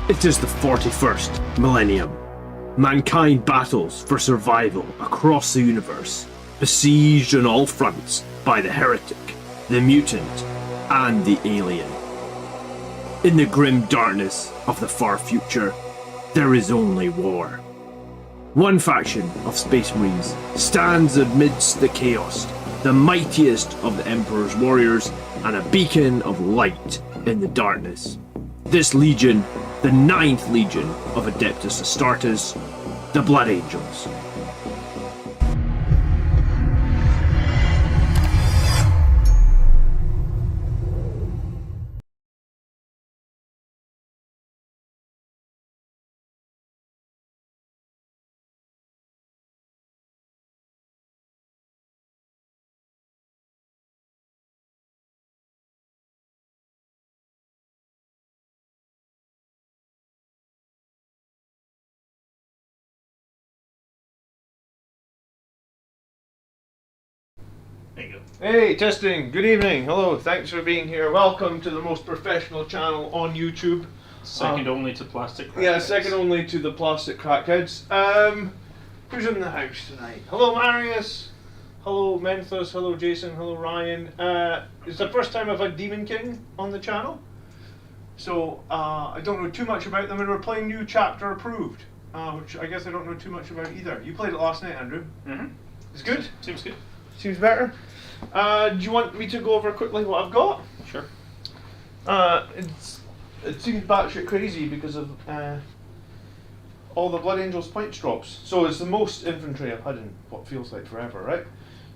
It is the 41st millennium. Mankind battles for survival across the universe, besieged on all fronts by the heretic, the mutant, and the alien. In the grim darkness of the far future, there is only war. One faction of Space Marines stands amidst the chaos, the mightiest of the Emperor's warriors, and a beacon of light in the darkness. This legion, the 9th Legion of Adeptus Astartes, the Blood Angels. There you go. Hey, testing. Good evening. Hello. Thanks for being here. Welcome to the most professional channel on YouTube. Second only to Plastic Krak Yeah, Heads. second only to the Plastic Krak Heads. Who's in the house tonight? Hello, Marius. Hello, Menthos. Hello, Jason. Hello, Ryan. It's the first time I've had Daemonkin on the channel. So, I don't know too much about them, and we're playing new chapter approved, which I guess I don't know too much about either. You played it last night, Andrew. Mm-hmm. It's good? Seems good. Seems better. Do you want me to go over quickly what I've got? Sure. It seems batshit crazy because of all the Blood Angels points drops. So it's the most infantry I've had in what feels like forever, right?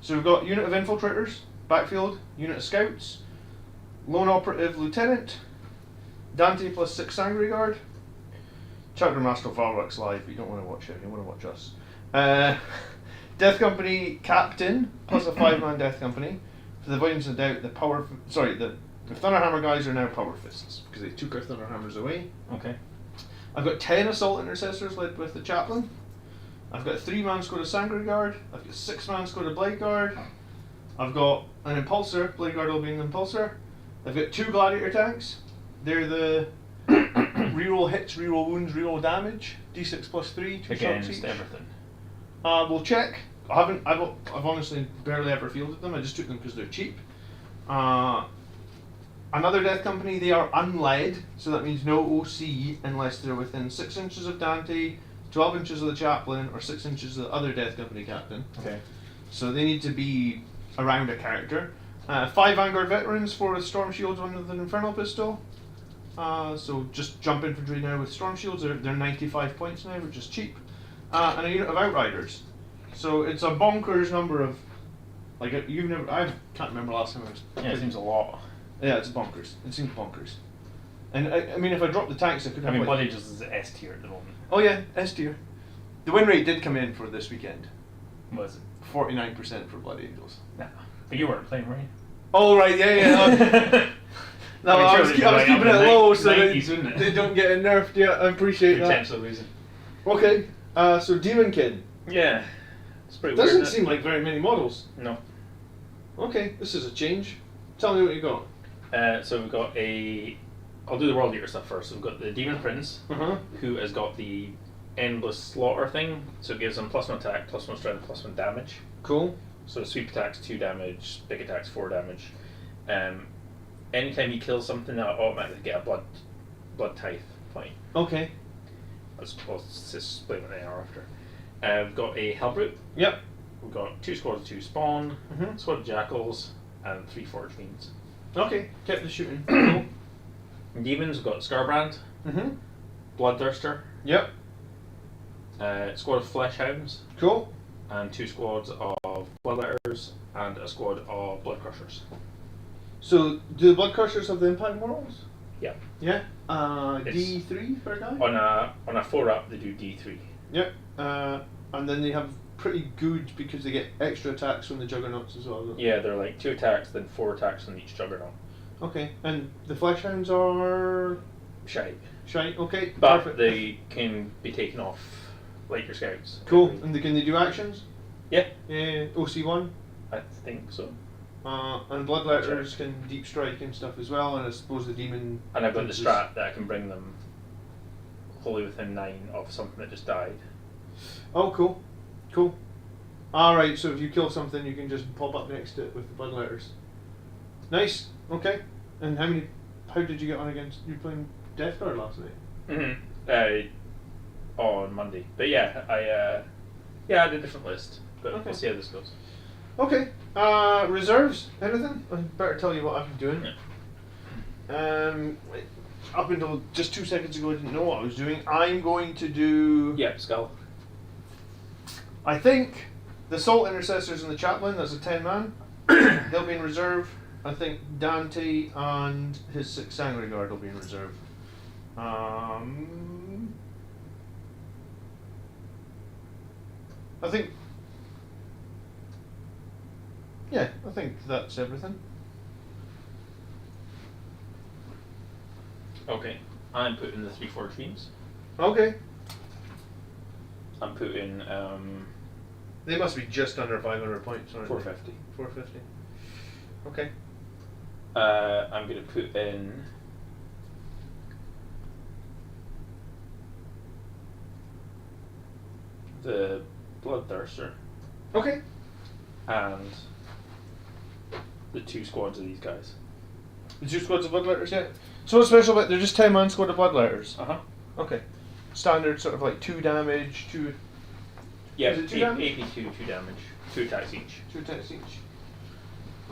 So we've got unit of infiltrators, backfield, unit of scouts, lone operative lieutenant, Dante plus 6 Sangre Guard, Chapter Master of Fireworks live, but you don't want to watch it, you want to watch us. Death Company Captain plus a 5-man Death Company. For the avoidance of doubt, the Thunderhammer guys are now Power Fists because they took our Thunderhammers away. Okay. I've got 10 Assault Intercessors led with the Chaplain. I've got a 3-man squad of Sangre Guard. I've got a 6-man squad of Blade Guard. I've got an Impulsor. Blade Guard will be an Impulsor. I've got 2 Gladiator tanks. They're the reroll hits, reroll wounds, reroll damage. D6 plus 3, 2 shots each. Against everything. We'll check. I've honestly barely ever fielded them. I just took them because they're cheap. Another Death Company, they are unled, so that means no OC unless they're within 6 inches of Dante, 12 inches of the Chaplain, or 6 inches of the other Death Company Captain. Okay. So they need to be around a character. 5 Vanguard Veterans, 4 with Storm Shields, 1 with an Infernal Pistol. So just jump infantry now with Storm Shields. They're 95 points now, which is cheap. And a unit of Outriders. So it's a bonkers number of, like, I can't remember last time I was. Yeah, it seems a lot. Yeah, it's bonkers. It seems bonkers. And I mean, if I dropped the tanks, I could have. Blood Angels is S tier at the moment. Oh yeah, S tier. The win rate did come in for this weekend. Was it? 49% for Blood Angels. Nah. But you weren't playing, were you? Oh right, yeah. No, I was keeping it low so they don't get nerfed. Yeah, I appreciate that. Potential losing. Okay, so Daemonkin. Yeah. It's pretty Doesn't weird. seem like very many models. No. Okay, this is a change. Tell me what you got. So we've got I'll do the World Eater stuff first. So we've got the Demon Prince, who has got the Endless Slaughter thing. So it gives him +1 attack, +1 strength, +1 damage. Cool. So sweep attacks 2 damage, big attacks 4 damage. Anytime you kill something, they'll automatically get a blood tithe point. Okay. I'll just explain what they are after. We've got a Hellbrute. Yep. We've got 2 squads of 2 Spawn, squad of Jackals, and 3 Forge Fiends. Okay, kept the shooting. Cool. Demons, we've got Scarbrand, Bloodthirster, Yep. squad of Flesh Hounds, Cool. and 2 squads of Bloodletters, and a squad of Blood Crushers. So, do the Blood Crushers have the impact morals? Yeah. Yeah. D3 per guy? On a 4-up, they do D3. Yep. And then they have pretty good because they get extra attacks from the Juggernauts as well. Yeah, they're like 2 attacks, then 4 attacks on each Juggernaut. Okay, and the Fleshhounds are Shite. shite. Okay, But perfect. they can be taken off like your scouts. Cool. And can they do actions? Yeah. OC1. I think so. And Bloodletters can deep strike and stuff as well. And I suppose the demon. And I've got the strat that I can bring them wholly within 9 of something that just died. Oh, cool. Cool. Alright, so if you kill something, you can just pop up next to it with the blood letters. Nice. Okay. And how did you get on against, you were playing Death Guard last night? On Monday. But yeah, I had a different list. But Okay. we'll see how this goes. Okay. Reserves? Anything? I better tell you what I've been doing. Yeah. Up until just 2 seconds ago, I didn't know what I was doing. I'm going to do... Yeah, Skull. I think the Salt Intercessors and the Chaplain, that's a 10-man. They'll be in reserve. I think Dante and his 6 Sangre Guard will be in reserve. I think that's everything. Okay. I'm putting the 3 Forge Fiends. Okay. I'm putting They must be just under 500 points, aren't 450. they? 450. Okay. I'm going to put in the Bloodthirster Okay. and the 2 squads of these guys. The 2 squads of Bloodletters, yeah. So what's special about they're just 10-man squad of Bloodletters? Uh huh. Okay. Standard sort of like 2 damage, 2... Yeah, Is it 2 damage? 82, 2 damage, 2 attacks each. 2 attacks each.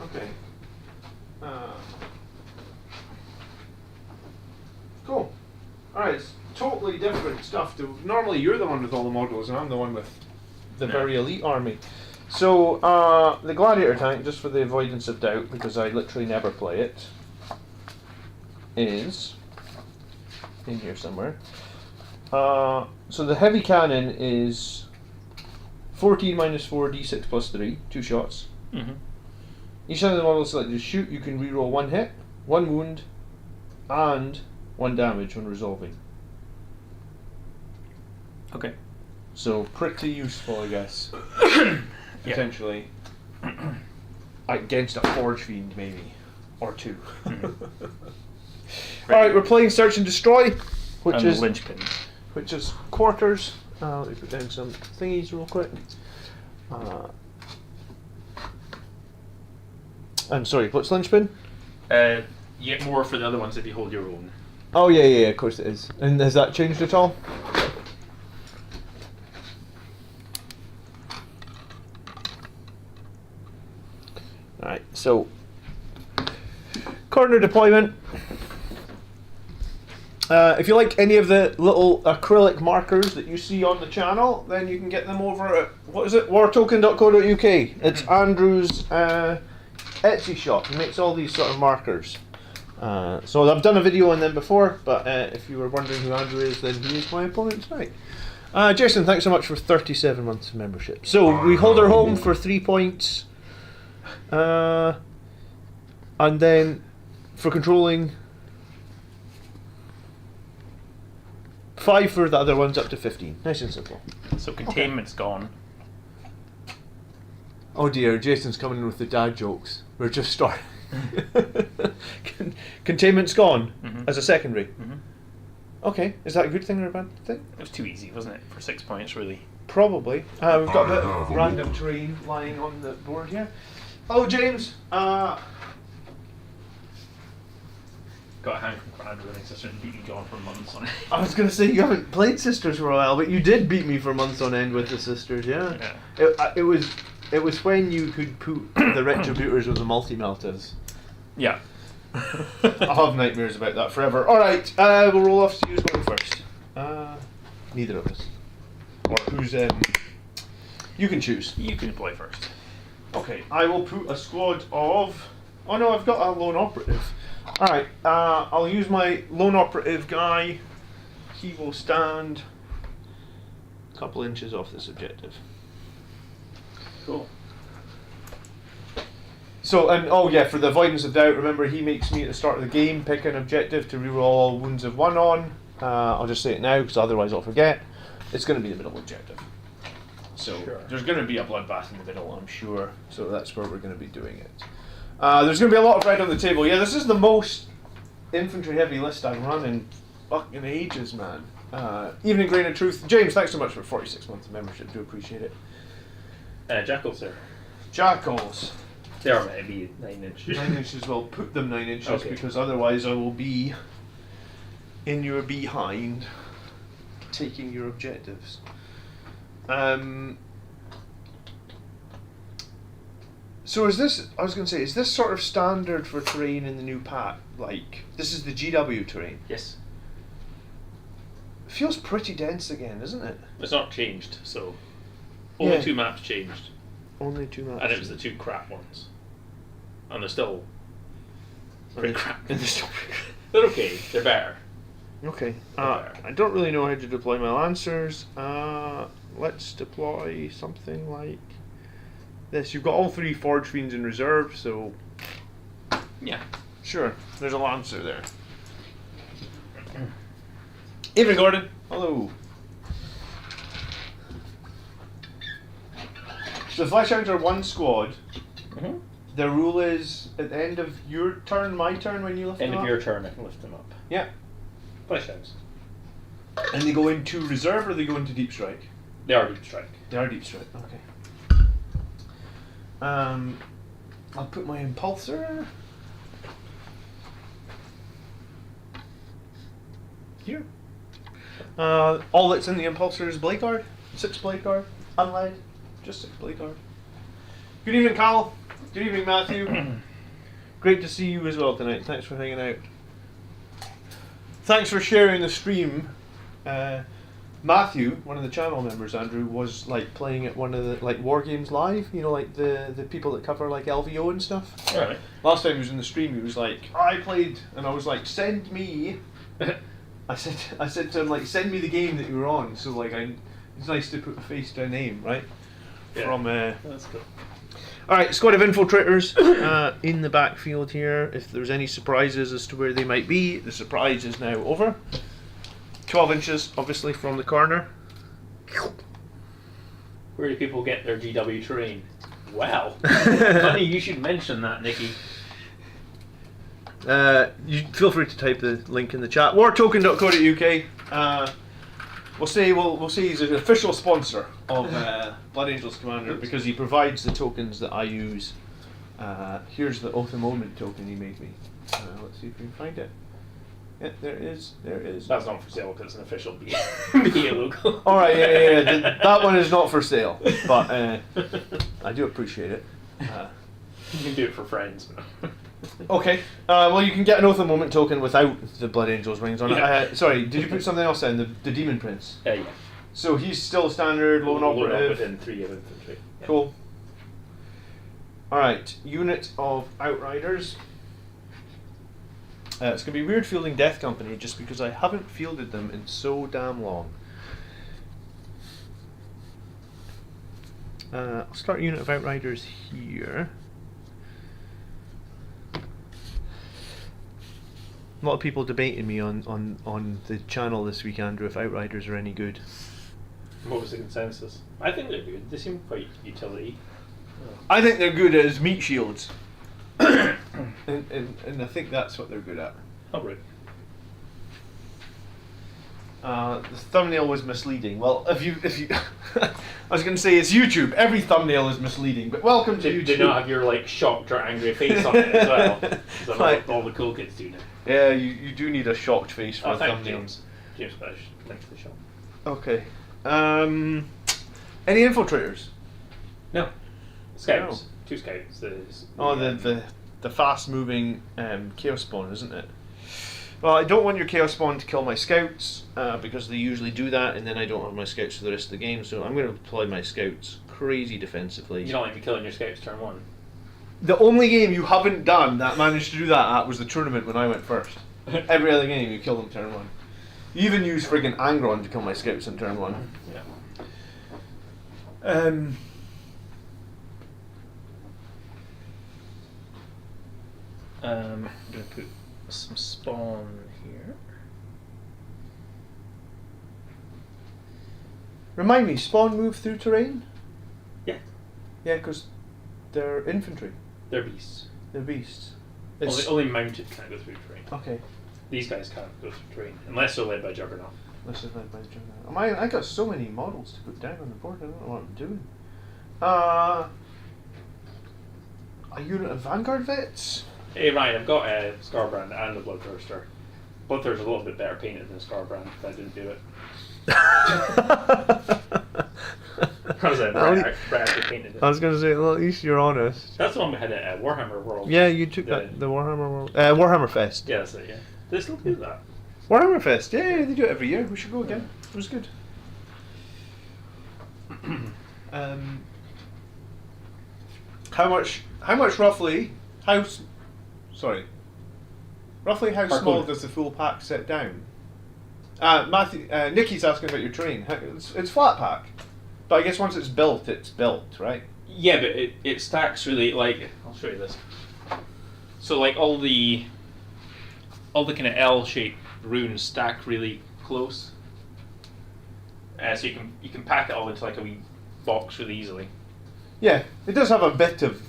Okay. Cool. Alright, it's totally different stuff. Normally you're the one with all the models and I'm the one with the Yeah. very elite army. So, the Gladiator tank, just for the avoidance of doubt, because I literally never play it, is in here somewhere. So the heavy cannon is 14 minus 4, d6 plus 3, 2 shots. Mm-hmm. Each time the model is selected to shoot, you can reroll 1 hit, 1 wound, and 1 damage when resolving. Okay. So pretty useful, I guess. Potentially. Against a Forge Fiend, maybe. Or 2. Mm-hmm. Alright, we're playing Search and Destroy, which And is Linchpin. quarters. Let me put down some thingies real quick. I'm sorry, what's Linchpin? You get more for the other ones if you hold your own. Oh yeah, of course it is. And has that changed at all? Alright, so corner deployment. If you like any of the little acrylic markers that you see on the channel, then you can get them over at, what is it, wartoken.co.uk. It's Andrew's Etsy shop. He makes all these sort of markers. So I've done a video on them before, but if you were wondering who Andrew is, then he is my opponent tonight. Jason, thanks so much for 37 months of membership. So we hold our home for 3 points. And then for controlling, 5 for the other ones, up to 15. Nice and simple. So containment's gone. Oh dear, Jason's coming in with the dad jokes. We're just starting. Containment's gone as a secondary. Mm-hmm. Okay, is that a good thing or a bad thing? It was too easy, wasn't it? For 6 points, really. Probably. We've got a bit of random terrain lying on the board here. Hello, James. Got a hand from Conrad winning sister and beating John for months on it. I was going to say, you haven't played Sisters for a while, but you did beat me for months on end with the Sisters, yeah? It was when you could put the Retributors with the multi-meltas. Yeah. I'll have nightmares about that forever. Alright, we'll roll off to who's going first. Neither of us. Or who's, you can choose. You can play first. Okay, I will put a squad of... Oh no, I've got a lone operative. Alright, I'll use my lone operative guy. He will stand a couple inches off this objective. Cool. So, and oh yeah, for the avoidance of doubt, remember he makes me at the start of the game pick an objective to reroll all wounds of 1 on. I'll just say it now because otherwise I'll forget. It's going to be the middle objective. So there's going to be a bloodbath in the middle, I'm sure. So that's where we're going to be doing it. There's going to be a lot of red on the table. Yeah, this is the most infantry heavy list I've run in fucking ages, man. Evening Grain of Truth. James, thanks so much for 46 months of membership. Do appreciate it. Jackals, sir. Jackals. They are meant to be 9 inches. 9 inches. Well, put them 9 inches Okay. because otherwise I will be in your behind, taking your objectives. So is this? I was going to say, is this sort of standard for terrain in the new pack? Like, this is the GW terrain. Yes. Feels pretty dense again, isn't it? It's not changed, so only Yeah. 2 maps changed, Only 2 maps. and it was the 2 crap ones, and they're still pretty crap. And they're still They're okay. They're better. Okay. There. I don't really know how to deploy my Lancers. Let's deploy something like this. You've got all 3 Forge Fiends in reserve, so Yeah. sure, there's a Lancer there. Evening, Gordon. Hello. So the Fleshhounds are 1 squad. Mm-hmm. The rule is at the end of your turn, my turn, when you lift End them of up. your turn, I can lift them up. Yeah. Flesh hounds. And they go into reserve or they go into deep strike? They are deep strike. They are deep strike. Okay. I'll put my impulsor here. All that's in the impulsor is blade guard. 6 blade guard, unled, just 6 blade guard. Good evening, Carl. Good evening, Matthew. Great to see you as well tonight. Thanks for hanging out. Thanks for sharing the stream. Matthew, one of the channel members, Andrew, was like playing at one of the like War Games Live. You know, like the people that cover like LVO and stuff. Alright. Last time he was in the stream, he was like, I played, and I was like, send me. I said to him, like, send me the game that you were on. So like, it's nice to put a face to a name, right? Yeah. From That's cool. all right, squad of infiltrators in the backfield here. If there's any surprises as to where they might be, the surprise is now over. 12 inches, obviously, from the corner. Where do people get their GW terrain? Wow. Funny you should mention that, Nikki. You feel free to type the link in the chat. wartoken.co.uk. We'll say he's an official sponsor of Blood Angels Commander because he provides the tokens that I use. Here's the Oath of Moment token he made me. Let's see if we can find it. Yeah, there it is. There it is. That's not for sale because it's an official BA logo. All right, yeah. That one is not for sale, but I do appreciate it. You can do it for friends. Okay. Well, you can get an Oath of Moment token without the Blood Angels rings on Yeah. it. Sorry, did you put something else in? The Demon Prince. Yeah. So he's still standard, lone operative. within 3 of infantry. Yeah. Cool. Alright, unit of Outriders. It's going to be weird fielding Death Company just because I haven't fielded them in so damn long. I'll start a unit of Outriders here. A lot of people debating me on the channel this week, Andrew, if Outriders are any good. What was the consensus? I think they're good. They seem quite utility. I think they're good as meat shields. and I think that's what they're good at. Oh, right. The thumbnail was misleading. Well, if you, I was going to say it's YouTube. Every thumbnail is misleading. But welcome to YouTube. Did not have your like shocked or angry face on it as well. 'Cause I know Like- all the cool kids do now. Yeah, you do need a shocked face for Oh, a thank thumbnail. James. James Bush, link to the shop. Okay. Any infiltrators? No. Scouts. 2 scouts. The fast moving chaos spawn, isn't it? Well, I don't want your chaos spawn to kill my scouts because they usually do that, and then I don't have my scouts for the rest of the game. So I'm going to deploy my scouts crazy defensively. You don't like me killing your scouts turn 1. The only game you haven't done that managed to do that at was the tournament when I went first. Every other game you kill them turn 1. You even use friggin' Angron to kill my scouts in turn 1. Yeah. I'm going to put some spawn here. Remind me, spawn move through terrain? Yeah. Yeah, because they're infantry. They're beasts. They're beasts. Only mounted can't go through terrain. Okay. These guys can't go through terrain unless they're led by Juggernaut. This is led by the Juggernaut. I got so many models to put down on the board. I don't know what I'm doing. A unit of Vanguard vets. Hey Ryan, I've got a Scarbrand and a Bloodthirster. Bloodthirster's a little bit better painted than Scarbrand, but I didn't do it. How's that? Brett actually painted it. I was going to say, well, at least you're honest. That's the one we had at Warhammer World. Yeah, you took that, the Warhammer World. Warhammer Fest. Yeah, that's it, yeah. They still do that. Warhammer Fest, yeah, they do it every year. We should go again. It was good. How much roughly, roughly how small does the full pack sit down? Nikki's asking about your train. It's flat pack, but I guess once it's built, right? Yeah, but it stacks really, like, I'll show you this. So like all the kind of L-shaped runes stack really close. So you can pack it all into like a wee box really easily. Yeah, it does have a bit of.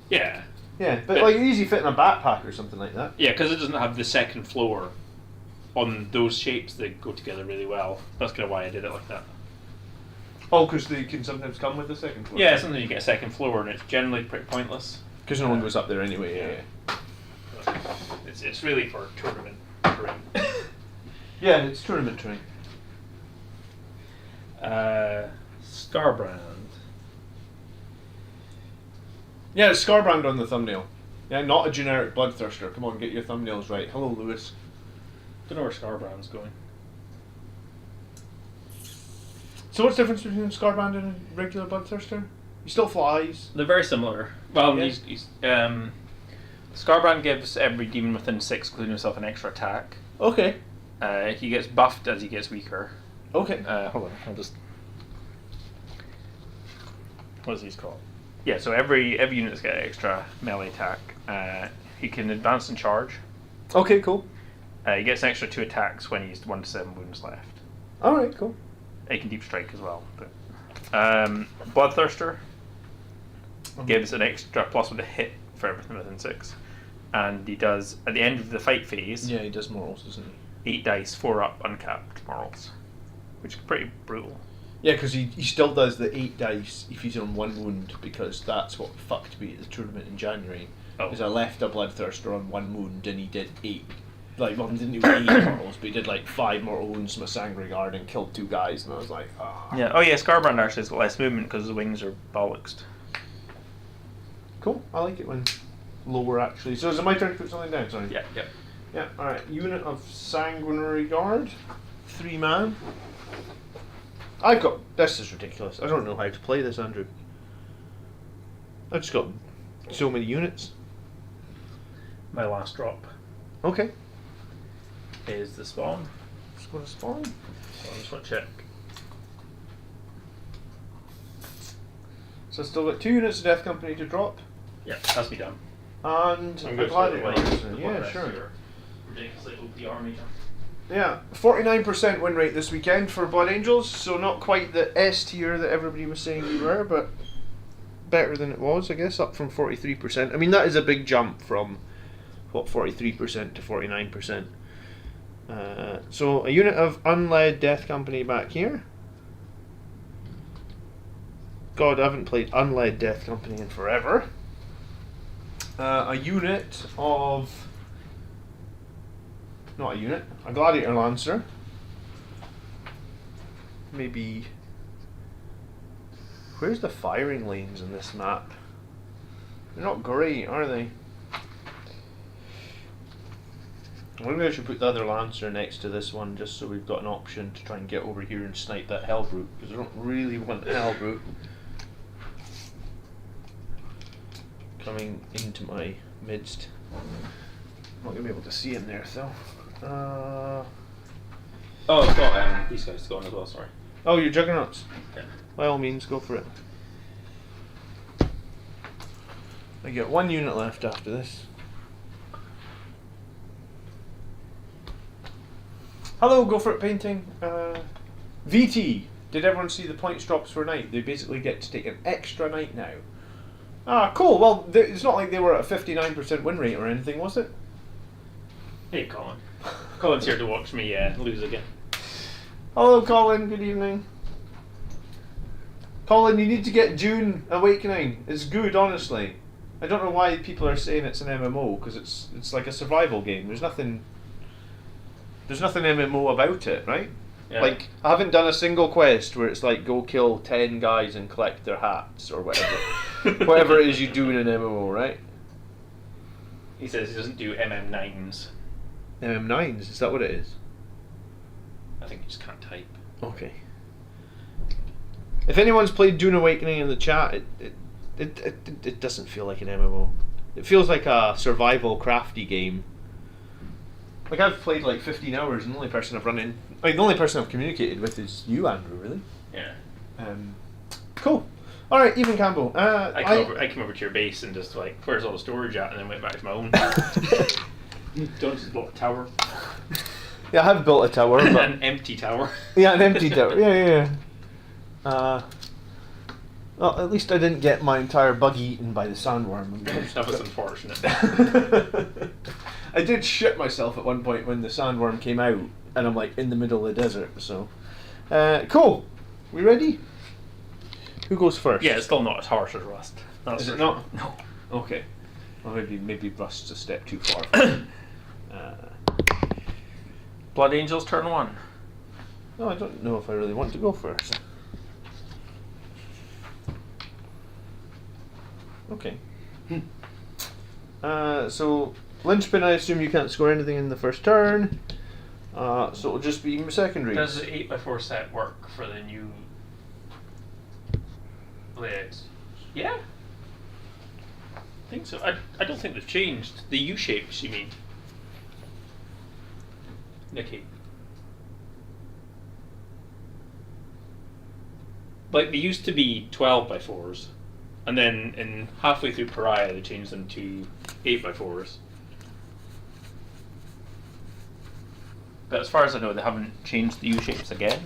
Yeah. Yeah, but like easy fit in a backpack or something like that. Yeah, because it doesn't have the second floor on those shapes that go together really well. That's kind of why I did it like that. Oh, because they can sometimes come with the second floor. Yeah, sometimes you get a second floor and it's generally pretty pointless. Because no one goes up there anyway. Yeah. It's really for tournament terrain. Yeah, it's tournament terrain. Scarbrand. Yeah, it's Scarbrand on the thumbnail. Yeah, not a generic Bloodthirster. Come on, get your thumbnails right. Hello, Lewis. Don't know where Scarbrand's going. So what's the difference between Scarbrand and a regular Bloodthirster? He still flies. They're very similar. Well, Yeah. he's Scarbrand gives every demon within 6, including himself, an extra attack. Okay. He gets buffed as he gets weaker. Okay. Hold on, I'll just. What is these called? Yeah, so every unit's got an extra melee attack. He can advance and charge. Okay, cool. He gets an extra 2 attacks when he's 1 to 7 wounds left. Alright, cool. He can deep strike as well. But, Bloodthirster gives an extra +1 to hit for everything within 6. And he does, at the end of the fight phase, Yeah, he does morals, doesn't he? 8 dice, 4 up, uncapped morals. Which is pretty brutal. Yeah, because he still does the 8 dice if he's on 1 wound, because that's what fucked me at the tournament in January. Oh. Because I left a Bloodthirster on 1 wound and he did 8. Like, well, he didn't do 8 mortals, but he did like 5 mortal wounds from a Sangre Guard and killed 2 guys, and I was like, ah. Yeah. Oh yeah, Scarbrand actually has got less movement because his wings are bollocksed. Cool, I like it when lower actually. So is it my turn to put something down? Sorry. Yeah. Yeah, alright. Unit of Sanguinary Guard. 3 man. I've got. This is ridiculous. I don't know how to play this, Andrew. I've just got so many units. My last drop Okay. is the spawn. Just going to spawn. So I just want to check. So I've still got 2 units of Death Company to drop. Yeah, has to be done. And I'm a good Gladiator. Yeah, sure. Ridiculously OP army. Yeah, 49% win rate this weekend for Blood Angels, so not quite the S tier that everybody was saying we were, but better than it was, I guess, up from 43%. I mean, that is a big jump from, 43% to 49%. So a unit of Unled Death Company back here. God, I haven't played Unled Death Company in forever. A unit of... Not a unit, a Gladiator Lancer. Maybe... Where's the firing lanes in this map? They're not great, are they? Maybe I should put the other Lancer next to this one just so we've got an option to try and get over here and snipe that Hellbrute, because I don't really want Hellbrute coming into my midst. I'm not going to be able to see him there though. Oh, it's got these guys to go on as well, sorry. Oh, your Juggernauts. Yeah. By all means, go for it. I get 1 unit left after this. Hello, go for it painting. VT. Did everyone see the points drops for night? They basically get to take an extra night now. Ah, cool. Well, it's not like they were at a 59% win rate or anything, was it? Hey, Colin. Colin's here to watch me lose again. Hello, Colin. Good evening. Colin, you need to get Dune Awakening. It's good, honestly. I don't know why people are saying it's an MMO, because it's like a survival game. There's nothing MMO about it, right? Yeah. Like, I haven't done a single quest where it's like, go kill 10 guys and collect their hats, or whatever. Whatever it is you do in an MMO, right? He says he doesn't do MM9s. MM9s, is that what it is? I think you just can't type. Okay. If anyone's played Dune Awakening in the chat, it doesn't feel like an MMO. It feels like a survival crafty game. Like, I've played like 15 hours, and the only person I've communicated with is you, Andrew, really. Yeah. Cool. Alright, Even Campbell. I came over to your base and just like, where's all the storage at? And then went back to my own. Don't just block a tower. Yeah, I have built a tower. But An empty tower. Yeah, an empty tower. Yeah. Well, at least I didn't get my entire bug eaten by the sandworm. That was unfortunate. I did shit myself at one point when the sandworm came out, and I'm like in the middle of the desert. So, cool. We ready? Who goes first? Yeah, it's still not as harsh as Rust. That's Is it for not? sure. No. Okay. Well, maybe Rust's a step too far. Blood Angels turn 1. No, I don't know if I really want to go first. Okay. So Linchpin, I assume you can't score anything in the first turn. So it'll just be secondary. Does the 8x4 set work for the new layouts? Yeah. I think so. I don't think they've changed. The U shapes, you mean? Nicky. Like, they used to be 12x4s, and then in halfway through Pariah they changed them to 8x4s. But as far as I know, they haven't changed the U shapes again.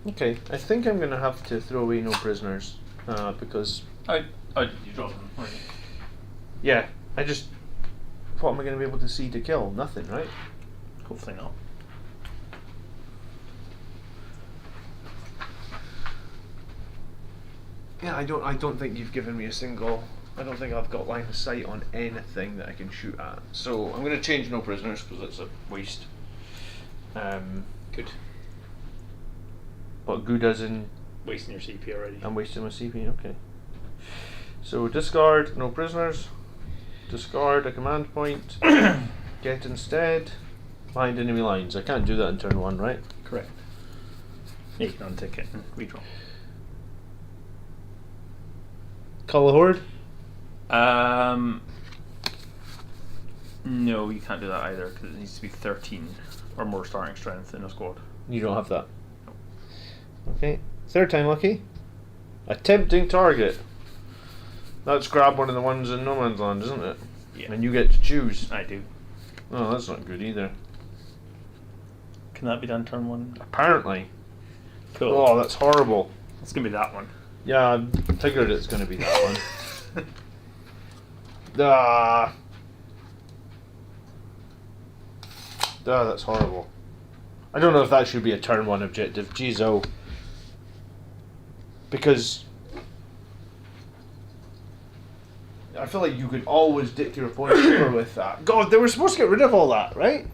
Okay, I think I'm going to have to throw away no prisoners, because... You dropped them, weren't you? Yeah, what am I going to be able to see to kill? Nothing, right? Hopefully not. Yeah, I don't think you've given me a single... I don't think I've got line of sight on anything that I can shoot at. So I'm going to change no prisoners because it's a waste. Good. What good as in... Wasting your CP already. I'm wasting my CP, okay. So discard no prisoners. Discard a command point. Get instead. Behind enemy lines. I can't do that in turn 1, right? Correct. Yeah, you can untick it and redraw. Call a horde? No, you can't do that either because it needs to be 13 or more starting strength in a squad. You don't have that. No. Okay. Third time lucky. A tempting target. Let's grab one of the ones in no man's land, isn't it? Yeah. And you get to choose. I do. Oh, that's not good either. Can that be done turn 1? Apparently. Cool. Oh, that's horrible. It's going to be that one. Yeah, I figured it's going to be that one. Ah, that's horrible. I don't know if that should be a turn 1 objective. Jeez, oh. Because I feel like you could always dick your opponent over with that. God, they were supposed to get rid of all that, right?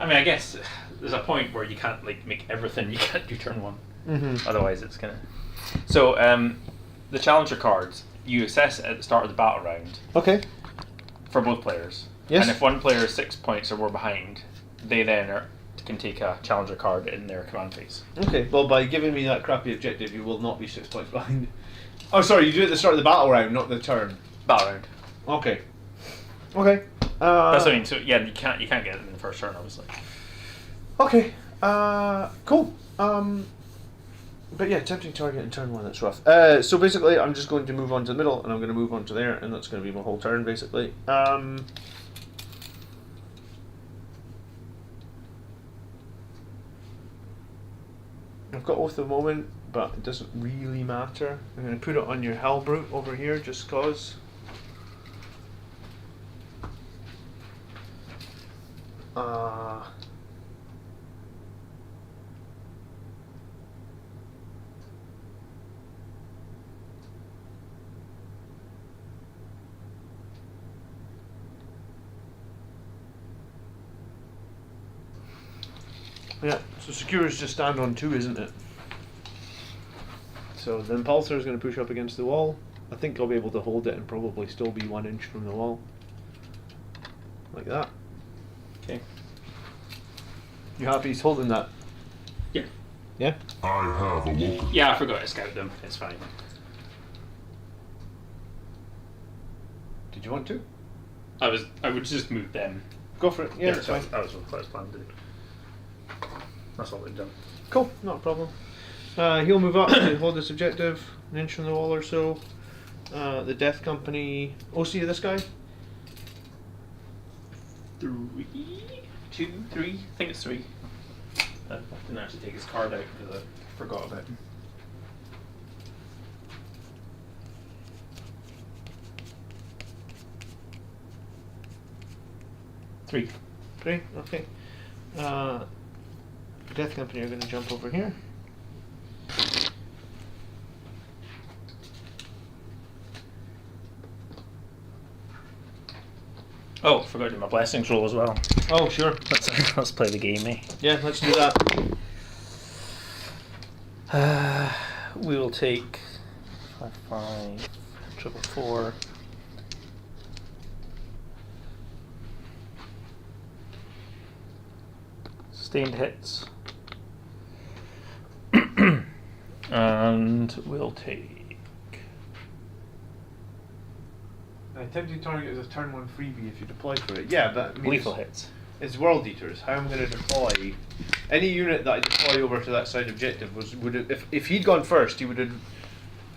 I mean, I guess there's a point where you can't like make everything you can't do turn 1. Mm-hmm. Otherwise, it's gonna. So, the challenger cards you assess at the start of the battle round. Okay. For both players. Yes. And if one player is 6 points or more behind, they then can take a challenger card in their command phase. Okay. Well, by giving me that crappy objective, you will not be 6 points behind. Oh, sorry. You do it at the start of the battle round, not the turn. Battle round. Okay. Okay. That's what I mean. So yeah, you can't get it in the first turn, obviously. Okay. Cool. But yeah, tempting target in turn 1, that's rough. So basically, I'm just going to move on to the middle, and I'm going to move on to there, and that's going to be my whole turn, basically. I've got Oath of Moment, but it doesn't really matter. I'm going to put it on your Hellbrute over here, just cause. Yeah, so secure is just stand on 2, isn't it? So the impulsor is going to push up against the wall. I think I'll be able to hold it and probably still be 1 inch from the wall. Like that. Okay. You happy he's holding that? Yeah. Yeah? I have awoken. Yeah, I forgot to scout them. It's fine. Did you want to? I would just move them. Go for it. Yeah, it's fine. That was what I was planning to do. That's all we've done. Cool, not a problem. He'll move up to hold this objective, 1 inch from the wall or so. The Death Company. OC of this guy? 3, 2, 3. I think it's 3. I didn't actually take his card out because I forgot about him. Three. 3, okay. Death Company are going to jump over here. Oh, forgot to do my blessings roll as well. Oh, sure. Let's play the game, eh? Yeah, let's do that. We will take 5, 5, 4. Sustained hits. And we'll take. Attempting target is a turn 1 freebie if you deploy for it. Yeah, but I mean, Lethal hits. It's World Eaters. How I'm going to deploy any unit that I deploy over to that side objective would have, if he'd gone first, he would have.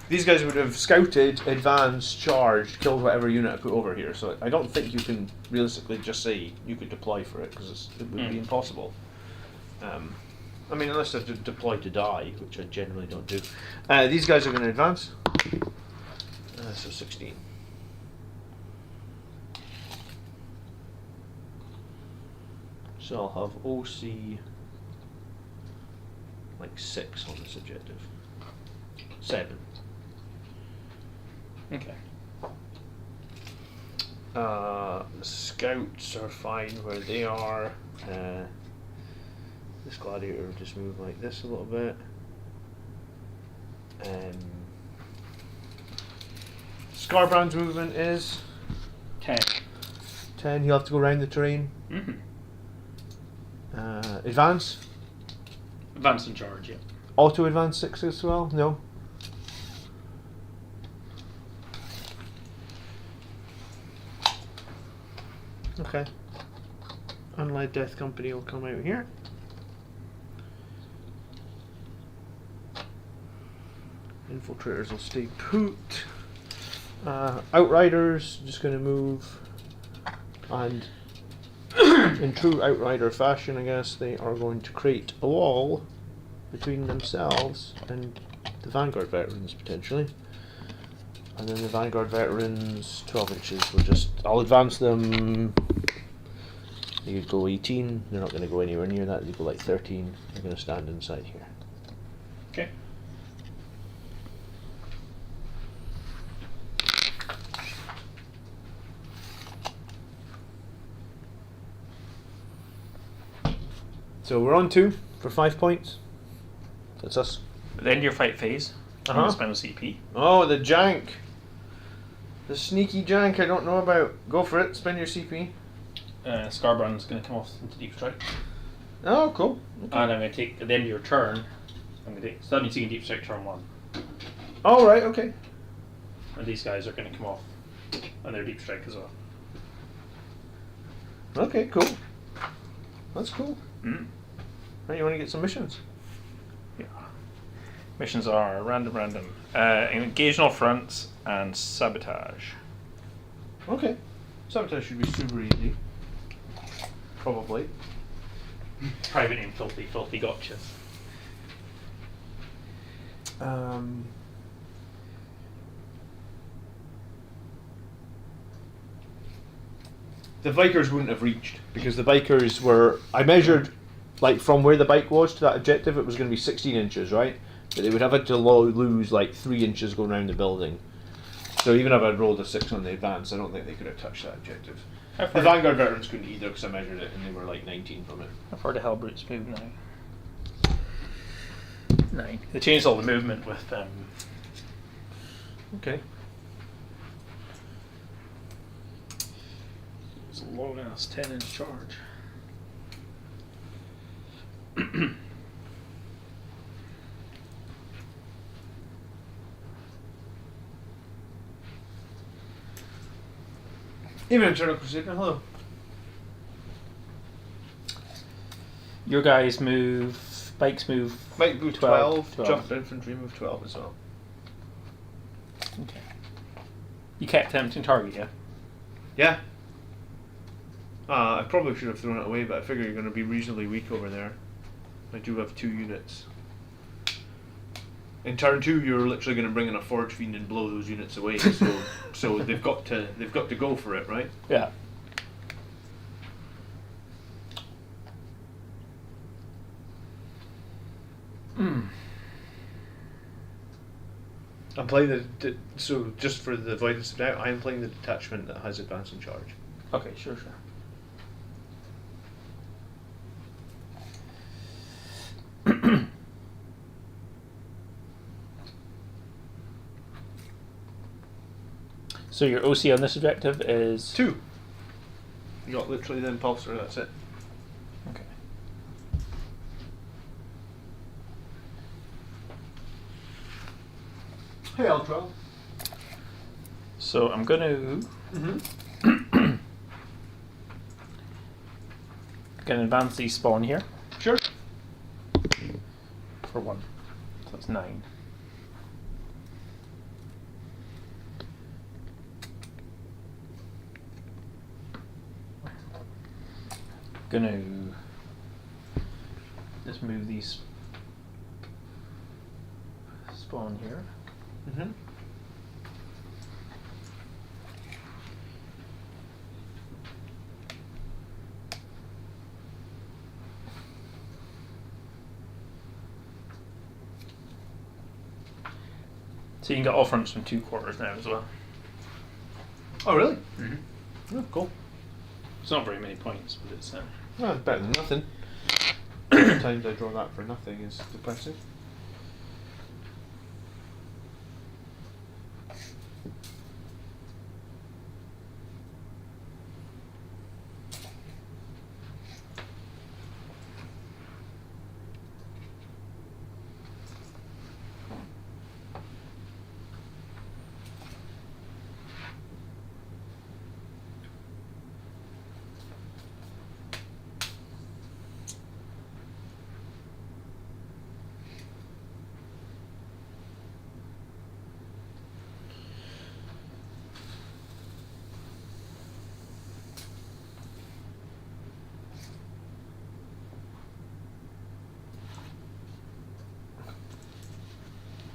These guys would have scouted, advanced, charged, killed whatever unit I put over here. So I don't think you can realistically just say you could deploy for it because it would be impossible. I mean, unless they've deployed to die, which I generally don't do. These guys are going to advance. So 16. So I'll have OC like 6 on this objective. 7. Okay. Scouts are fine where they are. This gladiator will just move like this a little bit. Scarbrand's movement is 10. 10. He'll have to go around the terrain. Mm-hmm. Advance. Advance and charge, yeah. Auto advance 6 as well? No. Okay. Unled Death Company will come out here. Infiltrators will stay put. Outriders just going to move, and in true Outrider fashion, I guess they are going to create a wall between themselves and the Vanguard veterans potentially. And then the Vanguard veterans, 12 inches, will just, I'll advance them. You could go 18, they're not going to go anywhere near that, they go like 13, they're going to stand inside here. Okay. So we're on 2 for 5 points. That's us. At the end of your fight phase, I'm going to spend a CP. Oh, the jank. The sneaky jank I don't know about. Go for it, spend your CP. Scarbrand's going to come off into Deep Strike. Oh, cool. Okay. And I'm going to take, at the end of your turn, I'm going to take Suddenly Seeking Deep Strike turn 1. Oh, right, okay. And these guys are going to come off on their Deep Strike as well. Okay, cool. That's cool. Mm. Right, you want to get some missions? Yeah. Missions are random. Engage on all fronts and sabotage. Okay. Sabotage should be super easy. Probably. Private name Filthy Gotchas. The Vikers wouldn't have reached because the Vikers were. I measured, like from where the bike was to that objective, it was going to be 16 inches, right? But they would have had to lose like 3 inches going around the building. So even if I'd rolled a 6 on the advance, I don't think they could have touched that objective. The Vanguard veterans couldn't either because I measured it and they were like 19 from it. How far do Hellbrutes move now? 9. They changed all the movement with Okay. it's a long ass 10-inch charge. Even Eternal Crusade, hello. Your guys move. Bikes move. Might move 12. Jump infantry move 12 as well. Okay. You kept tempting target, yeah? Yeah. I probably should have thrown it away, but I figure you're going to be reasonably weak over there. I do have 2 units. In turn 2, you're literally going to bring in a Forge Fiend and blow those units away. So they've got to go for it, right? Yeah. I'm playing so just for the avoidance of doubt, I am playing the detachment that has advance and charge. Okay, sure. So your OC on this objective is 2. You got literally the impulsor. That's it. Okay. Hey, Ultra. So I'm gonna gonna advance these spawn here Sure. for 1. So that's 9. Gonna just move these spawn here. Mm-hmm. So you can get all fronts from 2 quarters now as well. Oh, really? Mm-hmm. Oh, cool. It's not very many points, but it's Well, it's better than nothing. Sometimes I draw that for nothing is depressing.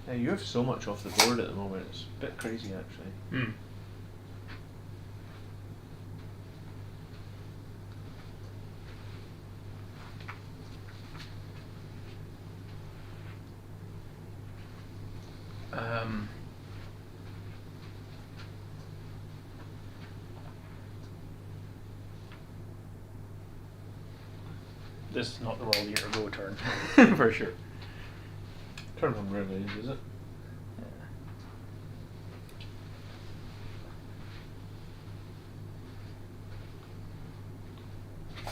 Yeah, you have so much off the board at the moment. It's a bit crazy, actually. Hmm. This is not the World Year Go turn, for sure. Turn one rarely is it?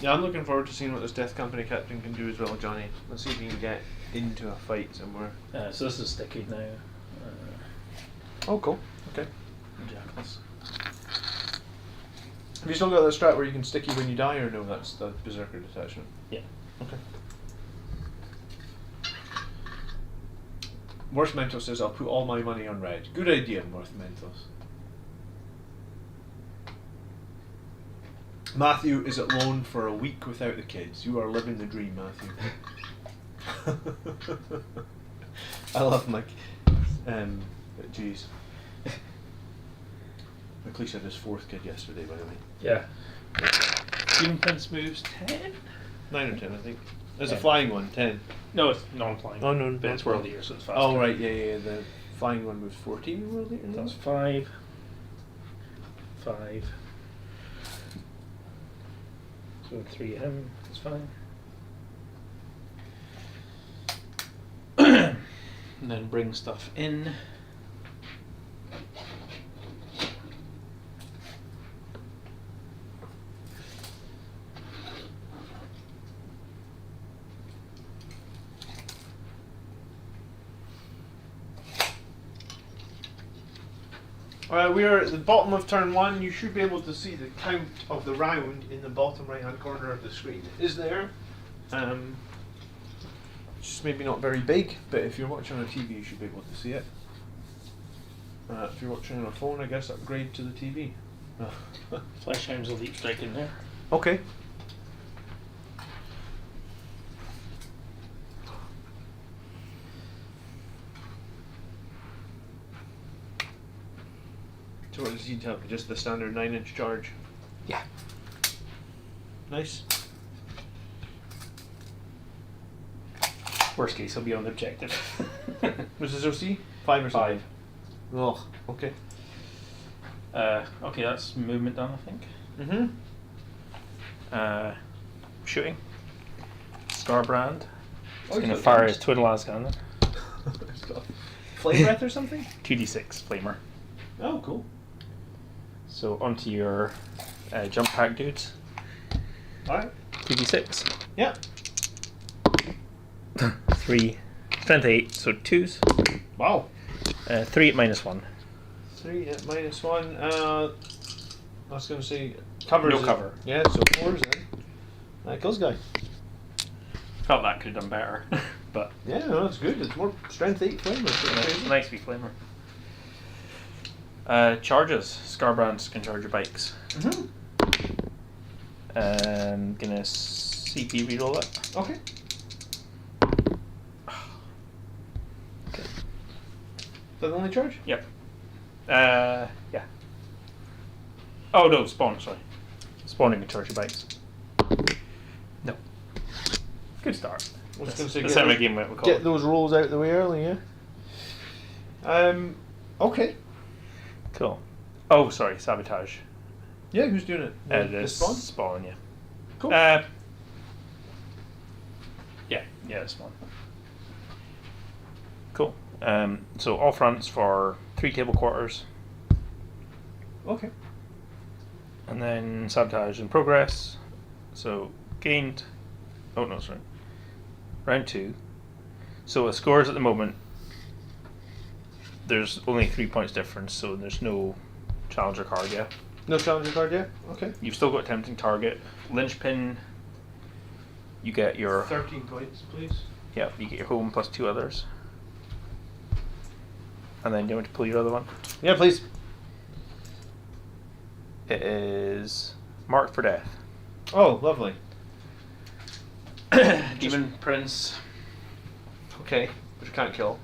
Yeah, I'm looking forward to seeing what this Death Company captain can do as well, Johnny. Let's see if he can get into a fight somewhere. So this is sticky now. Oh, cool. Okay. Jackals. Have you still got that strat where you can sticky when you die, or no? That's the Berserker detachment. Yeah. Okay. Worth Mentos says, I'll put all my money on red. Good idea, Worth Mentos. Matthew is at loan for a week without the kids. You are living the dream, Matthew. I love Mike. Jeez. McLeish had his 4th kid yesterday, by the way. Yeah. Demon Prince moves 10? 9 or 10, I think. There's a 10. flying one, 10. No, it's non-flying. Oh, no, but it's World Year, so it's faster. Oh, right, yeah. The flying one moves 14 in World Year. That's 5. 5. So 3 of him, that's fine. and then bring stuff in. We are at the bottom of turn 1. You should be able to see the count of the round in the bottom right hand corner of the screen. It is there. Just maybe not very big, but if you're watching on a TV you should be able to see it. If you're watching on a phone, I guess upgrade to the TV. Flesh hounds will deep strike in there. Okay. So what does he tell me? Just the standard 9-inch charge? Yeah. Nice. Worst case, he'll be on the objective. Was his OC? 5 or 5. Oh, okay. Okay, that's movement done, I think. Mm-hmm. Shooting. Scarbrand. Oh, He's going to he's got fire guns. his twin las cannon. It's got flame breath or something? 2d6 flamer. Oh, cool. So onto your jump pack dudes. Alright. 2d6. Yeah. 3. Strength 8, so 2s. Wow. 3 at -1. 3 at -1. I was going to say covers. No cover. Yeah, so 4s then. That kills guy. Felt that could have done better, but Yeah, no, that's good. It's more strength 8 flame. nice wee flamer. Charges. Scarbrands can charge your bikes. Mm-hmm. Gonna CP reroll it. Okay. Okay. Is that the only charge? Yep. Yeah. Oh no, spawn, sorry. Spawning can charge your bikes. No. Good start. I was That's, going to say that's how my game went, we call get it. those rolls out the way early, yeah? Okay. Cool. Oh, sorry, sabotage. Yeah, who's doing it? The spawn? Spawn, yeah. Cool. Yeah, the spawn. Cool. So all fronts for 3 cable quarters, Okay. and then sabotage in progress. So gained. Oh no, sorry. Round 2. So scores at the moment. There's only 3 points difference, so there's no challenger card yet. No challenger card yet? Okay. You've still got tempting target. Linchpin. You get your 13 points, please. yeah. You get your home plus 2 others. And then do you want to pull your other one? Yeah, please. It is marked for death. Oh, lovely. Demon Prince. Okay, which I can't kill.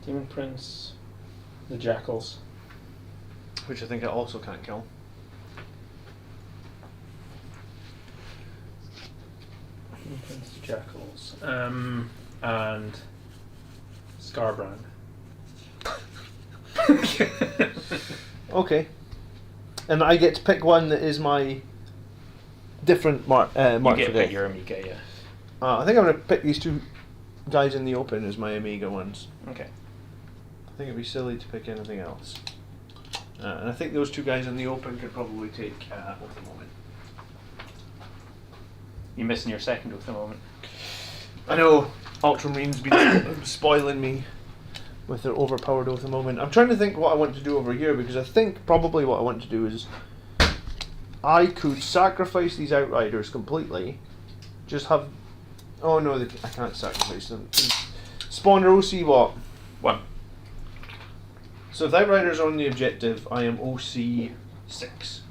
Demon Prince. The Jackals. Which I think I also can't kill. Demon Prince, the Jackals. And Scarbrand. Okay. And I get to pick one that is my different mark You for get to death. pick your Amiga, yeah. I think I'm going to pick these 2 guys in the open as my Amiga ones. Okay. I think it'd be silly to pick anything else. And I think those 2 guys in the open could probably take off the moment. You're missing your second at the moment. I know Ultramarines been spoiling me with their overpowered oath the moment. I'm trying to think what I want to do over here, because I think probably what I want to do is I could sacrifice these Outriders completely. Just have... Oh no, I can't sacrifice them. Spawner OC what? 1. So if the Outriders are on the objective, I am OC 6.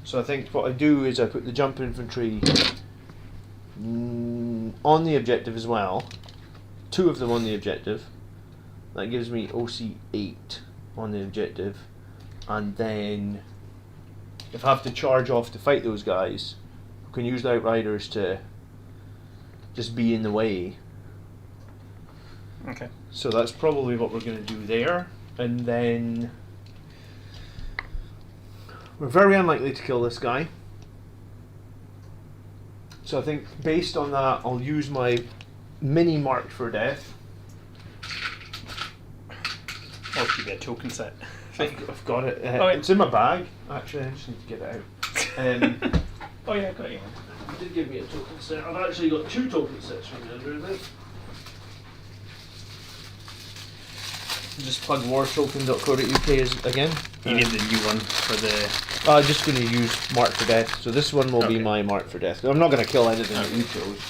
So I think what I do is I put the jump infantry on the objective as well. 2 of them on the objective. That gives me OC 8 on the objective. And then if I have to charge off to fight those guys, I can use the Outriders to just be in the way. Okay. So that's probably what we're going to do there. And then we're very unlikely to kill this guy. So I think based on that, I'll use my mini marked for death. Or it should be a token set. I've got it. Oh, yeah. It's in my bag. Actually, I just need to get it out. Oh yeah, got you. You did give me a token set. I've actually got 2 token sets from the under event. Just plug wartoken.co.uk again. You need the new one for the. I'm just going to use Mark for Death. So this one will be my Mark for Death. I'm not going to kill anything that you chose.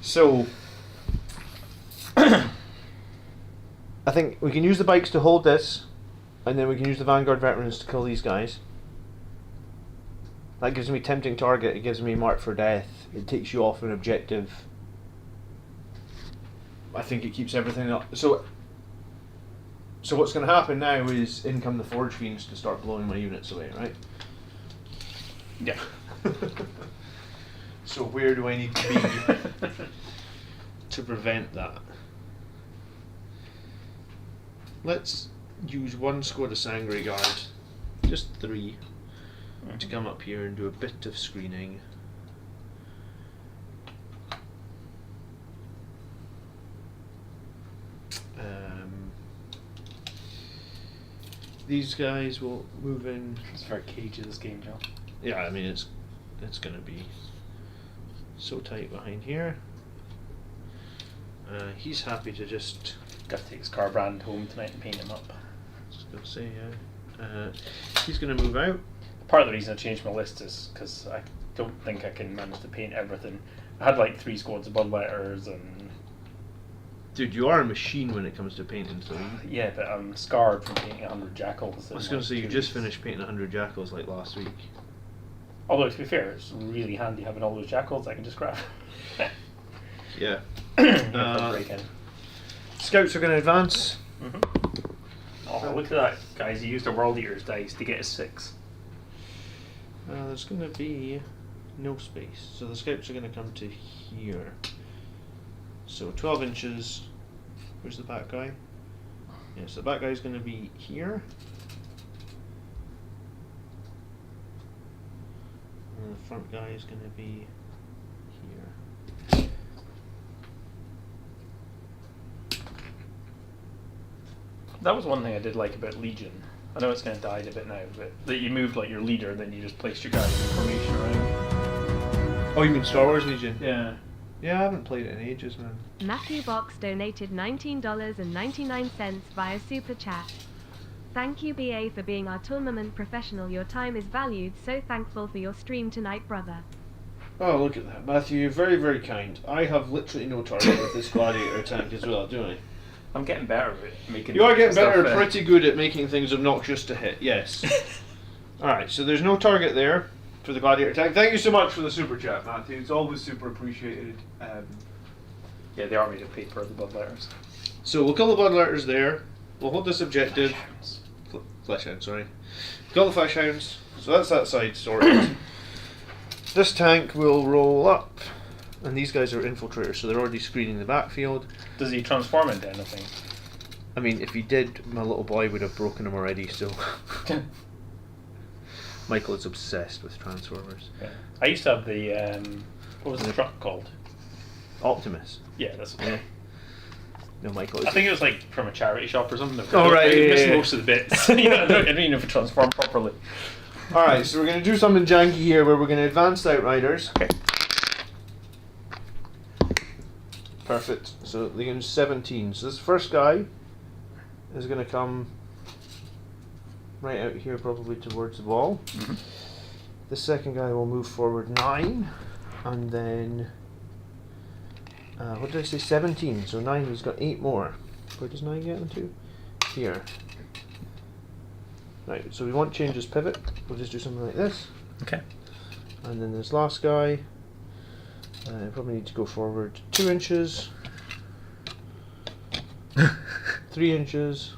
So I think we can use the bikes to hold this, and then we can use the Vanguard Veterans to kill these guys. That gives me tempting target. It gives me Mark for Death. It takes you off an objective. I think it keeps everything up. So what's going to happen now is in come the Forge Fiends to start blowing my units away, right? Yeah. So where do I need to be to prevent that? Let's use 1 squad of Sangre Guard, just 3, to come up here and do a bit of screening. These guys will move in. It's very cagey, this game, John. Yeah, I mean it's going to be so tight behind here. He's happy to just. Got to take his car brand home tonight and paint him up. Just gonna say he's going to move out. Part of the reason I changed my list is because I don't think I can manage to paint everything. I had like 3 squads of bloodletters and. Dude, you are a machine when it comes to painting, so. Yeah, but I'm scarred from painting 100 jackals. I was going to say you just finished painting 100 jackals like last week. Although to be fair, it's really handy having all those jackals I can just grab. Yeah. Break-in. Scouts are going to advance. Oh, look at that, guys! He used a World Eater's dice to get a 6. There's going to be no space, so the scouts are going to come to here. So 12 inches. Where's the back guy? Yes, the back guy is going to be here. And the front guy is going to be here. That was one thing I did like about Legion. I know it's going to die a bit now, but that you moved like your leader and then you just placed your guys in formation around. Oh, you mean Star Wars Legion? Yeah. Yeah, I haven't played it in ages, man. Matthew Box donated $19.99 via Super Chat. Thank you, BA, for being our tournament professional. Your time is valued. So thankful for your stream tonight, brother. Oh, look at that, Matthew. You're very, very kind. I have literally no target with this gladiator tank as well, do I? I'm getting better at making. You are getting stuff, better, pretty good at making things obnoxious to hit. Yes. All right. So there's no target there for the gladiator tank. Thank you so much for the super chat, Matthew. It's always super appreciated. Yeah, they are made of paper, the bloodletters. So we'll kill the bloodletters there. We'll hold this objective. Fleshhounds, sorry. Kill the fleshhounds. So that's that side sorted. This tank will roll up, and these guys are infiltrators, so they're already screening the backfield. Does he transform into anything? I mean, if he did, my little boy would have broken him already, so. Michael is obsessed with Transformers. Yeah. I used to have the, what was the truck called? Optimus. Yeah, that's Yeah. No, Michael. I think it was like from a charity shop or something. Oh, right, I yeah, missed yeah. most of the bits. You know, I don't even know if it transformed properly. Alright, so we're going to do something janky here where we're going to advance Outriders. Okay. Perfect. So they can 17. So this first guy is going to come right out here, probably towards the wall. Mm-hmm. The second guy will move forward 9, and then what did I say? 17. So 9. He's got 8 more. Where does 9 get into? Here. Right. So we won't change his pivot. We'll just do something like this. Okay. And then this last guy. Probably need to go forward 2 inches. 3 inches.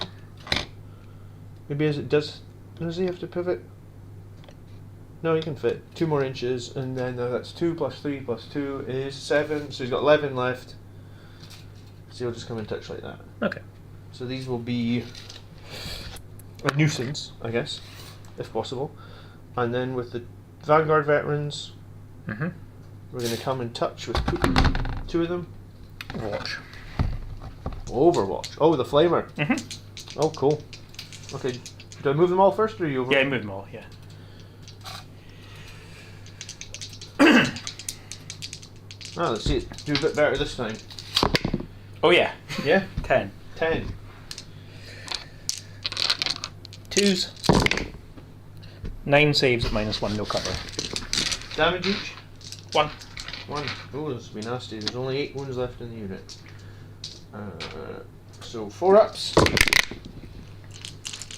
Maybe as it does he have to pivot? No, he can fit 2 more inches, and then that's 2 plus 3 plus 2 is 7, so he's got 11 left. So he'll just come and touch like that. Okay. So these will be a nuisance, I guess, if possible. And then with the Vanguard veterans, Mm-hmm. We're going to come in touch with two of them. Overwatch. Overwatch. Oh, the flamer. Mm-hmm. Oh, cool. Okay. Do I move them all first, or are you over? Yeah, move them all, yeah. Let's see it do a bit better this time. Oh, yeah. Yeah? 10. 10. 2s. 9 saves at -1, no cover. Damage each? 1. 1. Oh, this will be nasty. There's only 8 wounds left in the unit. So 4 ups.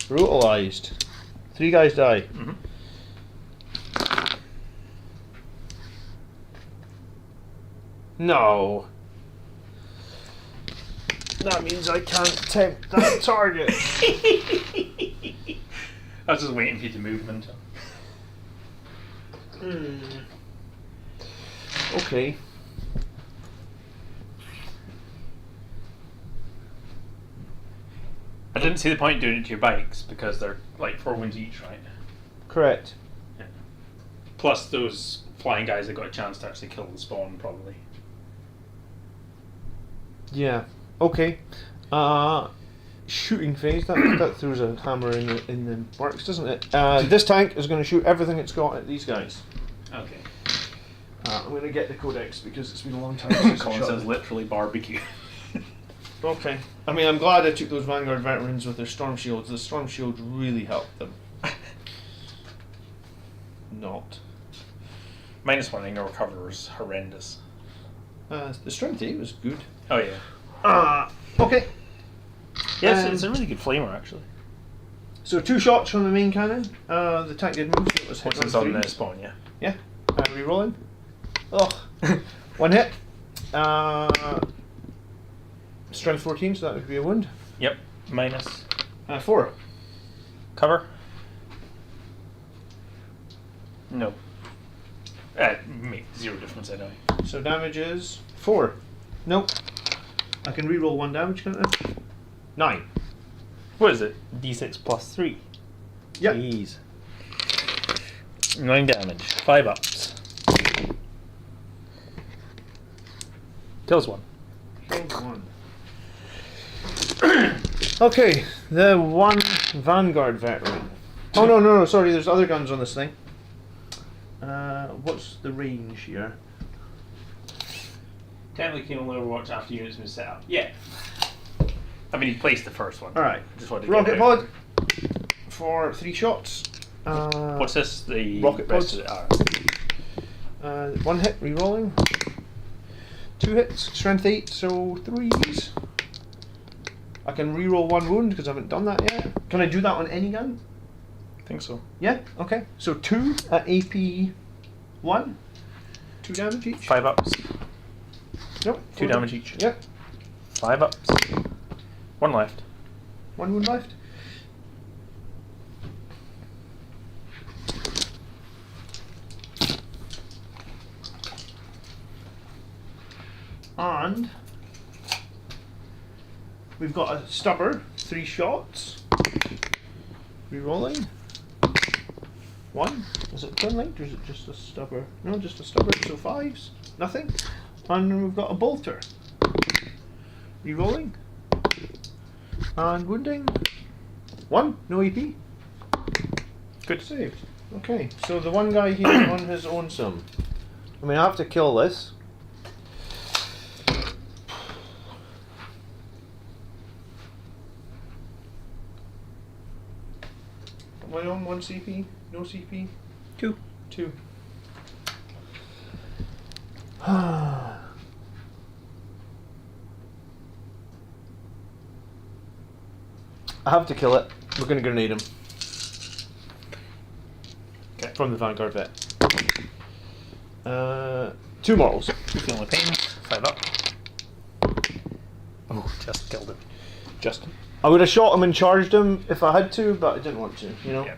Brutalized. 3 guys die. Mm-hmm. No. That means I can't tempt that target. I was just waiting for you to move them into. Okay. I didn't see the point doing it to your bikes because they're like 4 wounds each, right? Correct. Yeah. Plus those flying guys that got a chance to actually kill the spawn, probably. Yeah. Okay. Shooting phase. That throws a hammer in the works, doesn't it? This tank is going to shoot everything it's got at these guys. Okay. I'm going to get the codex because it's been a long time since I Khorne shot says it. literally barbecue. Okay. I mean, I'm glad I took those Vanguard veterans with their storm shields. The storm shields really helped them. Not. -1 in recover is horrendous. The strength 8 was good. Oh yeah. Okay. Yes, it's a really good flamer actually. So 2 shots from the main cannon. The tank did move, so it was hit Once it's on on 3. the spawn, yeah. Yeah. Rerolling. Ugh. 1 hit. Strength 14, so that would be a wound. Yep. Minus. 4. Cover. No. Make 0 difference anyway. So damage is 4. Nope. I can reroll 1 damage, can't I? 9. What is it? D6 plus 3. Yep. Jeez. 9 damage. 5 ups. Kills 1. Kills 1. Okay, the 1 Vanguard veteran. Oh no, sorry, there's other guns on this thing. What's the range here? Technically can only overwatch after units have been set up. Yeah. I mean, he placed the first one. Alright. Just wanted to Rocket get it pod for 3 shots. What's this? The rocket rest pods? of it? 1 hit, rerolling. 2 hits, strength 8, so 3s. I can reroll 1 wound because I haven't done that yet. Can I do that on any gun? I think so. Yeah, okay. So 2 at AP 1. 2 damage each. 5 ups. Nope. 2 damage each. Yep. 5 ups. 1 left. 1 wound left. And we've got a stubber, 3 shots. Rerolling. 1. Is it twin linked or is it just a stubber? No, just a stubber, so 5s. Nothing. And then we've got a bolter. Rerolling. And wounding. 1, no EP. Good. Saved. Okay, so the one guy here on his own sum. I mean, I have to kill this. Am I on 1 CP? No CP? 2. 2. I have to kill it. We're going to grenade him. Okay. From the Vanguard vet. 2 morals. Feeling the pain. 5 up. Oh, just killed him. Just. I would have shot him and charged him if I had to, but I didn't want to, you know? Yeah.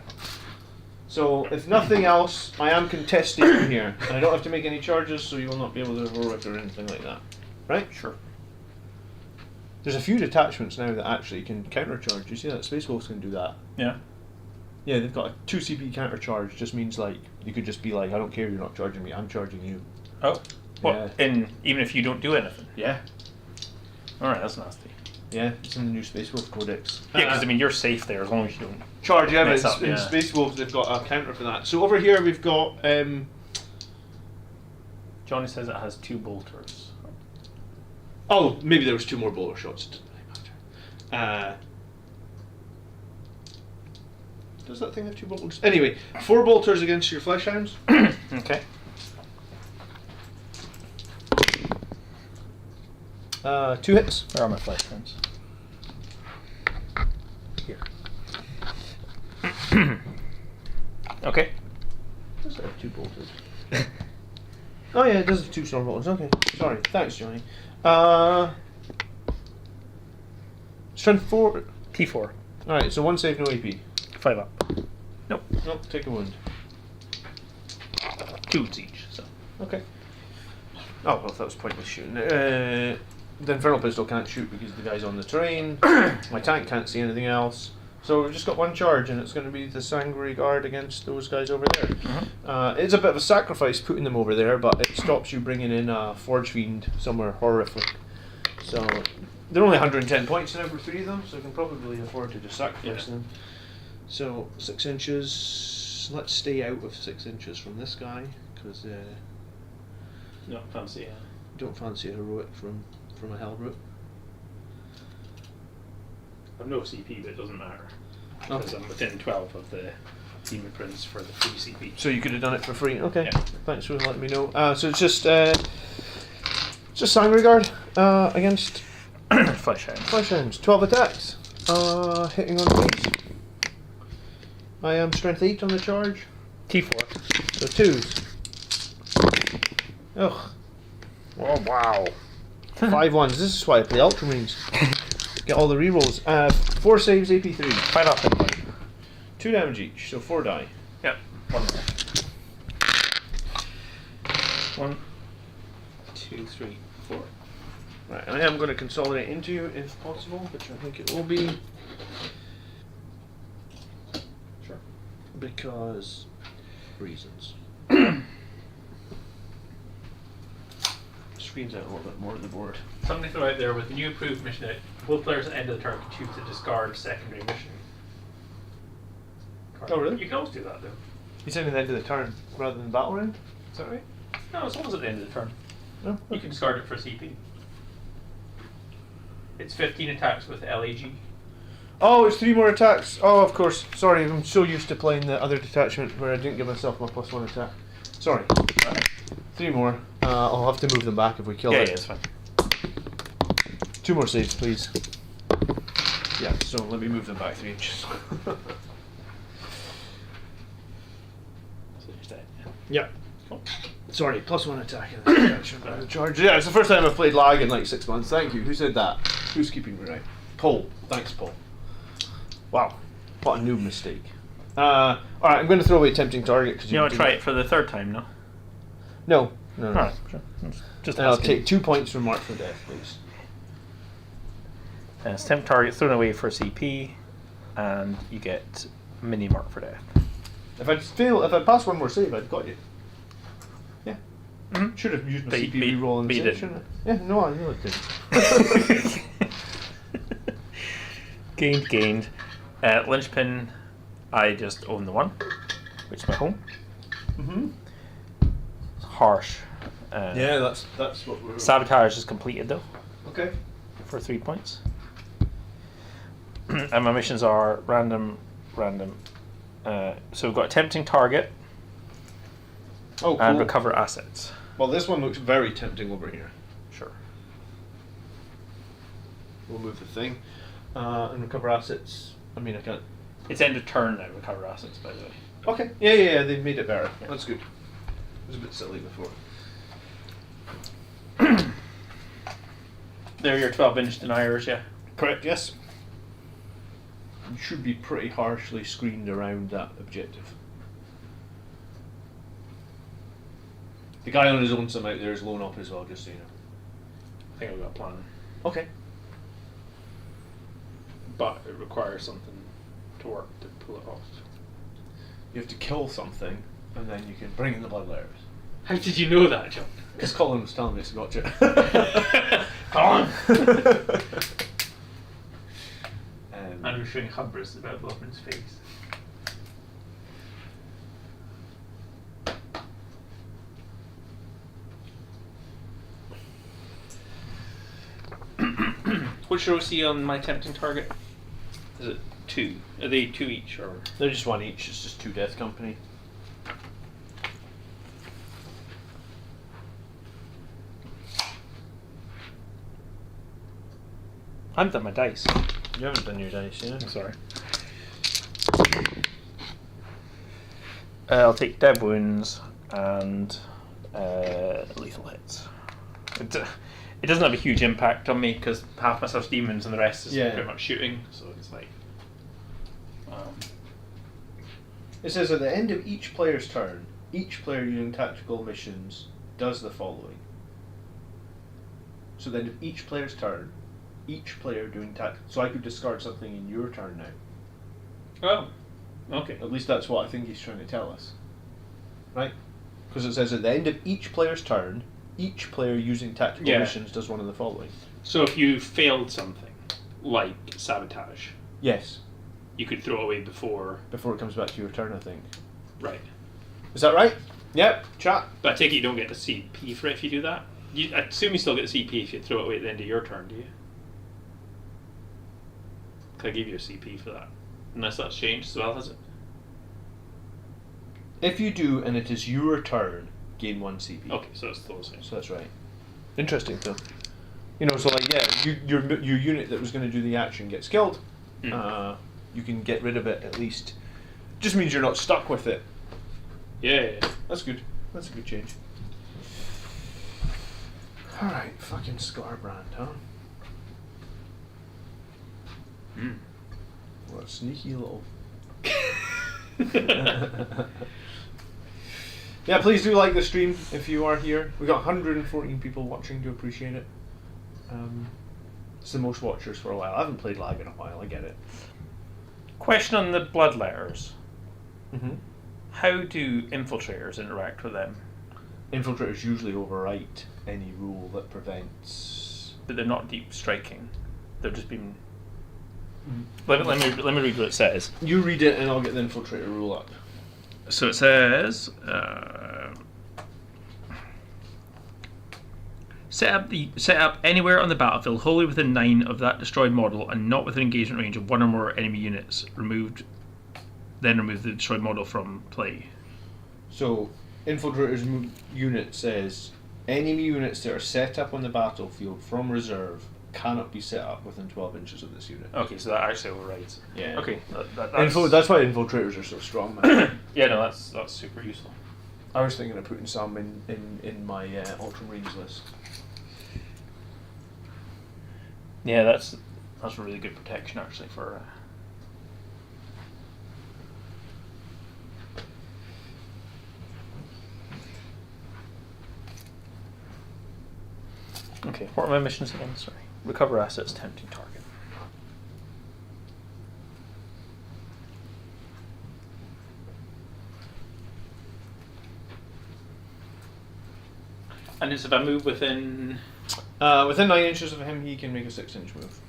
So, if nothing else, I am contesting him here. And I don't have to make any charges, so you will not be able to heroic or anything like that. Right? Sure. There's a few detachments now that actually can countercharge. You see that? Space Wolves can do that. Yeah. Yeah, they've got a 2 CP countercharge. Just means like, you could just be like, I don't care, you're not charging me, I'm charging you. Oh, what? Yeah. Even if you don't do anything. Yeah. All right, that's nasty. Yeah, it's in the new Space Wolf Codex. Yeah, because I mean you're safe there as long as you don't. Charge, yeah, but mess up, in yeah. Space Wolves they've got a counter for that. So over here we've got Johnny says it has 2 bolters. oh, maybe there was 2 more bowler shots. It doesn't really matter. Does that thing have 2 bolters? Anyway, 4 bolters against your flesh hounds. Okay. 2 hits. Where are my flesh guns? Here. Okay. Does it have 2 bolters? Oh yeah, it does have 2 storm bolters. Okay, sorry. Thanks, Johnny. Strength 4. T4. Alright, so 1 save, no AP. 5 up. Nope. Nope, take a wound. 2 each. So. Okay. Oh, well, that was pointless shooting. The Infernal Pistol can't shoot because the guy's on the terrain. My tank can't see anything else. So we've just got 1 charge, and it's going to be the Sanguinary Guard against those guys over there. It's a bit of a sacrifice putting them over there, but it stops you bringing in a Forge Fiend somewhere horrific. So they're only 110 points in every 3 of them, so I can probably afford to just sacrifice them. So 6 inches. Let's stay out of 6 inches from this guy, because No, fancy. don't fancy a heroic from a Hellbrute. I've no CP, but it doesn't matter. Because I'm within 12 of the Demon Prince for the free CP. So you could have done it for free. Okay. Yeah. Thanks for letting me know. So it's just Sanguinary Guard against Flesh Hound. Flesh Hounds. 12 attacks. Hitting on these. I am strength 8 on the charge. T4. So 2s. Ugh. Oh wow. 5 1s. This is why I play Ultramarines. Get all the rerolls. 4 saves, AP 3. 5 up and 2 damage each, so 4 die. Yep. 1 more. 1, 2, 3, 4. Right, I am going to consolidate into you if possible, which I think it will be. Sure. Because reasons. Screens out a little bit more of the board. Something to throw out there with the new approved mission that both players at the end of the turn can choose to discard secondary mission. Card. Oh, really? You can always do that though. You're saying at the end of the turn rather than battle round? Is that right? No, it's always at the end of the turn. No. You can discard it for CP. It's 15 attacks with LAG. Oh, it's 3 more attacks. Oh, of course. Sorry, I'm so used to playing the other detachment where I didn't give myself my +1 attack. Sorry. 3 more. I'll have to move them back if we kill it. Yeah, it's fine. 2 more saves, please. Yeah, so let me move them back 3 inches. So there's that. Yeah. Sorry, +1 attack in the charge. Yeah, it's the first time I've played lag in like 6 months. Thank you. Who said that? Who's keeping me right? Paul. Thanks, Paul. Wow. What a noob mistake. Alright, I'm going to throw away tempting target because You want to try it for the 3rd time, no? No. Alright, sure. Just And I'll asking. take 2 points from Mark for Death, please. Temp target thrown away for CP, and you get mini mark for death. If I pass 1 more save, I'd got you. Yeah. Mhm. Should have used my But CP you- reroll and but you save, didn't. shouldn't I? Yeah, no, I know it didn't. Gained. Linchpin, I just own the 1, which is my home. Mm-hmm. Harsh. Yeah, that's what we're... Sabotage is completed though, Okay. for 3 points. And my missions are random. So we've got tempting target Oh, cool. and recover assets. Well, this one looks very tempting over here. Sure. We'll move the thing. And recover assets. I mean, I can't... It's end of turn now, recover assets, by the way. Okay. Yeah, they've made it better. Yeah. That's good. It was a bit silly before. They're your 12-inch deniers, yeah? Correct, yes. You should be pretty harshly screened around that objective. The guy on his own some out there is blown up as well, just so you know. I think I've got a plan. Okay. But it requires something to work to pull it off. You have to kill something, and then you can bring in the bloodletters. How did you know that, John? Because Colin was telling me to watch it. Colin! um, And we're showing hubris about Bloodman's face. What's your OC on my tempting target? Is it 2? Are they 2 each or? they're just 1 each. It's just 2 Death Company. I haven't done my dice. You haven't done your dice, yeah? I'm sorry. I'll take dead wounds and lethal hits. It doesn't have a huge impact on me because half my stuff's demons and the rest is pretty much shooting. So it's like. It says at the end of each player's turn, each player using tactical missions does the following. So at the end of each player's turn, each player doing tactical. So I could discard something in your turn now. Oh, okay. At least that's what I think he's trying to tell us. Right? Because it says at the end of each player's turn, each player using tactical missions does one of the following. So if you failed something, like sabotage, Yes. you could throw it away before. Before it comes back to your turn, I think. Right. Is that right? Yep. Chat. But I take it you don't get the CP for it if you do that? I assume you still get the CP if you throw it away at the end of your turn, do you? Can I give you a CP for that? Unless that's changed as well, has it? If you do, and it is your turn, gain 1 CP. Okay, so it's still the same. So that's right. Interesting, though. You know, so like, yeah, your unit that was going to do the action gets killed. You can get rid of it at least. Just means you're not stuck with it. Yeah. That's good. That's a good change. Alright, fucking Scarbrand, huh? What a sneaky little... Yeah, please do like the stream if you are here. We got 114 people watching, do appreciate it. It's the most watchers for a while. I haven't played Lag in a while, I get it. Question on the blood letters. Mm-hmm. How do infiltrators interact with them? Infiltrators usually overwrite any rule that prevents... But they're not deep striking. They've just been... Let me read what it says. You read it and I'll get the infiltrator rule up. So it says... set up anywhere on the battlefield wholly within 9 of that destroyed model and not within engagement range of 1 or more enemy units. Then remove the destroyed model from play. So, infiltrator's unit says enemy units that are set up on the battlefield from reserve cannot be set up within 12 inches of this unit. Okay, so that actually overrides. Yeah. Okay, that's That's why infiltrators are so strong, man. yeah, no, that's super useful. I was thinking of putting some in my Ultramarines list. Yeah, that's really good protection actually for. Okay, what are my missions again? Sorry. Recover assets, tempting target. And it's if I move within... Within 9 inches of him, he can make a 6-inch move.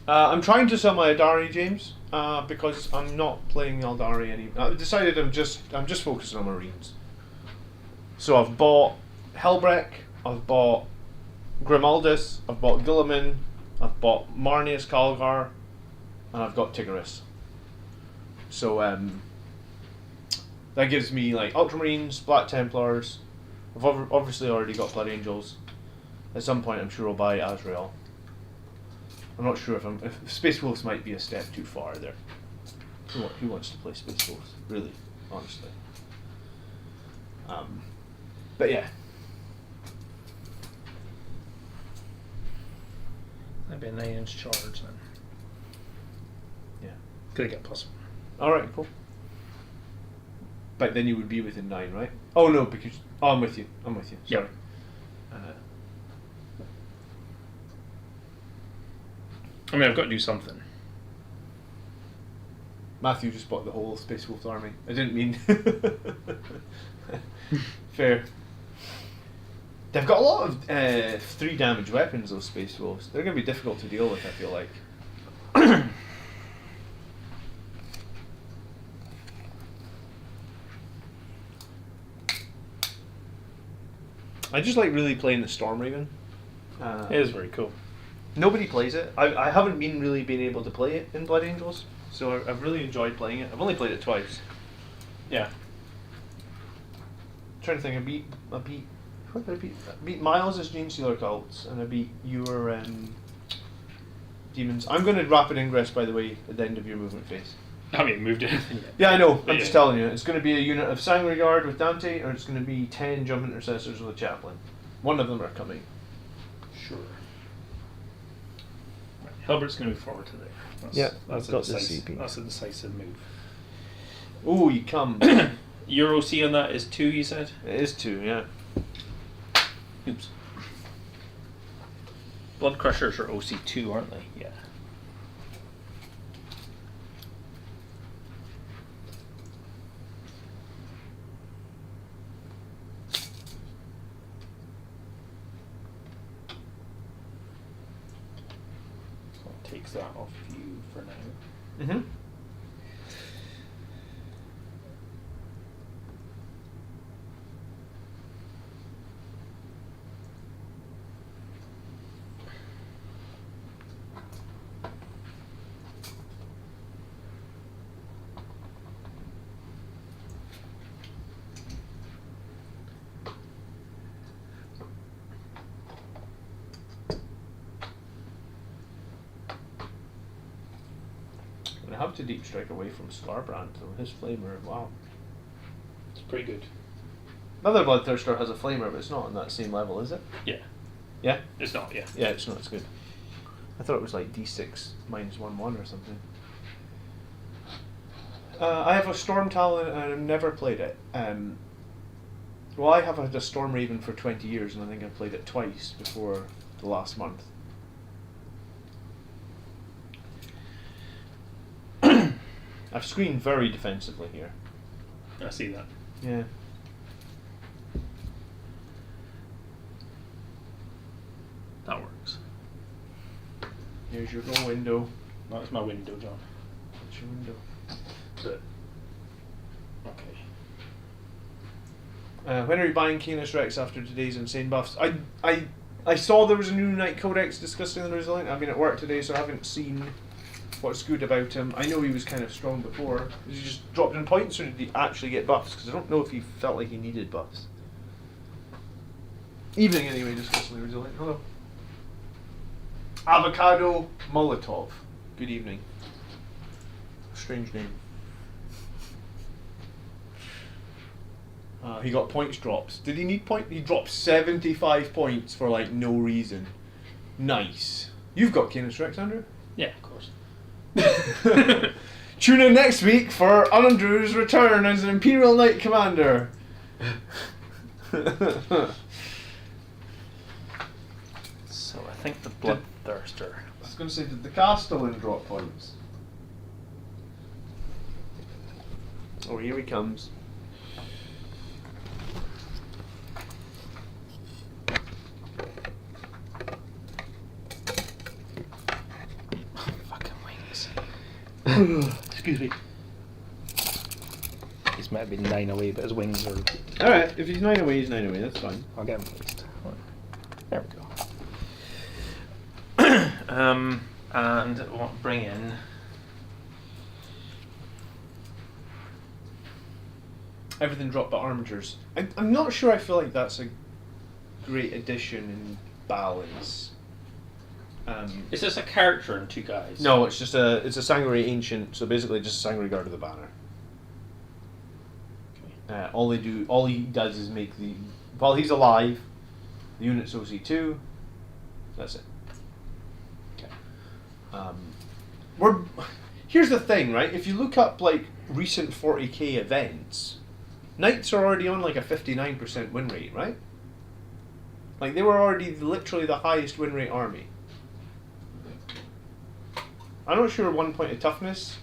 I'm trying to sell my Eldari, James, because I'm not playing Eldari anymore. I've decided I'm just focusing on Marines. So I've bought Helbreck, I've bought Grimaldus, I've bought Guilliman, I've bought Marneus Calgar, and I've got Tigris. So that gives me like Ultramarines, Black Templars. I've obviously already got Blood Angels. At some point, I'm sure I'll buy Azrael. I'm not sure if Space Wolves might be a step too far there. Who wants to play Space Wolves? Really, honestly. But yeah. That'd be a 9-inch charge then. Yeah. Could I get +1? Alright, cool. But then you would be within 9, right? Oh no, because... Oh, I'm with you. Sorry. Yep. I mean, I've got to do something. Matthew just bought the whole Space Wolf army. I didn't mean... Fair. They've got a lot of 3 damage weapons, those Space Wolves. They're going to be difficult to deal with, I feel like. I just like really playing the Storm Raven. It is very cool. Nobody plays it. I haven't been able to play it in Blood Angels, so I've really enjoyed playing it. I've only played it twice. Yeah. Trying to think, I beat what did I beat? I beat Miles' Gene Stealer cults, and I beat your demons. I'm going to rapid ingress, by the way, at the end of your movement phase. I haven't moved anything yet. Yeah, I know. I'm just telling you. It's going to be a unit of Sanguinary Guard with Dante, or it's going to be 10 Jump Intercessors with a Chaplain. One of them are coming. Sure. Right. Hilbert's going to move forward to there. That's I've got the CP. That's a decisive move. Oh, you come. Your OC on that is 2, you said? It is 2, yeah. Oops. Blood Crushers are OC2, aren't they? Yeah. So it takes that off you for now. Mm-hmm. I have to deep strike away from Scarbrand, though. His flamer, wow. It's pretty good. Another Bloodthirster has a flamer, but it's not on that same level, is it? Yeah. Yeah? It's not, yeah. Yeah, it's not. It's good. I thought it was like D6 minus 1/1 or something. I have a Storm Talon and I've never played it. Well, I have had a Storm Raven for 20 years and I think I played it twice before the last month. I've screened very defensively here. I see that. Yeah. That works. Here's your go window. That's my window, John. That's your window. But okay. When are you buying Canis Rex after today's insane buffs? I saw there was a new Knight Codex discussing the Resilient. I've been at work today, so I haven't seen what's good about him. I know he was kind of strong before. Did he just dropped in points, or did he actually get buffs? Because I don't know if he felt like he needed buffs. Evening anyway, discussing the Resilient. Hello. Avocado Molotov. Good evening. Strange name. He got points drops. Did he need point? He dropped 75 points for like no reason. Nice. You've got Canis Rex, Andrew? Yeah, of course. Tune in next week for Andrew's return as an Imperial Knight Commander. So I think the Bloodthirster. I was going to say, did the Castellan drop points? Oh, here he comes. Fucking wings. Excuse me. He's might be 9 away, but his wings are. Alright, if he's 9 away, he's 9 away, that's fine. I'll get him placed. There we go. And we'll bring in. Everything dropped but armatures. I'm not sure I feel like that's a great addition in balance. Is this a character and 2 guys? No, it's just it's a Sanguinary Ancient, so basically just a Sanguinary Guard of the Banner. Okay. All he does is make the, while he's alive, the unit's OC2. That's it. Okay. Here's the thing, right? If you look up like recent 40k events, Knights are already on like a 59% win rate, right? Like they were already literally the highest win rate army. I'm not sure 1 point of toughness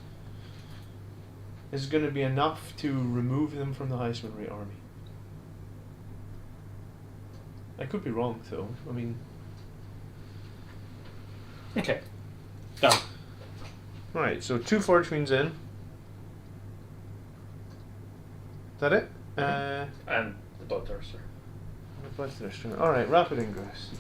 is going to be enough to remove them from the Heisman Rate army. I could be wrong, though. I mean... Okay. Done. Right, so 2 Forge Queens in. Is that it? And the Bloodthirster. Alright, Rapid Ingress.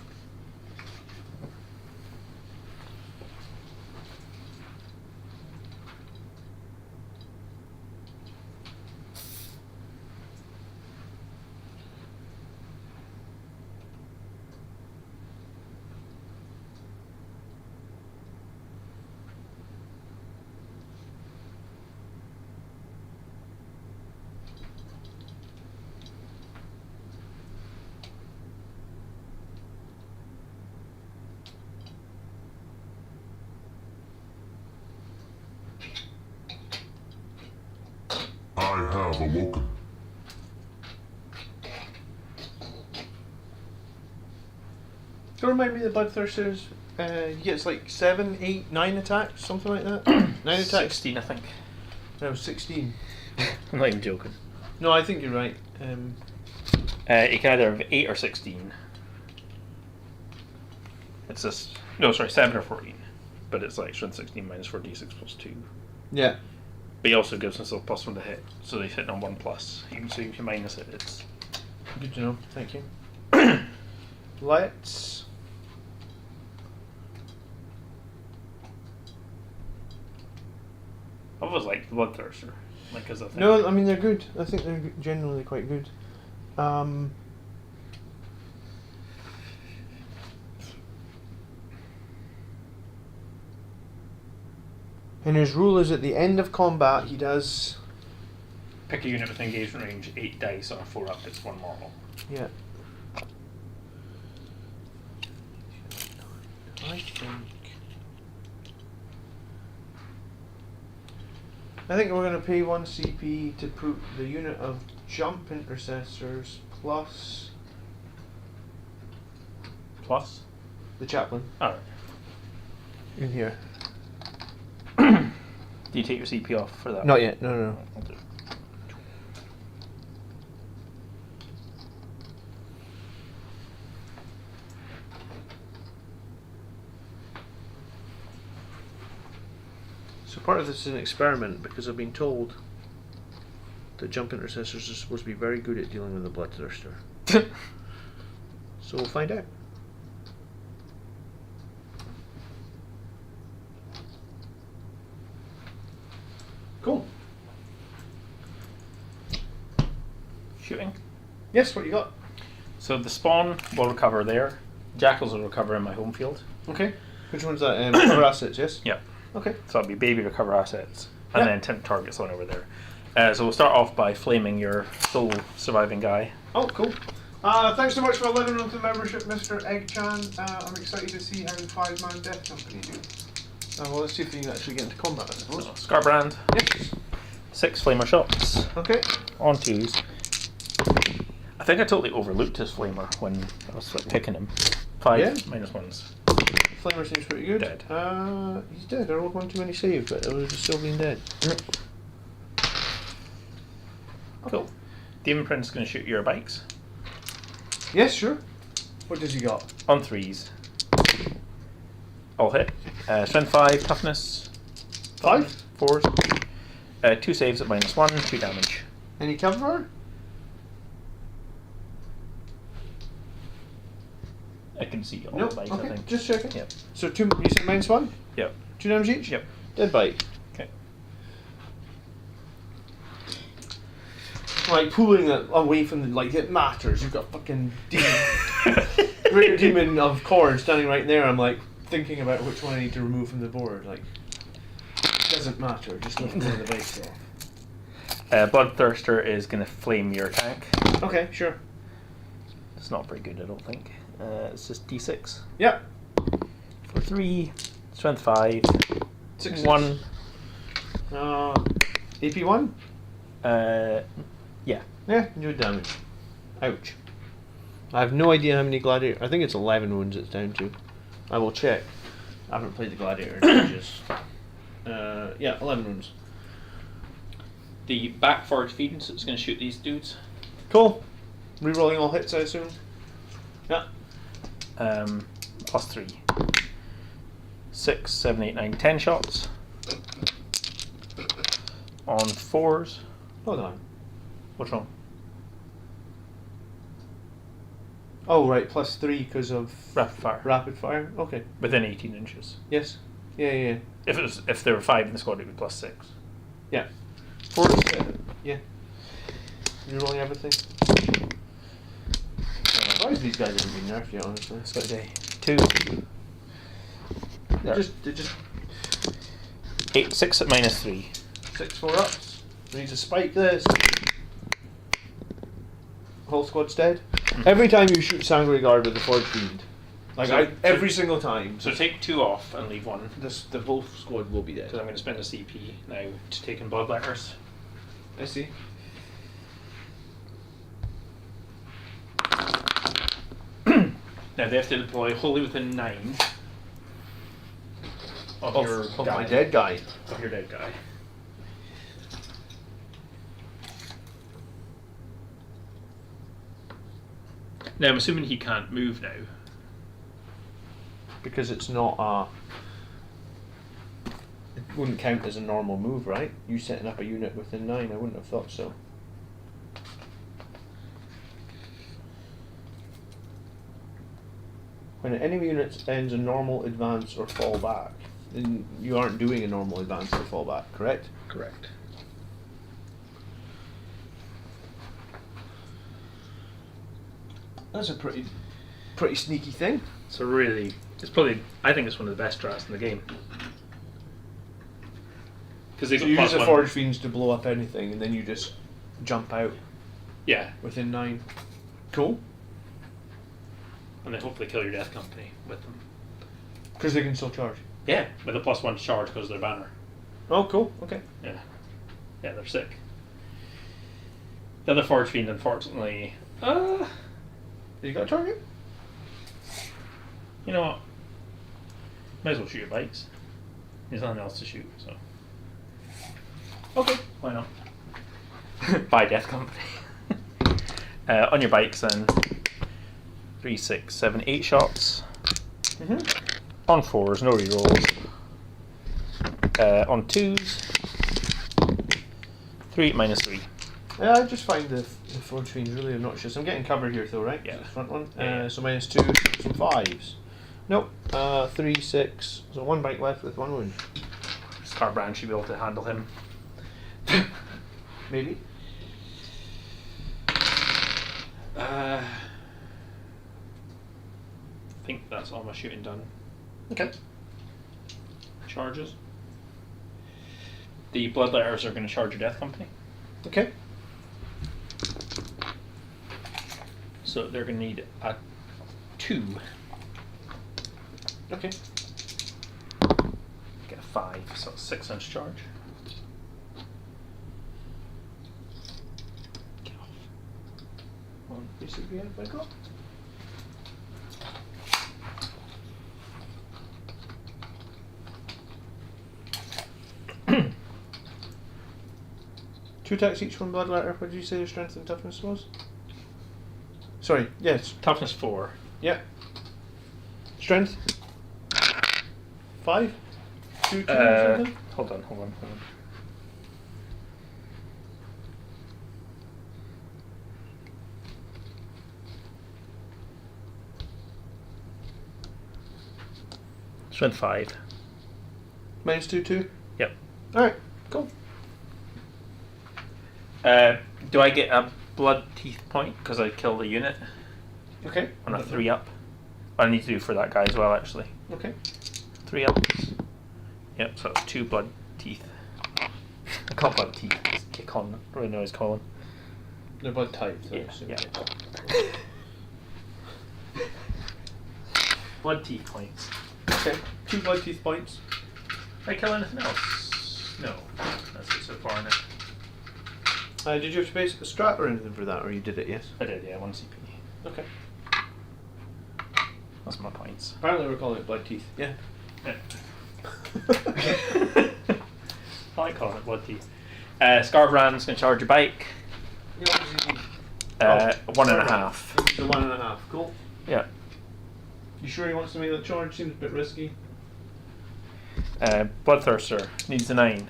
I have awoken. Don't remind me of the Bloodthirsters. He gets like 7, 8, 9 attacks, something like that. 9 attacks. 16, I think. No, 16. I'm not even joking. No, I think you're right. You can either have 8 or 16. It's just... No, sorry, 7 or 14. But it's like strength 16 minus 4d6 plus 2. Yeah. But he also gives himself +1 to hit, so they hit on 1+. Even so, if you minus it, it's... Good to know. Thank you. Let's... I always liked the Bloodthirster, like as a thing. No, I mean they're good. I think they're generally quite good. And his rule is at the end of combat he does... Pick a unit with engagement range, 8 dice, or 4 up, it's 1 normal. Yeah. I think we're going to pay 1 CP to put the unit of jump intercessors plus Plus? the chaplain Alright. in here. Do you take your CP off for that? Not yet, no. I'll do it. So part of this is an experiment because I've been told that jump intercessors are supposed to be very good at dealing with the Bloodthirster. So we'll find out. Cool. Shooting. Yes, what you got? So the spawn will recover there. Jackals will recover in my home field. Okay. Which one's that? Cover assets, yes? Yep. Okay. So it'll be baby recover assets, and Yeah. then 10 targets on over there. So we'll start off by flaming your sole surviving guy. Oh, cool. Thanks so much for 11 months of membership, Mr. Eggchan. I'm excited to see how the 5-man death company do. Well, let's see if we can actually get into combat, I suppose. So Scarbrand, Yes. 6 flamer shots Okay. on 2s. I think I totally overlooked his flamer when I was like, picking him. 5 Yeah. minus 1s. Flamer seems pretty good. Dead. He's dead. I rolled one too many save, but it would have still been dead. Cool. Demon Prince is going to shoot your bikes Yes, sure. What does he got? on 3s. All hit. Strength 5, toughness 5? 4s. 2 saves at -1, 2 damage. Any cover? I can see all Nope. the bikes, Okay, I think. just checking. Yep. So 2, you said -1? Yep. 2 damage each? Yep. Dead bite. Okay. Like pulling it away from the, like, it matters. You've got fucking demon, greater demon of Khorne standing right there. I'm like thinking about which one I need to remove from the board. Like, it doesn't matter. Just lift one of the bikes off. Bloodthirster is going to flame your tank. Okay, sure. It's not very good, I don't think. It's just d6 Yep. for 3, strength 5, 6. 1. AP 1? Yeah. Yeah, no damage. Ouch. I have no idea how many gladiator. I think it's 11 wounds it's down to. I will check. I haven't played the gladiator in ages. Yeah, 11 wounds. The back forward feeding, so it's going to shoot these dudes. Cool. Rerolling all hits, I assume. Yeah. Plus 3. 6, 7, 8, 9, 10 shots. On 4s. Hold on. What's wrong? Oh, right, plus 3 because of Rapid fire. rapid fire. Okay. Within 18 inches. Yes. Yeah. If there were 5 in the squad, it would be plus 6. Yeah. 4. Yeah. Rerolling everything. Why is these guys haven't been nerfed yet, honestly? So day 2. They just 8, 6 at minus 3. 6 4-ups. We need to spike this. Whole squad's dead. Every time you shoot Sanguinary Guard with the Forge Fiend, every single time, So take 2 off and leave 1. the whole squad will be dead. Because I'm going to spend a CP now to take in Bloodletters. I see. Now they have to deploy wholly within 9 of your Of guy. my dead guy. Of your dead guy. Now I'm assuming he can't move now. Because it's not a... It wouldn't count as a normal move, right? You setting up a unit within 9, I wouldn't have thought so. When an enemy unit ends a normal advance or fall back, then you aren't doing a normal advance or fall back, correct? Correct. That's a pretty sneaky thing. So really, it's probably, I think it's one of the best strats in the game. Because they So got you plus use the 1. Forge Fiends to blow up anything, and then you just jump out Yeah, within 9. Cool. and then hopefully kill your Death Company with them. Because they can still charge. Yeah, with a plus 1 to charge because of their banner. Oh, cool. Okay. Yeah. Yeah, they're sick. The other Forge Fiend, unfortunately, You got a target? you know what? Might as well shoot your bikes. There's nothing else to shoot, so. Okay, why not? Buy Death Company. On your bikes then. 3, 6, 7, 8 shots. Mm-hmm. On 4s, no rerolls. On 2s. 3 minus 3. Yeah, I just find the Forge Fiends really obnoxious. I'm getting cover here though, right? Yeah. The front one. Yeah. So minus 2, some 5s. Nope. 3, 6. So 1 bike left with 1 wound. Scarbrand should be able to handle him. Maybe. I think that's all my shooting done. Okay. Charges. The Bloodletters are going to charge your Death Company. Okay. So they're going to need a 2. Okay. Get a 5, so 6-inch charge. Get off. 1 basically I got. Two attacks each, 1 bloodletter. What did you say your strength and toughness was? Sorry, yes. Toughness 4. Yeah. Strength? 5? 2, 2 or something? Hold on. Strength 5. Minus 2, 2? Yep. Alright, cool. Do I get a blood teeth point because I kill the unit Okay. on a 3 up? I need to do for that guy as well, actually. Okay. 3 ups. Yep, so it's 2 blood teeth. I call blood teeth. It's Khorne. I don't really know what he's calling. They're blood type. So Yeah, assume. yeah. Blood teeth points. Okay. 2 blood teeth points. Did I kill anything else? No. That's it so far in it. Did you have to pay a strat or anything for that, or you did it, yes? I did, yeah, 1 CP. Okay. That's my points. Apparently we're calling it blood teeth. Yeah. Yeah. I like calling it blood teeth. Scarbrand's going to charge your bike. Yeah, what does he need? 1.5. The 1.5. Cool. Yeah. You sure he wants to make that charge? Seems a bit risky. Bloodthirster needs a 9.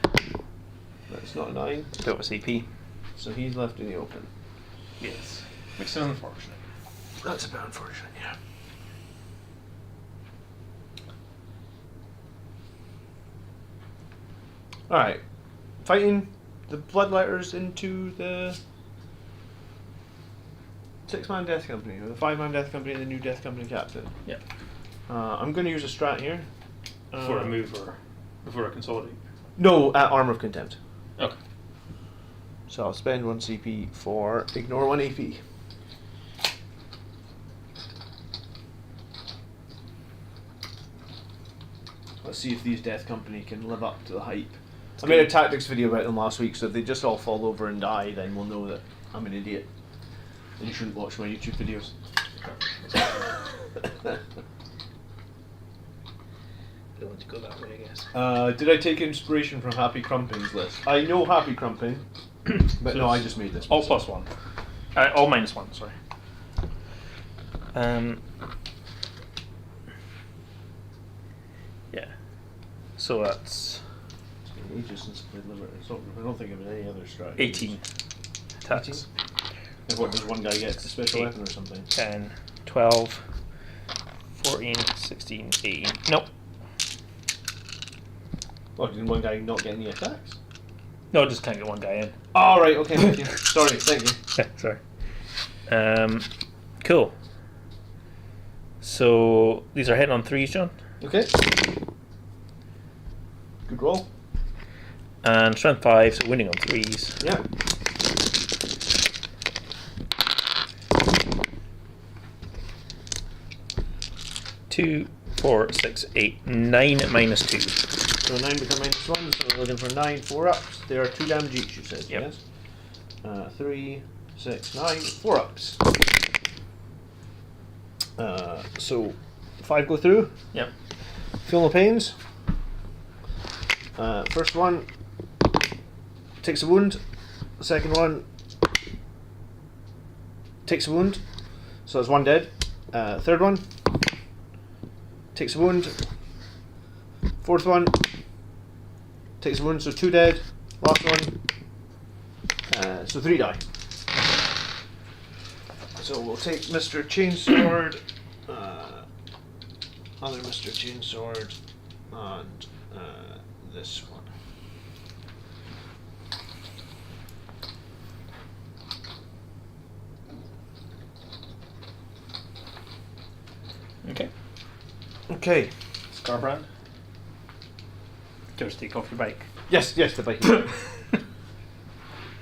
That's not a 9. Do it with CP. So he's left in the open. Yes. Which is unfortunate. That's a bit unfortunate, yeah. Alright. Fighting the Bloodlighters into the 6-man Death Company, or the 5-man Death Company and the new Death Company captain. Yeah. I'm going to use a strat here. Before a move or before a consolidate? No, at Armor of Contempt. Okay. So I'll spend 1 CP for ignore 1 AP. Let's see if these Death Company can live up to the hype. I made a tactics video about them last week, so if they just all fall over and die, then we'll know that I'm an idiot. And you shouldn't watch my YouTube videos. I don't want to go that way, I guess. Did I take inspiration from Happy Crumping's list? I know Happy Crumping, but So no, I it's just made this. All +1. All -1, sorry. Yeah. So that's It's been ages since I played Liberty. I don't think of any other strategy. 18 attacks. And what, does one guy get the special 8, weapon or something? 10, 12, 14, 16, 18. Nope. Oh, did one guy not get any attacks? No, just can't get one guy in. Oh, right, okay, thank you. Sorry, thank you. Yeah, sorry. Cool. So these are hitting on 3s, John. Okay. Good roll. And strength 5, so winning on 3s. Yeah. Two, 4, 6, 8, 9 minus 2. So 9 become -1, so we're looking for 9 4-ups. There are 2 damage each, you said, Yep. yes? 3, 6, 9, 4-ups. So 5 go through. Yep. Feel no pains. First one takes a wound. The second one takes a wound. So that's 1 dead. Third one takes a wound. Fourth one takes a wound, so 2 dead. Last one, so 3 die. So we'll take Mr. Chainsword, other Mr. Chainsword, and this one. Okay. Okay. Scarbrand. Just take off your bike. Yes, the bite. The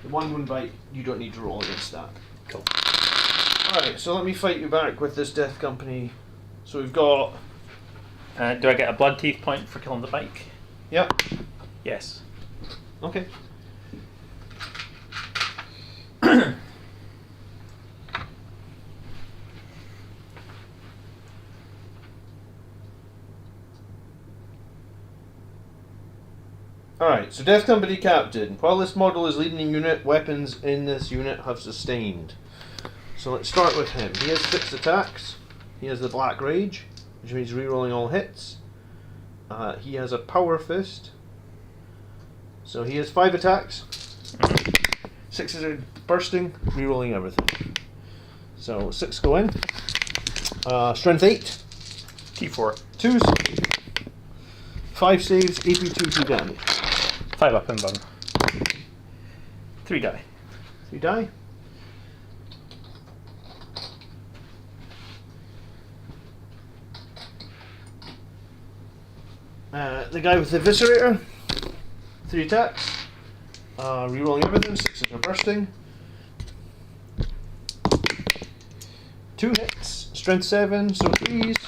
1 wound bite, you don't need to roll against that. Cool. Alright, so let me fight you back with this Death Company. So we've got... Do I get a blood teeth point for killing the bike? Yep. Yes. Okay. Alright, so Death Company Captain. While this model is leading a unit, weapons in this unit have sustained. So let's start with him. He has 6 attacks. He has the Black Rage, which means rerolling all hits. He has a Power Fist. So he has 5 attacks. 6 are bursting, rerolling everything. So 6 go in. Strength 8. T4. 2s. 5 saves, AP 2 damage. 5 up and bun. 3 die. 3 die. The guy with the Eviscerator, 3 attacks. Rerolling everything, 6s are bursting. 2 hits, strength 7, so 3s.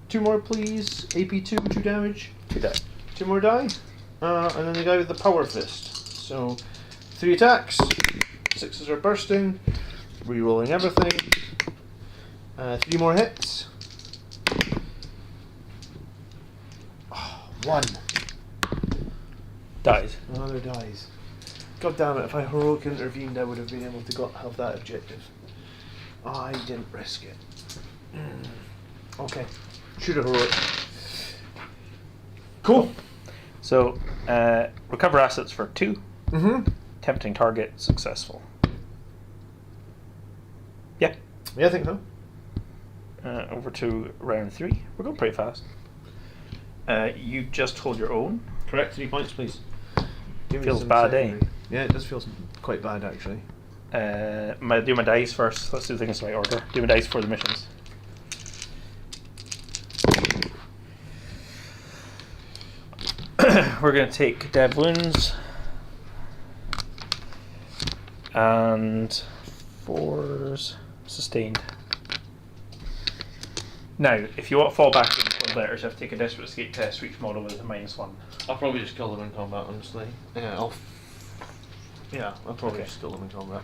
2 more please, AP 2 damage. 2 die. 2 more die. And then the guy with the Power Fist. So 3 attacks, 6s are bursting, rerolling everything. 3 more hits. 1. Dies. Another dies. God damn it, if I heroic intervened, I would have been able to have that objective. I didn't risk it. Okay. Shoot a heroic. Cool. So, recover assets for 2. Mm-hmm. Tempting target successful. Yeah. Yeah, I think so. Over to round 3. We're going pretty fast. You just hold your own. Correct. 3 points, please. Give me Feels some bad, secondary. Yeah, it does feel quite bad, actually. Do my dice first. Let's do things in the right order. Do my dice for the missions. We're going to take dead wounds. And 4s sustained. Now, if you want to fall back in 12 letters, you have to take a desperate escape test for each model with a -1. I'll probably just kill them in combat, honestly. Yeah, I'll probably Okay. just kill them in combat.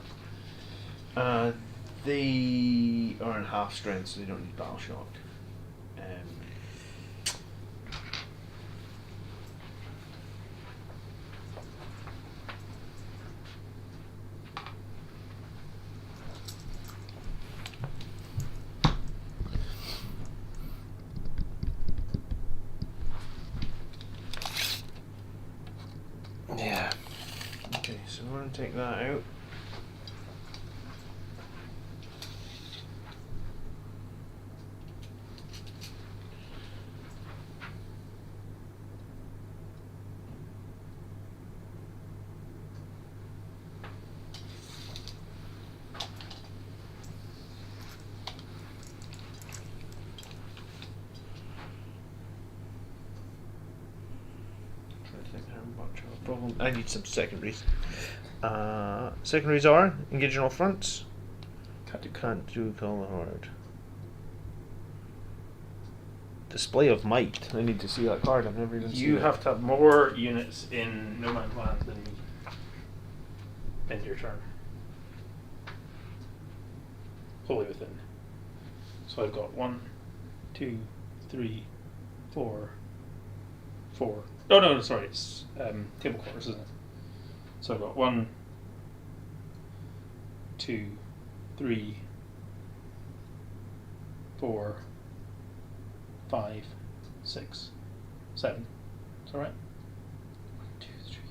They are in half strength, so they don't need battle shock. Yeah. Okay, so we're going to take that out. Problem. I need some secondaries. Secondaries are engage on all fronts. Can't do call the horde. Display of might. I need to see that card. I've never even seen it. You have to have more units in No Man's Land than me. End your turn. Wholly within. So I've got 1, 2, 3, 4, 4. Oh no, sorry, it's table quarters, isn't it? So I've got 1, 2, 3, 4, 5, 6, 7. Is that right? 1, 2, 3,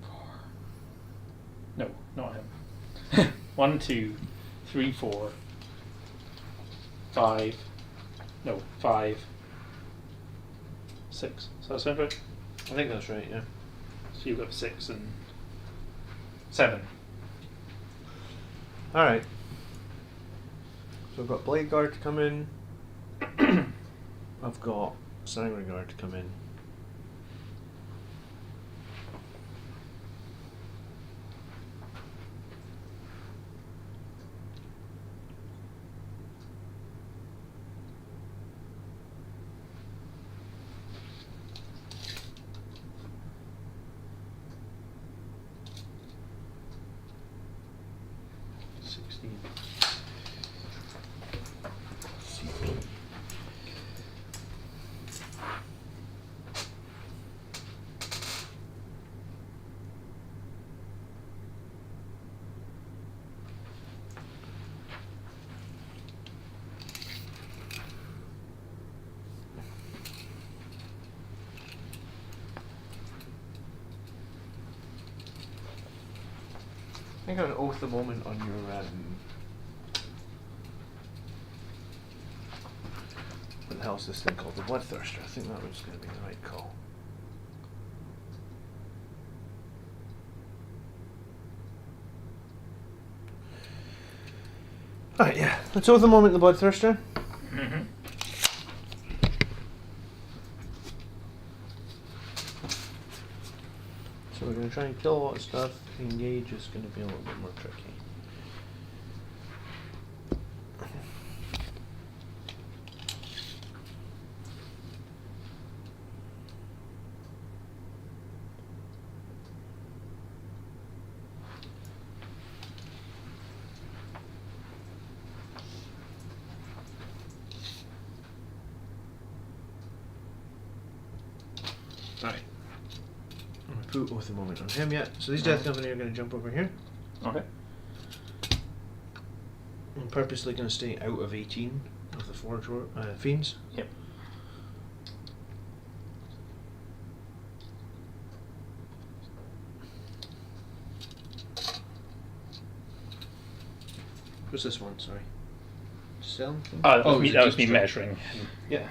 4. No, not him. 1, 2, 3, 4, 5. No, 5, 6. Does that sound right? I think that's right, yeah. So you've got 6 and 7. Alright. So I've got Blade Guard to come in. I've got Sanguinary Guard to come in. I think I'll oath the moment on your what the hell's this thing called? The Bloodthirster. I think that was going to be the right call. Alright, yeah. Let's oath the moment the Bloodthirster. Mm-hmm. So we're going to try and kill a lot of stuff. Engage is going to be a little bit more tricky. Right. put Oath of Moment on him yet. So these Death Company are going to jump over here. Okay. I'm purposely going to stay out of 18 of the 4 fiends. Yep. What's this one? Sorry. Sell? That was me, is it that was just me straight? measuring. Yeah.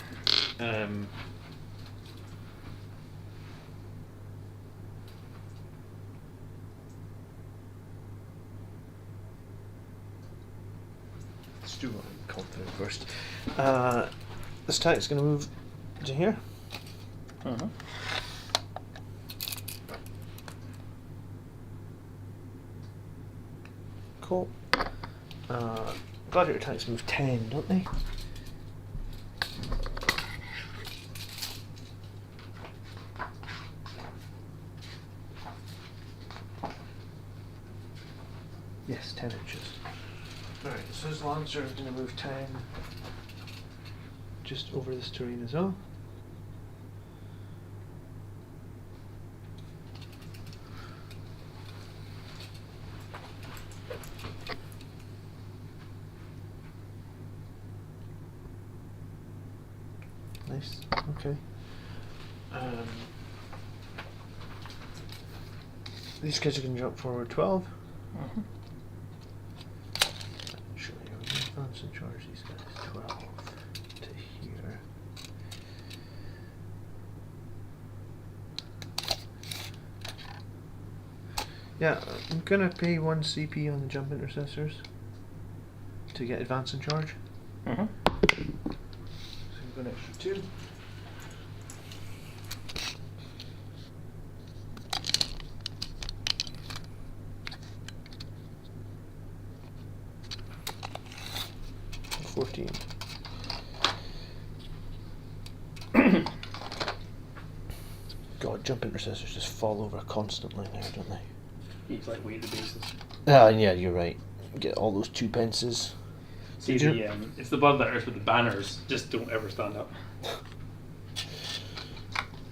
Let's do one confident first. This tank's going to move to here. Uh-huh. Cool. Gladiator tanks move 10, don't they? Yes, 10 inches. Alright, so his Lancer is going to move 10 just over this terrain as well. Nice, okay. These guys are going to jump forward 12. Uh-huh. Actually, I'm going to advance and charge these guys 12 to here. Yeah, I'm going to pay 1 CP on the jump intercessors to get advance and charge. Uh-huh. So we've got an extra 2. God, jump intercessors just fall over constantly now, don't they? He's like weight the bases. Ah, yeah, you're right. Get all those 2 pences. See, it's the bloodletters with the banners just don't ever stand up.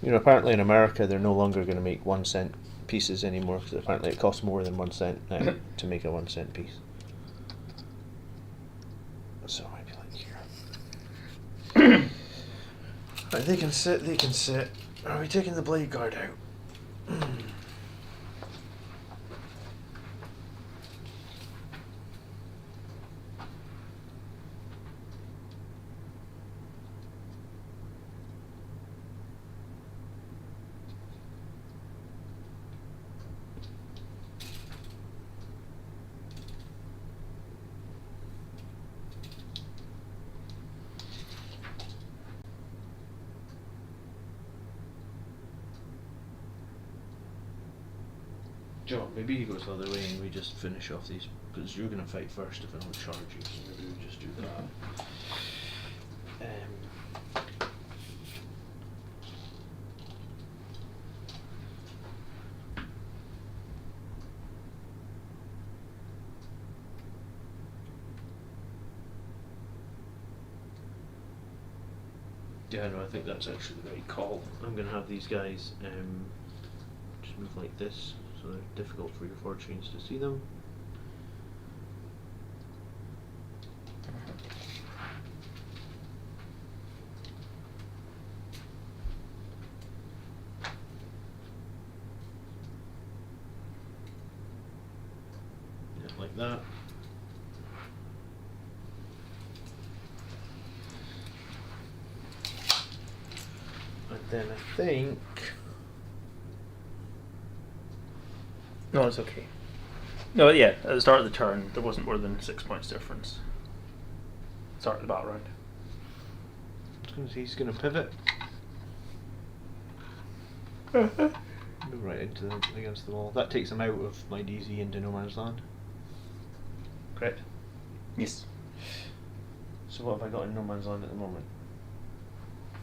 You know, apparently in America they're no longer going to make 1 cent pieces anymore because apparently it costs more than 1 cent now to make a 1 cent piece. So I'd be like here. Right, they can sit, they can sit. Are we taking the blade guard out? Joe, maybe he goes the other way and we just finish off these, because you're going to fight first if I don't charge you, so maybe we just do that. Yeah, no, I think that's actually the right call. I'm going to have these guys just move like this, so they're difficult for your fortunes to see them. Yeah, like that. And then I think... No, it's okay. No, yeah, at the start of the turn, there wasn't more than 6 points difference. Start of the battle round. He's going to pivot. Move right into against the wall. That takes him out of my DZ into no man's land. Correct? Yes. So what have I got in no man's land at the moment?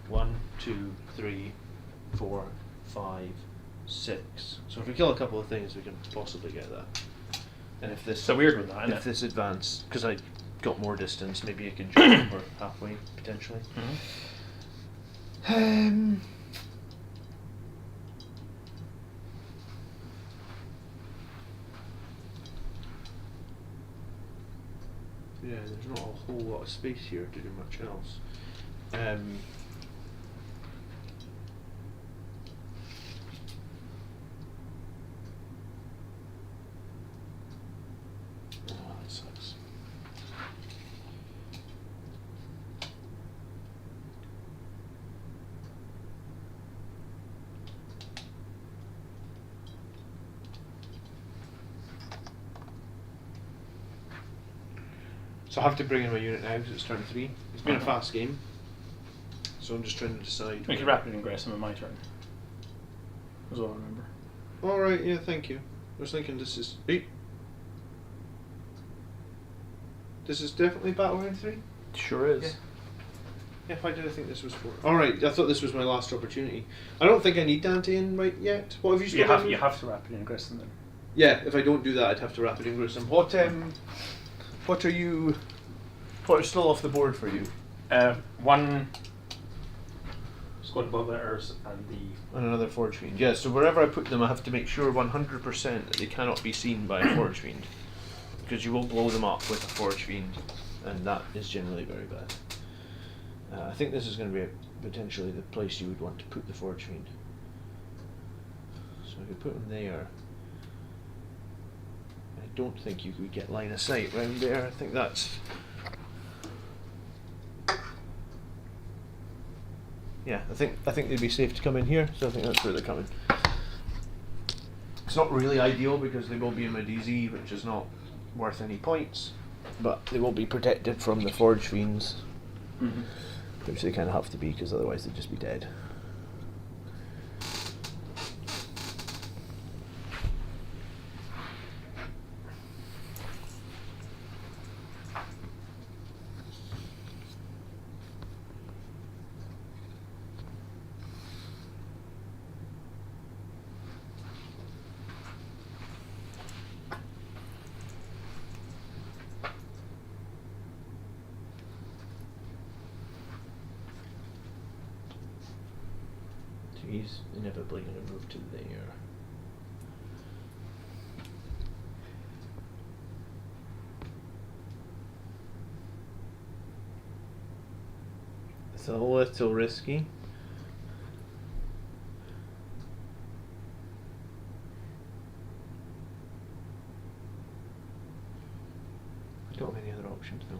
1, 2, 3, 4, 5, 6. So if we kill a couple of things, we can possibly get that. And if this, It's a weird one, that, isn't if it? this advance, because I got more distance, maybe I can jump over halfway potentially. not a whole lot of space here to do much else. Oh, that sucks. So I have to bring in my unit now because it's turn 3. It's been a fast game, so I'm just trying to decide. We can rapid ingress them in my turn. That's all I remember. Alright, yeah, thank you. I was thinking this is... This is definitely battle round 3? Sure is. Yeah. Yeah, why did I think this was 4? Alright, I thought this was my last opportunity. I don't think I need Dante in right yet. What have you still done? You have to rapid ingress them then. Yeah, if I don't do that, I'd have to rapid ingress them. What are you... What is still off the board for you? 1 squad above letters and the... And another Forge Fiend. Yeah, so wherever I put them, I have to make sure 100% that they cannot be seen by a Forge Fiend. Because you will blow them up with a Forge Fiend, and that is generally very bad. I think this is going to be potentially the place you would want to put the Forge Fiend. So if you put them there... I don't think you could get line of sight round there. I think that's... Yeah, I think they'd be safe to come in here, so I think that's where they're coming. It's not really ideal because they will be in my DZ, which is not worth any points, but they will be protected from the Forge Fiends, which they kind of have to be because otherwise they'd just be dead. He's inevitably going to move to there. It's a little risky. I don't have any other options though.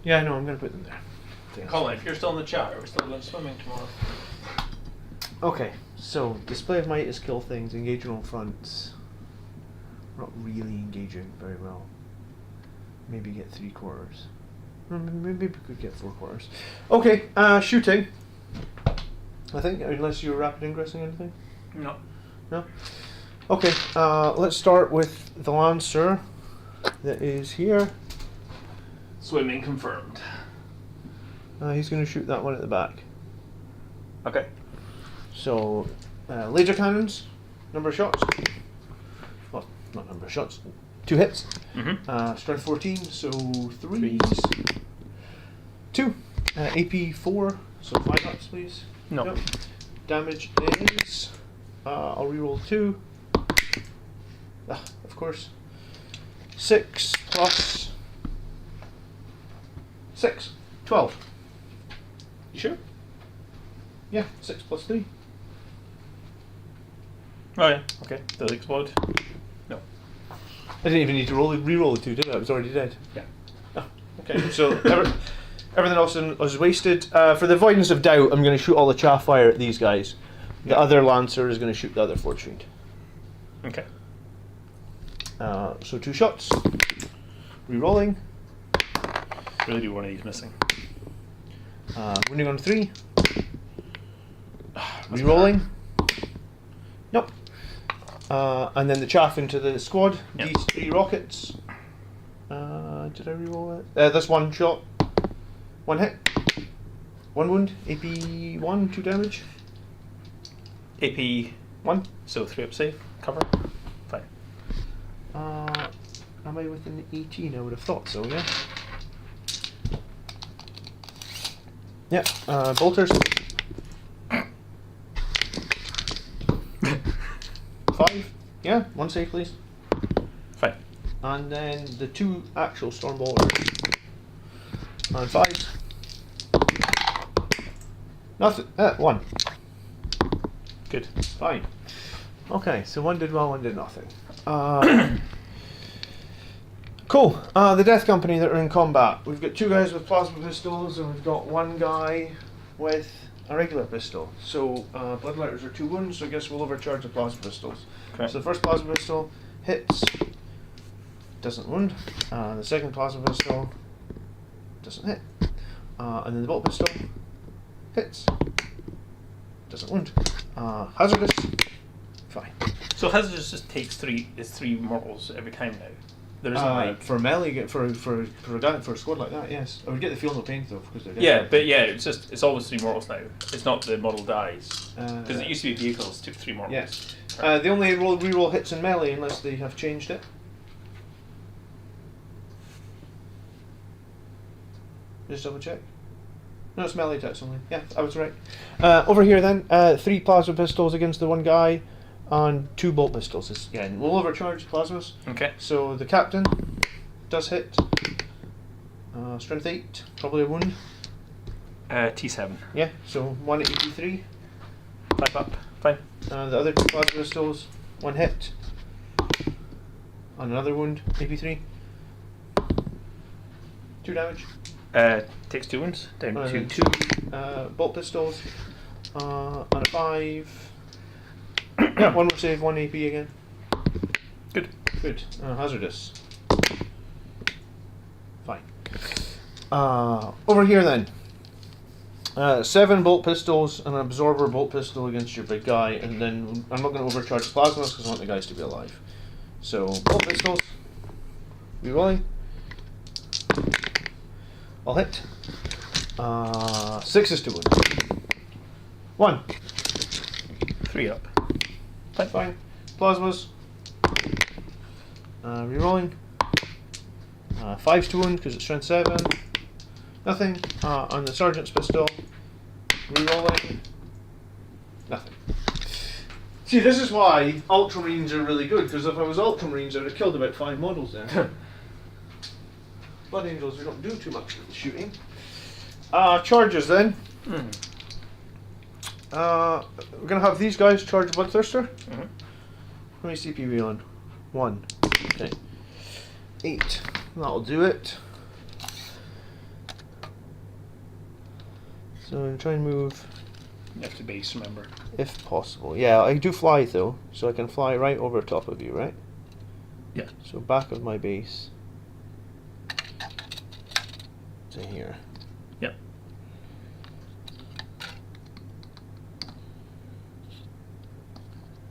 Yeah, I know, I'm going to put them there. Colin, if you're still in the chat, are we still going swimming tomorrow? Okay, so display of might is kill things, engage on all fronts. Not really engaging very well. Maybe get 3/4. Maybe we could get 4/4. Okay, shooting. I think, unless you're rapid ingressing anything? No. No? Okay, let's start with the Lancer that is here. Swimming confirmed. He's going to shoot that one at the back. Okay. So, laser cannons, number of shots. Well, not number of shots, 2 hits. Strength 14, so 3s. 2. AP 4, so 5 ups, please. No. Yep. Damage is, I'll reroll 2. Of course. 6 plus 6. 12. You sure? Yeah, 6 plus 3. Oh yeah. Okay. Does it explode? No. I didn't even need to re-roll the 2, did I? I was already dead. Yeah. Oh, okay. So everything else was wasted. For the avoidance of doubt, I'm going to shoot all the chaff fire at these guys. The other Lancer is going to shoot the other Forge Fiend. Okay. So 2 shots. Re-rolling. Really do one of these missing. Wounding on 3. Re-rolling. Nope. And then the chaff into the squad. Yep. These 3 rockets. Did I re-roll it? That's 1 shot. 1 hit. 1 wound. AP 1, 2 damage. AP 1. So 3 up save. Cover. Fine. Am I within 18? I would have thought so, yeah. Yeah, bolters. 5. Yeah, 1 save, please. Fine. And then the 2 actual storm bolters. And 5. Nothing. 1. Good. Fine. Okay, so 1 did well, 1 did nothing. Cool. The Death Company that are in combat. We've got 2 guys with plasma pistols, and we've got 1 guy with a regular pistol. So bloodletters are 2 wounds, so I guess we'll overcharge the plasma pistols. Okay. So the first plasma pistol hits, doesn't wound. The second plasma pistol doesn't hit. And then the bolt pistol hits, doesn't wound. Hazardous, fine. So hazardous just takes 3 mortals every time now. There isn't like For melee, for a squad like that, yes. I would get the feel no pain though, because they're yeah, but yeah, it's always 3 mortals now. It's not the model dies because it used to be vehicles took 3 mortals. Yes. They only reroll hits in melee unless they have changed it. Just double check. No, it's melee attacks only. Yeah, I was right. Over here then, 3 plasma pistols against the 1 guy, and 2 bolt pistols. Again, we'll overcharge plasmas. Okay. So the captain does hit. Strength 8, probably a wound. T7. Yeah, so 1 at EP3. 5 up. Fine. The other 2 plasma pistols, 1 hit. And another wound, EP3. 2 damage. Takes 2 wounds. Down to And 2. 2 bolt pistols. And a 5. Yeah, 1 more save, 1 AP again. Good. Good. Hazardous. Fine. Over here then. 7 bolt pistols and an absorber bolt pistol against your big guy, and then I'm not going to overcharge plasmas because I want the guys to be alive. So bolt pistols. Rerolling. I'll hit. 6 is to wound. 1. 3 up. Fine. Plasmas. Rerolling. 5's to wound because it's strength 7. Nothing. On the sergeant's pistol. Rerolling. Nothing. See, this is why Ultramarines are really good, because if I was Ultramarines, I would have killed about 5 models there. Blood Angels, we don't do too much with the shooting. Charges then. We're going to have these guys charge Bloodthirster. How many CP are we on? 1. Okay. 8. That'll do it. So I'm going to try and move, You have to base, remember. if possible. Yeah, I do fly though, so I can fly right over top of you, right? Yeah. So back of my base to here. Yep.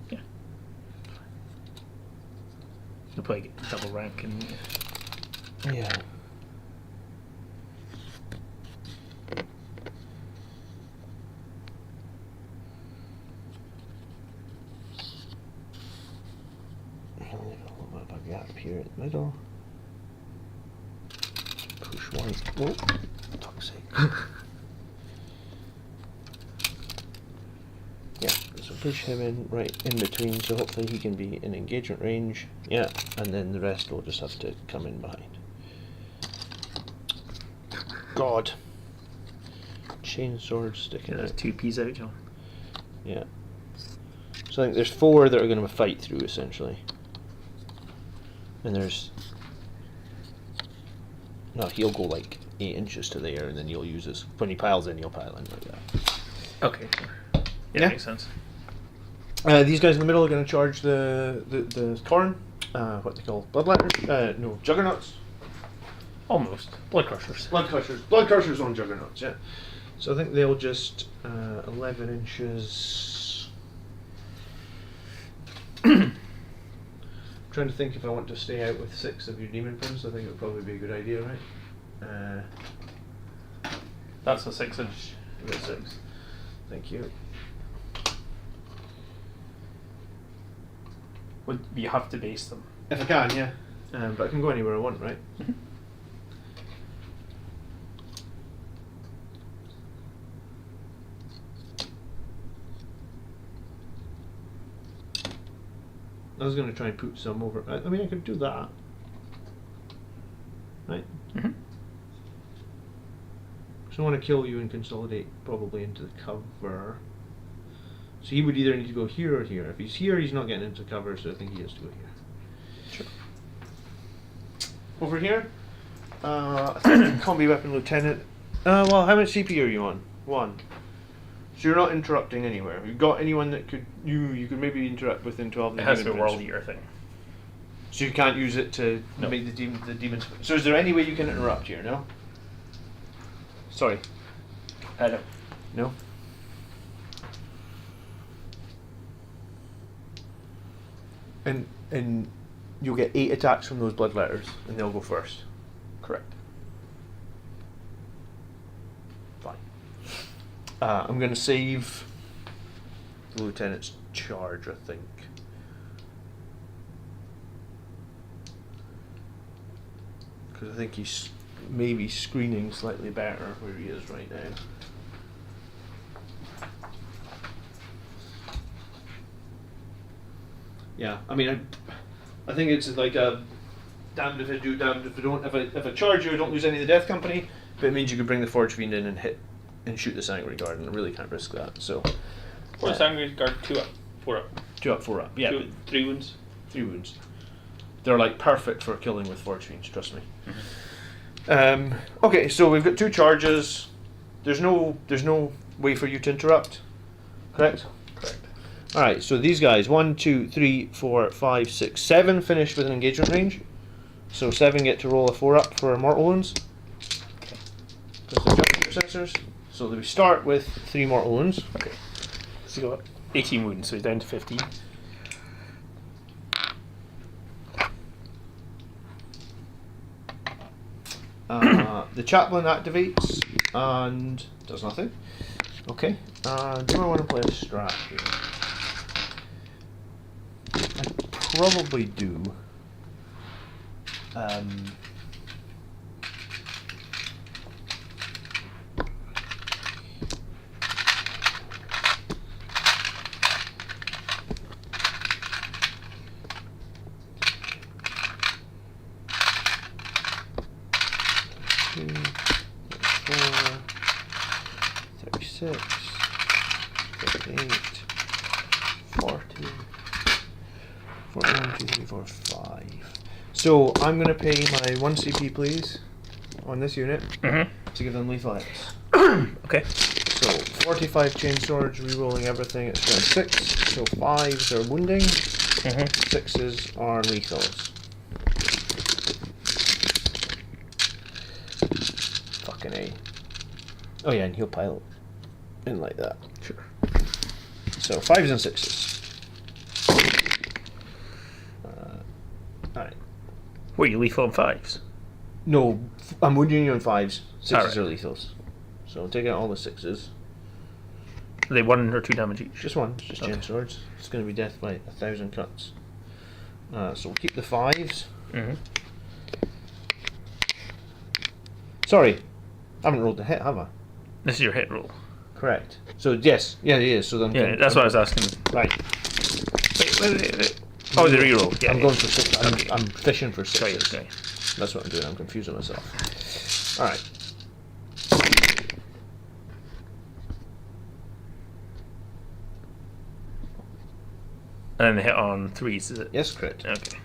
Yeah. You'll probably get double rank and Yeah. Leave a little bit of a gap here in the middle. Push 1. Oh, fuck's sake. Yeah, so push him in right in between, so hopefully he can be in engagement range. Yeah, and then the rest will just have to come in behind. God. Chainsword sticking there's out. 2 P's out, John. Yeah. So I think there's 4 that are going to fight through, essentially. And there's... No, he'll go like 8 inches to there, and then you'll use his... When he piles in, you'll pile in like that. Okay. Yeah, makes sense. These guys in the middle are going to charge the Khorne. What they call Bloodletters? No, Juggernauts. Almost. Blood crushers. Blood Crushers. Blood Crushers on Juggernauts, yeah. So I think they'll just... 11 inches... Trying to think if I want to stay out with 6 of your demon pins. I think it would probably be a good idea, right? That's a 6-inch. About 6. Thank you. Would you have to base them? If I can, yeah. But I can go anywhere I want, right? I was going to try and put some over. I mean, I could do that. Right? Mm-hmm. So I want to kill you and consolidate probably into the cover. So he would either need to go here or here. If he's here, he's not getting into cover, so I think he has to go here. Sure. Over here, combi weapon lieutenant. Well, how much CP are you on? 1. So you're not interrupting anywhere. You've got anyone that could you could maybe interrupt within 12. It has to be a world year thing. So you can't use it to No. make the demons. So is there any way you can interrupt here? No. Sorry. I don't. No. And you'll get 8 attacks from those blood letters, and they'll go first. Correct. Fine. I'm going to save the lieutenant's charge, I think. Because I think he's maybe screening slightly better where he is right now. Yeah, I mean, I think it's like a damned if I do, damned if I don't. If I charge you, I don't lose any of the death company, but it means you could bring the Forge Fiend in and hit and shoot the Sanguinary Guard, and I really can't risk that. So, Or Sanguinary Guard 2 up, 4 up. 2 up, 4 up. Yeah, 3 wounds. 3 wounds. They're like perfect for killing with Forge Fiends, trust me. Mm-hmm. Okay, so we've got 2 charges. There's no way for you to interrupt, correct? Correct. All right, so these guys 1, 2, 3, 4, 5, 6, 7 finish with an engagement range. So 7 get to roll a 4 up for mortal wounds. Okay. Because they're jump processors. So we start with 3 mortal wounds. Okay. So you got 18 wounds, so he's down to 15. The chaplain activates and does nothing. Okay. Do I want to play a strat here? I probably do. Two, 4, 36, 38, 40, 41, 2, 3, 4, 5. So I'm going to pay my 1 CP, please, on this unit to give them lethal hits. Okay. So 45 chain swords, rerolling everything at strength 6. So 5s are wounding, 6s are lethals. Fucking A. Oh yeah, and he'll pile in like that. Sure. So 5s and 6s. Alright. Were you lethal on 5s? No, I'm wounding you on 5s. 6s Alright. are lethals. So take out all the 6s. Are they 1 or 2 damage each? Just 1, just chain Okay. swords. It's going to be death by 1,000 cuts. So we'll keep the 5s. Sorry, I haven't rolled the hit, have I? This is your hit roll. Correct. So yes, yeah, it is. So then Yeah, that's what I was asking. Right. Wait. Oh, the reroll. Yeah, I'm yeah. going for 6. Okay. I'm fishing for 6s. Sorry, okay. That's what I'm doing. I'm confusing myself. All right. And then the hit on 3s, is it? Yes, correct. Okay.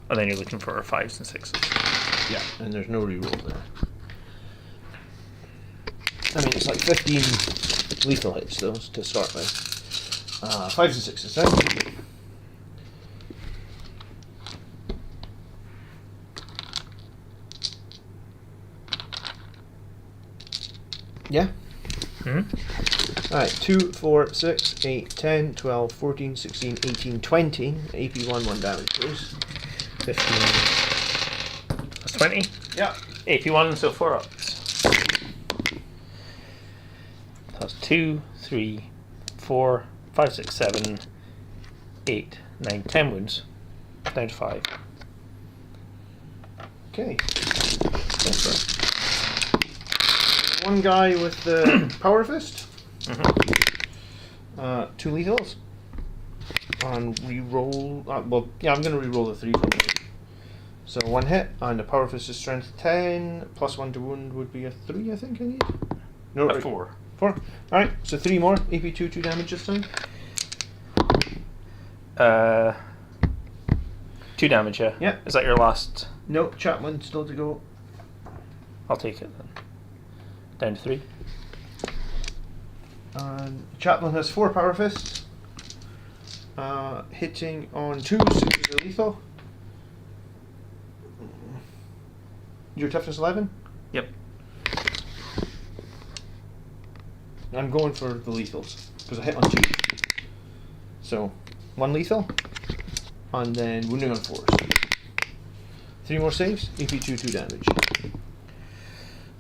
And then you're looking for 5s and 6s. Yeah, and there's no reroll there. I mean, it's like 15 lethal hits though to start with. 5s and 6s then. Yeah. Alright, 2, 4, 6, 8, 10, 12, 14, 16, 18, 20. AP 1 damage, please. 15. That's 20. Yeah. AP1, so 4 ups. That's 2, 3, 4, 5, 6, 7, 8, 9, 10 wounds. Down to 5. Okay. One guy with the power fist. 2 lethals. and re-roll. Well, yeah, I'm going to re-roll the 3 for me. So 1 hit, and the power fist is strength 10, plus 1 to wound would be a 3, I think I need. No, A 4. 4. Alright, so 3 more. AP 2 damage this time. 2 damage, yeah? Yeah. Is that your last? Nope, Chaplain still to go. I'll take it then. Down to 3. And Chaplain has 4 power fists. Hitting on 2, 6 is lethal. Your toughness 11? Yep. I'm going for the lethals, because I hit on 2. So, 1 lethal, and then wounding on 4s. 3 more saves, AP 2, 2 damage.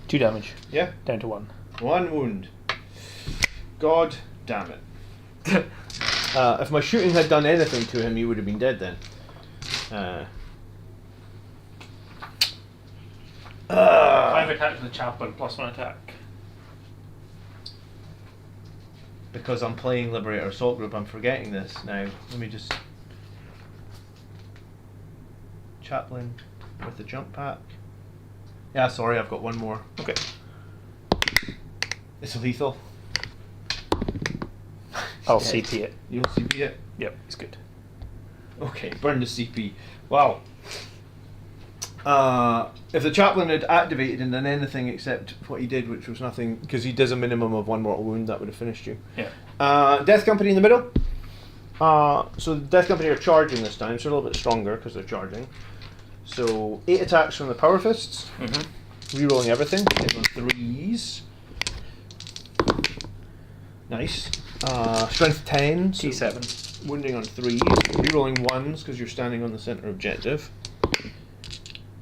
2 damage. Yeah? Down to 1. 1 wound. God damn it. If my shooting had done anything to him, he would have been dead then. 5 attack to the chaplain, plus 1 attack. Because I'm playing Liberator Assault Group, I'm forgetting this now. Let me just... Chaplain with the jump pack. Yeah, sorry, I've got 1 more. Okay. It's lethal. I'll Yeah. CP it. You'll CP it? Yep, it's good. Okay, burn the CP. Wow. If the chaplain had activated and done anything except what he did, which was nothing, because he does a minimum of 1 mortal wound, that would have finished you. Yeah. Death Company in the middle. So the Death Company are charging this time, so they're a little bit stronger because they're charging. So 8 attacks from the power fists. Rerolling everything. Hit on 3s. Nice. Strength 10. So T7. wounding on 3s. Rerolling 1s because you're standing on the center objective.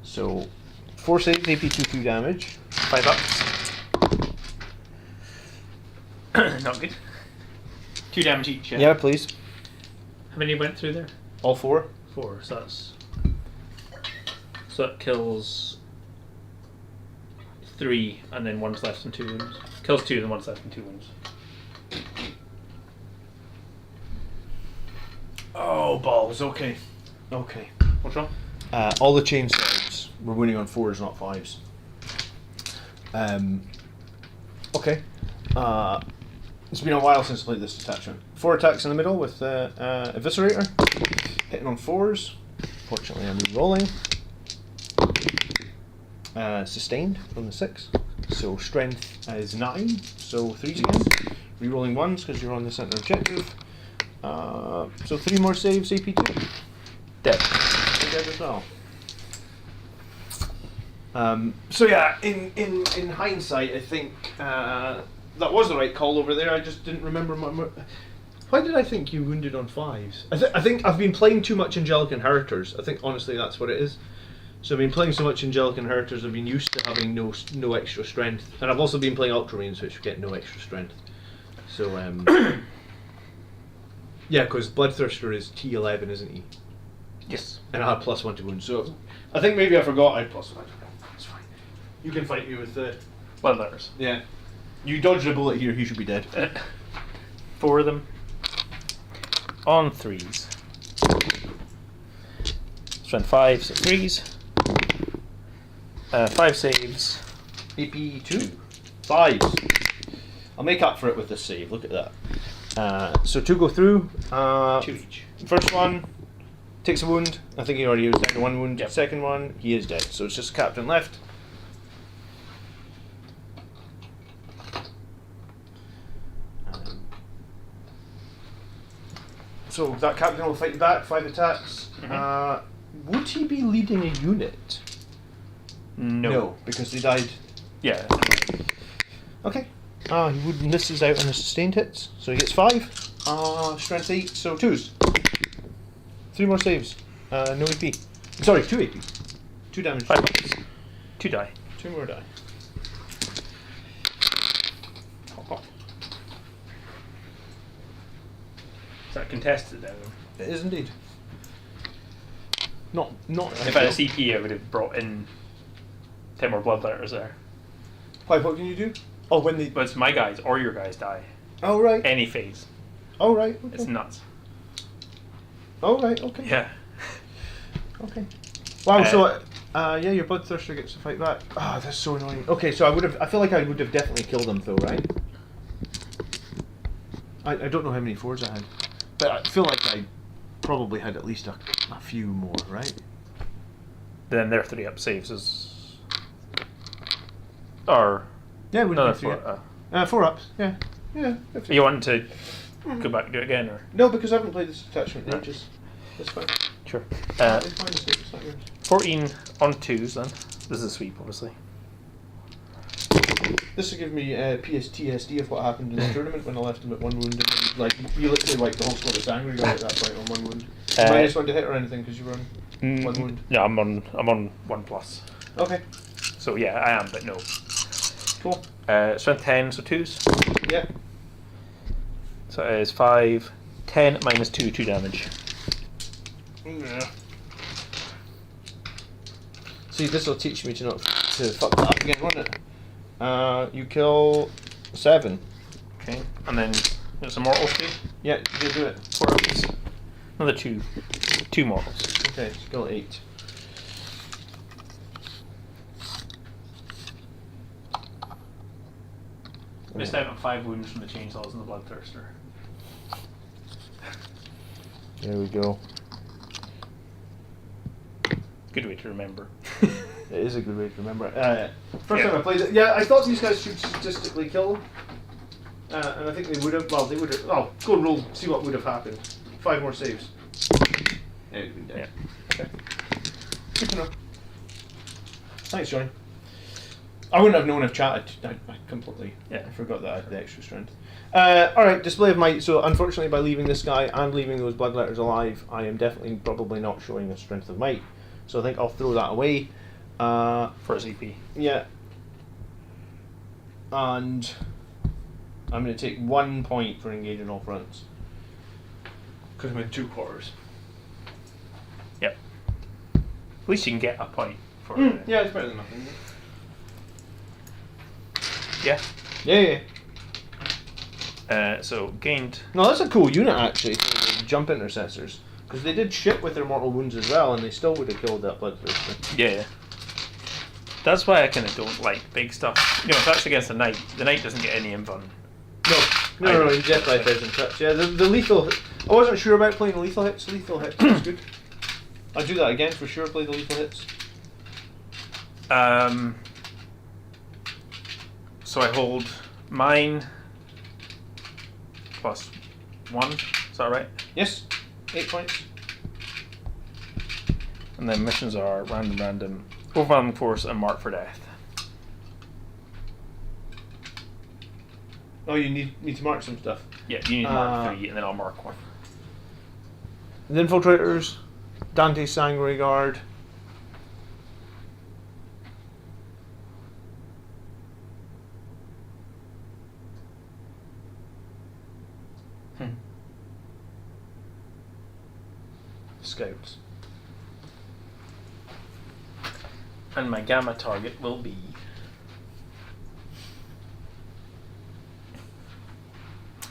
So 4 saves, AP 2, 2 damage. 5 ups. Not good. 2 damage each, yeah? Yeah, please. How many went through there? All 4. 4, so that's... So that kills 3, and then 1's left and 2 wounds. Kills 2, and 1's left and 2 wounds. Oh, balls. Okay. Okay. What's wrong? All the chain swords were winning on 4s, not 5s. Okay. It's been a while since I played this detachment. 4 attacks in the middle with Eviscerator. Hitting on 4s. Fortunately, I'm re-rolling. Sustained from the 6. So strength is 9. So 3s again. Re-rolling 1s because you're on the center objective. So 3 more saves, AP 2. Dead. Dead as well. So yeah, in hindsight, I think that was the right call over there. I just didn't remember why did I think you wounded on 5s? I think I've been playing too much Angelic Inheritors. I think honestly that's what it is. So I've been playing so much Angelic Inheritors, I've been used to having no extra strength, and I've also been playing Ultramarines, which get no extra strength. So yeah, because Bloodthirster is T11, isn't he? Yes. And I had plus 1 to wound, so I think maybe I forgot I had plus 1 to wound. It's fine. You can fight me with the... Well, letters. Yeah. You dodged a bullet here, he should be dead. 4 of them. On 3s. Strength 5, so 3s. 5 saves. AP 2. 5s. I'll make up for it with this save, look at that. So 2 go through. 2 each. First one takes a wound. I think he already was down to 1 wound. Yep. Second one, he is dead. So it's just Captain left. So that Captain will fight back, 5 attacks. Would he be leading a unit? No. Because they died. Yeah. Okay. He would misses out on the sustained hits, so he gets 5. Strength 8, so 2s. 3 more saves. No AP. Sorry, 2 AP. 2 damage. 5 ups. 2 die. 2 more die. Is that contested then? It is indeed. Not. If I had a CP, I would have brought in 10 more bloodletters there. Why? What can you do? Oh, when they. But it's my guys or your guys die. Oh right. Any phase. Oh right. Okay. It's nuts. Oh, right, okay. Yeah. Okay. Wow, so, yeah, your Bloodthirster gets to fight back. Ah, that's so annoying. Okay, so I feel like I would have definitely killed him, though, right? I don't know how many 4s I had. But I feel like I probably had at least a few more, right? Then their 3 up saves is... Or... Yeah, we another did 4. 4 ups, yeah. Yeah. You want to go back and do it again, or...? No, because I haven't played this attachment in ages. That's fine. Sure. It's my mistake, it's not yours. 14 on 2s then. This is a sweep, obviously. This will give me PSTSD of what happened in the tournament when I left him at 1 wound. And, like, you literally wiped the whole squad of Sangre guy at that point on 1 wound. Minus 1 to hit or anything because you were on 1 wound. Yeah, I'm on 1+. Okay. So yeah, I am, but no. Cool. Strength 10, so 2s. Yeah. So it is 5, 10 minus 2 damage. Yeah. See, this will teach me to not to fuck that up again, won't it? You kill 7. Okay, and then there's a mortal too. Yeah, you do it. 4 ups. Another 2 mortals. Okay, so kill 8. Missed out on 5 wounds from the chainsaws and the bloodthirster. There we go. Good way to remember. It is a good way to remember it. First time I played it, yeah, I thought these guys should statistically kill them. And I think they would have, well, go and roll, see what would have happened. 5 more saves. Yeah, you'd be dead. Yeah. Okay. Good to know. Thanks, Johnny. I wouldn't have known if chatted. I completely I forgot that I had the extra strength. Alright, display of might. So, unfortunately, by leaving this guy and leaving those bloodletters alive, I am definitely probably not showing a strength of might. So, I think I'll throw that away. For his EP. Yeah. And I'm going to take 1 point for engaging all fronts. Because I'm in 2 quarters. Yep. At least you can get a point for it. Yeah, it's better than nothing. Yeah. Yeah. So gained. No, that's a cool unit actually. The jump intercessors, because they did shit with their mortal wounds as well, and they still would have killed that bloodthirster. Yeah. That's why I kind of don't like big stuff. You know, if that's against the knight doesn't get any invuln. No, in Death Life isn't touch. Yeah, the lethal. I wasn't sure about playing lethal hits. Lethal hits was good. I'd do that again for sure. Play the lethal hits. So I hold mine plus 1. Is that right? Yes, 8 points. And then missions are random, overwhelming force, and mark for death. Oh, you need to mark some stuff. Yeah, you need to mark 3, and then I'll mark 1. The infiltrators, Dante's Sanguinary Guard. Scouts. And my gamma target will be...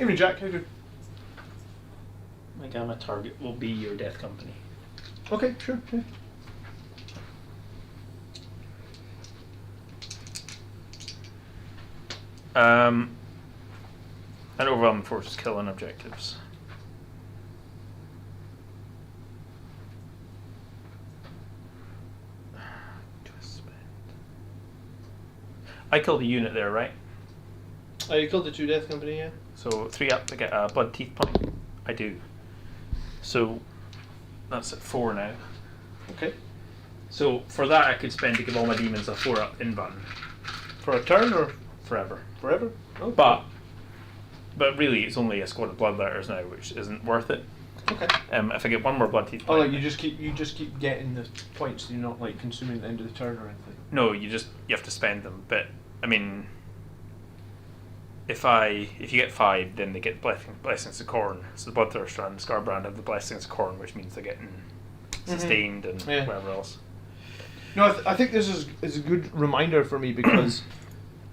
Even Jack, how do? My gamma target will be your death company. Okay, sure. Yeah. And overwhelming forces kill on objectives. I killed a unit there, right? You killed the 2 death company, yeah? So 3 up to get a blood teeth point. I do. So that's at 4 now. Okay. So for that I could spend to give all my demons a 4 up invuln. For a turn or Forever. forever? Oh, But really it's only a squad of bloodletters now, which isn't worth it. okay. If I get 1 more blood teeth Oh, point. like you just keep getting the points. So you're not like consuming at the end of the turn or anything. No, you have to spend them. But I mean, if you get 5, then they get blessings of Khorne. So the Bloodthirster and Scarbrand have the blessings of Khorne, which means they're getting sustained and whatever else. No, I think this is a good reminder for me because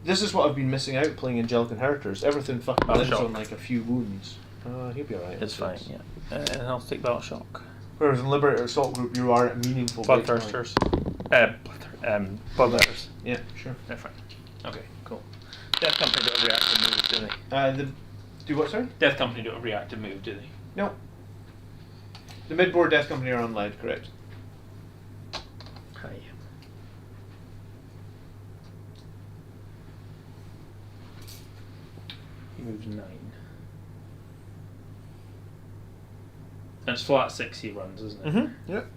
this is what I've been missing out playing Angelic Inheritors. Everything fucking lives on like a few wounds. He'll be alright. It's fine, yeah. And I'll take Battle Shock. Whereas in Liberator Assault Group, you are a meaningful Bloodthirsters. Bloodletters. Yeah, sure. They're fine. Okay, cool. Death Company don't have reactive moves, do they? Do what, sorry? Death Company don't have reactive move, do they? No. The mid-board Death Company are on lead, correct? Hi. He moves 9. And it's flat 6 he runs, isn't it? Mm-hmm. Yep.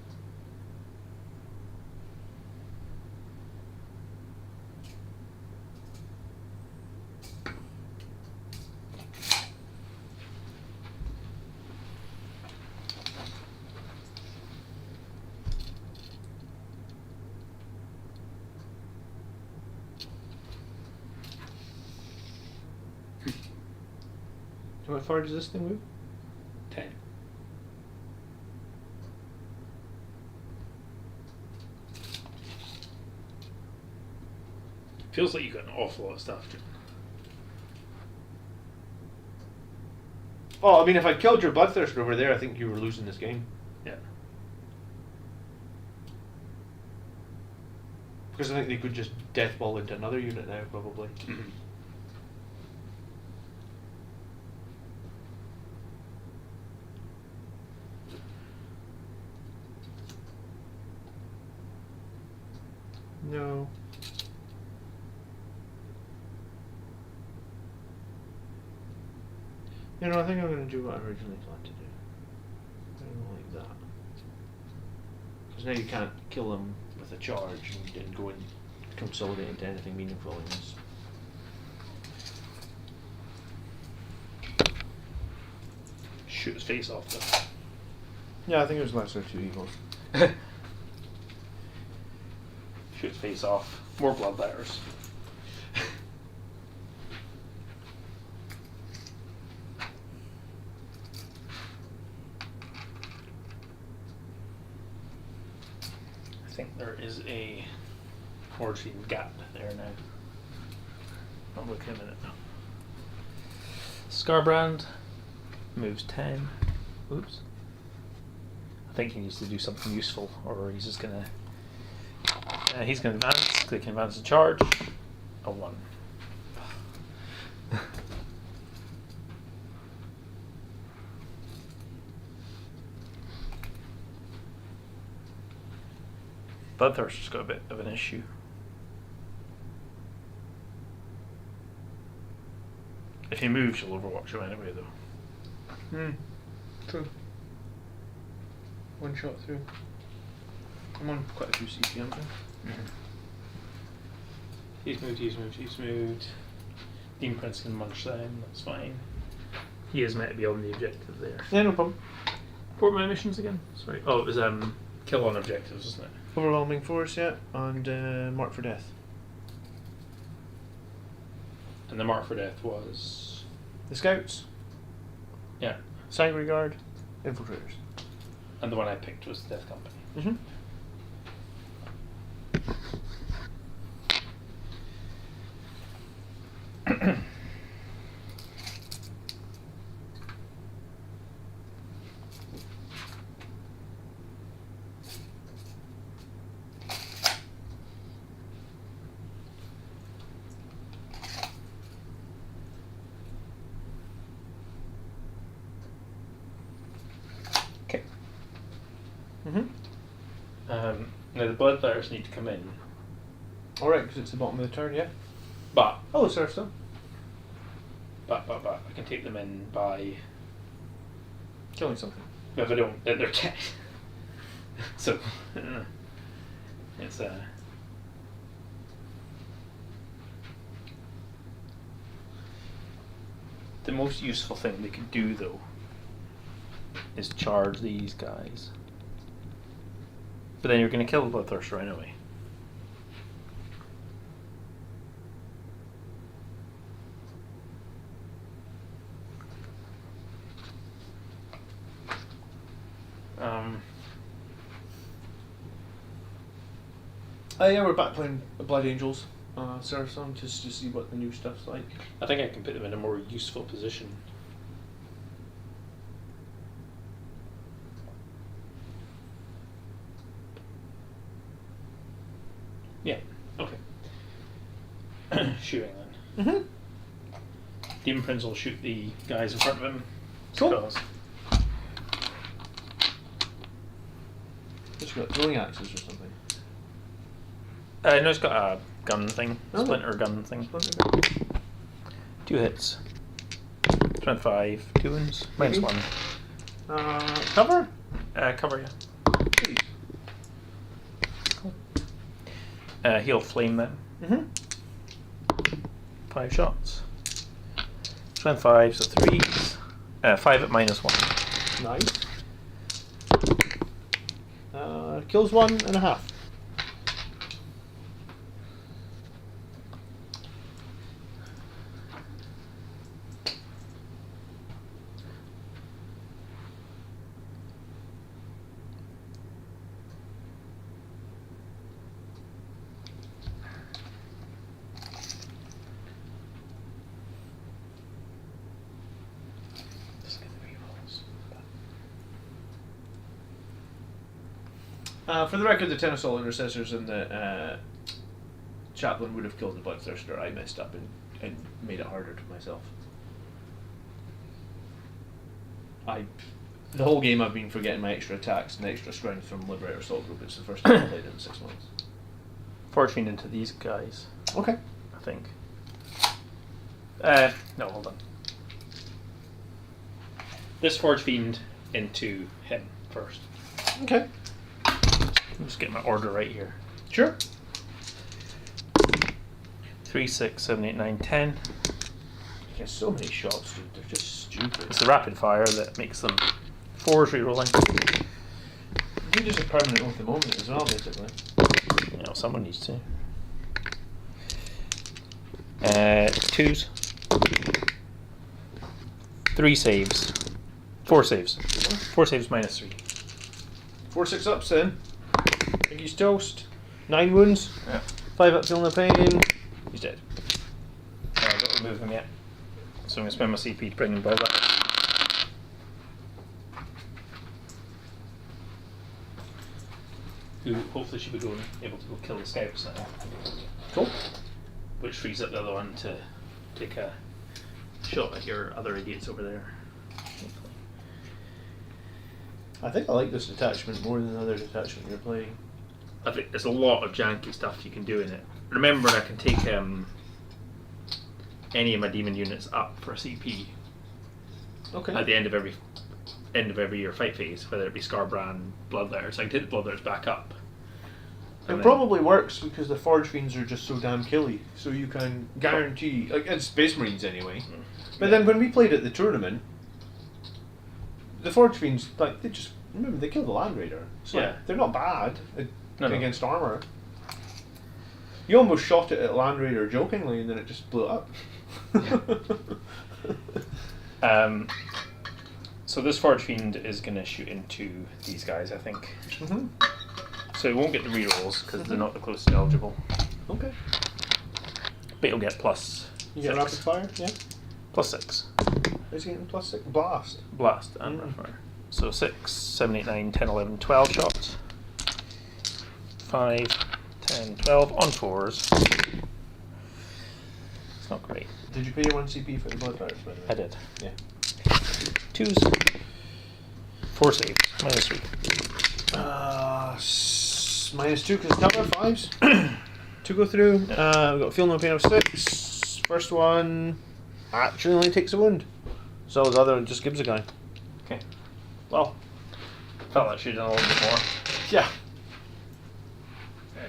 So how far does this thing move? 10. Feels like you got an awful lot of stuff, Jim. Oh, I mean, if I killed your Bloodthirster over there, I think you were losing this game. Yeah. Because I think they could just deathball into another unit now, probably. Mm-hmm. No. You know, I think I'm going to do what I originally planned to do. I don't like that. Because now you can't kill them with a charge and then go and consolidate into anything meaningful in this. Shoot his face off, though. Yeah, I think it was lesser two evils. Shoot his face off. More bloodletters. I think there is a origin gap there now. I'll look in a minute. Scarbrand moves 10. Oops. I think he needs to do something useful, or he's just gonna. He's gonna advance. Click advance and charge. A 1. Bloodthirster's got a bit of an issue. If he moves, you'll overwatch him anyway, though. True. One shot through. I'm on quite a few CP, aren't I? He's moved. Dean Prince can munch them, that's fine. He is meant to be on the objective there. Yeah, no problem. What were my missions again? Sorry. Oh, it was kill on objectives, wasn't it? Overwhelming force, yeah, and mark for death. And the mark for death was... The scouts, Yeah. Sanguinary Guard, infiltrators. And the one I picked was the Death Company. Mm-hmm. Okay. Mm-hmm. Now the Bloodletters need to come in, Alright, because it's the bottom of the turn, yeah? but Oh, serve some. I can take them in by... Killing something. If I don't, then they're dead. So, it's the most useful thing they could do, though, is charge these guys. But then you're going to kill the Bloodthirster anyway. Yeah, we're back playing Blood Angels. Serve some just to see what the new stuff's like. I think I can put them in a more useful position. shooting then. Demon Prince will shoot the guys in front of him. Cool. It's got throwing axes or something. No, it's got a gun thing. Splinter gun thing. 2 hits. 25. 2 wounds. Minus 1. Cover? Cover, yeah. Cool. He'll flame them. 5 shots. 25, so 3s. 5 at minus 1. Nice. Kills 1.5. For the record, the Ten of Soul Intercessors and the Chaplain would have killed the Bloodthirster. I messed up and made it harder to myself. The whole game I've been forgetting my extra attacks and extra strength from Liberator Assault Group. It's the first time I've played it in 6 months. Forge Fiend into these guys. Okay. I think. No, hold on. This Forge Fiend into him first. Okay. I'm just getting my order right here. Sure. 3, 6, 7, 8, 9, 10. Yeah, so many shots, dude. They're just stupid. It's the rapid fire that makes them 4s rerolling. I think there's a permanent with the moment as well, basically. You know, someone needs to. 2s. 3 saves. 4 saves. 4 saves minus 3. 4 6-ups then. I think he's toast. 9 wounds. Yeah. 5 up feeling the pain. He's dead. I don't remove him yet. So I'm going to spend my CP to bring him back. Who hopefully should be able to go kill the scouts now. Cool. Which frees up the other one to take a shot at your other idiots over there. Hopefully. I think I like this detachment more than the other detachment you're playing. I think there's a lot of janky stuff you can do in it. Remember, I can take any of my demon units up for a CP Okay. at the end of every year fight phase, whether it be Scarbrand, Bloodletters. I can take the Bloodletters back up. It probably works because the Forge Fiends are just so damn killy, so you can guarantee, like, it's Space Marines anyway. But then when we played at the tournament, the Forge Fiends, like, they killed the Land Raider. So Yeah. they're not bad No. against armor. You almost shot it at Land Raider jokingly, and then it just blew up. So this Forge Fiend is going to shoot into these guys, I think. So he won't get the rerolls because they're not the closest eligible. Okay. But he'll get plus You get 6. rapid fire, yeah? Plus 6. Is he getting plus 6? Blast. Blast and rapid fire. So 6, 7, 8, 9, 10, 11, 12 shots. 5, 10, 12 on 4s. It's not great. Did you pay your 1 CP for the blood fires, by the way? I did. Yeah. 2s. 4 saves. Minus 3. Minus 2 because cover 5s. 2 go through. We've got feel no pain of 6. First one actually only takes a wound. So the other one just gives a guy. Okay. Well, felt like she'd done a little bit more. Yeah.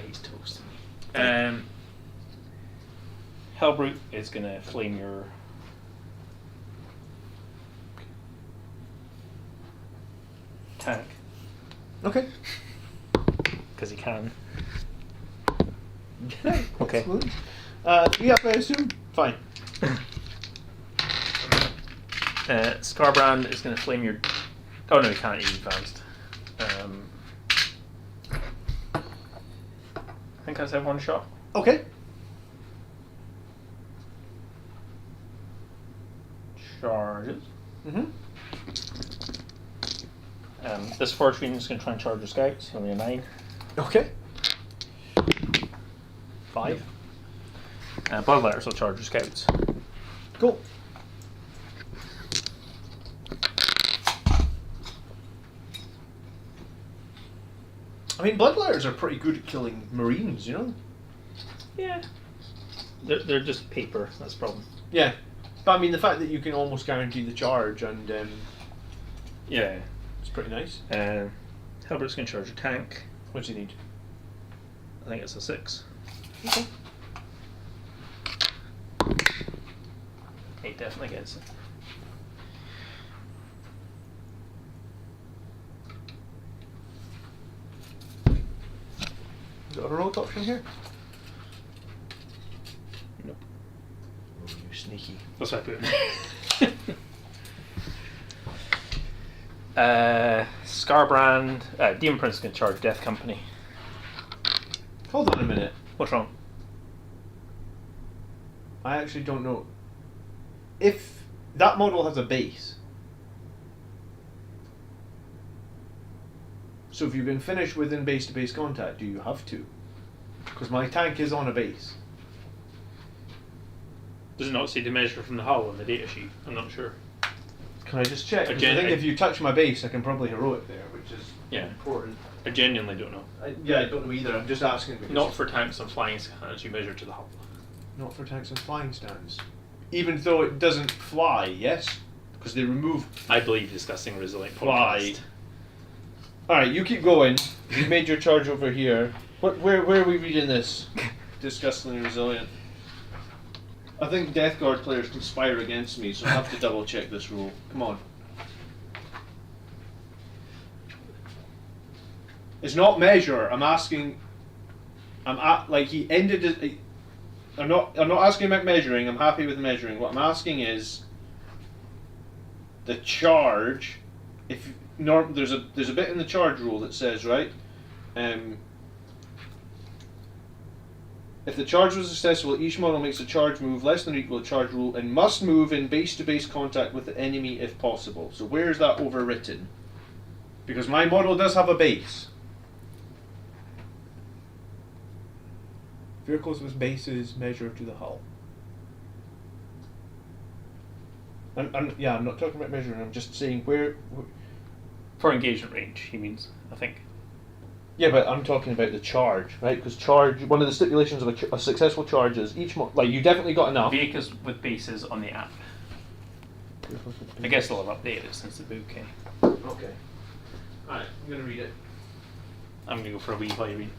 He's toasting me. Hellbrute is going to flame your tank Okay. because he can. Yeah, Okay. excellent. 3 up, I assume? Fine. Scarbrand is going to flame your. Oh no, he can't. He's advanced. I think I said 1 shot. Okay. Charges. Mm-hmm. This Forge Fiend is going to try and charge the scouts. Only a 9. Okay. 5. Bloodletters will charge your scouts. Cool. I mean, bloodletters are pretty good at killing marines, you know? Yeah. They're just paper, that's the problem. Yeah. But I mean, the fact that you can almost guarantee the charge and Yeah. it's pretty nice. Halbert's going to charge a tank. What do you need? I think it's a 6. Okay. 8 definitely gets it. Got a road option here? Nope. Oh, you're sneaky. That's what I put in. Scarbrand. Demon Prince can charge Death Company. Hold on a minute. What's wrong? I actually don't know. If that model has a base, so if you've been finished within base-to-base contact, do you have to? Because my tank is on a base. Does it not say to measure from the hull on the data sheet? I'm not sure. Can I just check? 'Cause I Again, think if you touch my base, I can probably heroic there, which is Yeah. important. I genuinely don't know. I don't know either. I'm just asking. Because Not for tanks and flying scanners, you measure to the hull. not for tanks and flying stands. Even though it doesn't fly, yes? Because they remove. I believe discussing resilient Fly. podcast. Alright, you keep going. You've made your charge over here. Where are we reading this? Disgustingly resilient. I think Death Guard players conspire against me, so I have to double check this rule. Come on. It's not measure. I'm asking. He ended it. I'm not asking about measuring. I'm happy with measuring. What I'm asking is the charge. If there's a bit in the charge rule that says, right, if the charge was successful, each model makes a charge move less than or equal to charge rule and must move in base-to-base contact with the enemy if possible. So where is that overwritten? Because my model does have a base. Vehicles with bases measure to the hull. I'm not talking about measuring. I'm just saying where. For engagement range, he means, I think. Yeah, but I'm talking about the charge, right? Because charge, one of the stipulations of a successful charge is you definitely got enough. Vehicles with bases on the app. I guess they'll have updated it since the book came. Okay. Alright, I'm going to read it. I'm going to go for a wee while you read.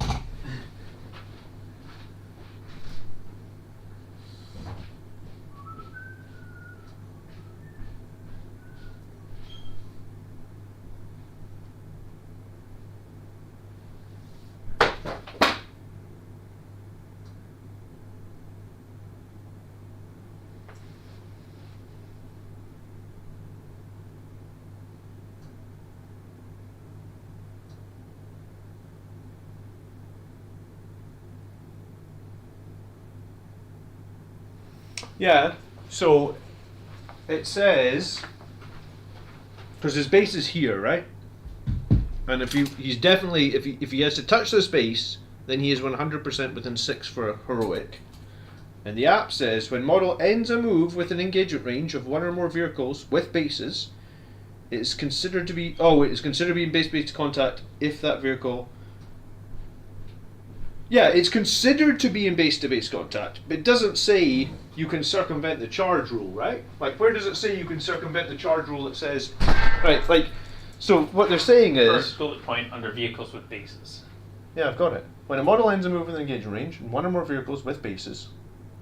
Yeah, so it says, because his base is here, right? And if he has to touch this base, then he is 100% within 6 for a heroic. And the app says when model ends a move with an engagement range of one or more vehicles with bases, it is considered to be in base-to-base contact if that vehicle. Yeah, it's considered to be in base-to-base contact, but it doesn't say you can circumvent the charge rule, right? Like, where does it say you can circumvent the charge rule that says, right, like, so what they're saying is... First bullet point under vehicles with bases. Yeah, I've got it. When a model ends a move with an engagement range, and one or more vehicles with bases,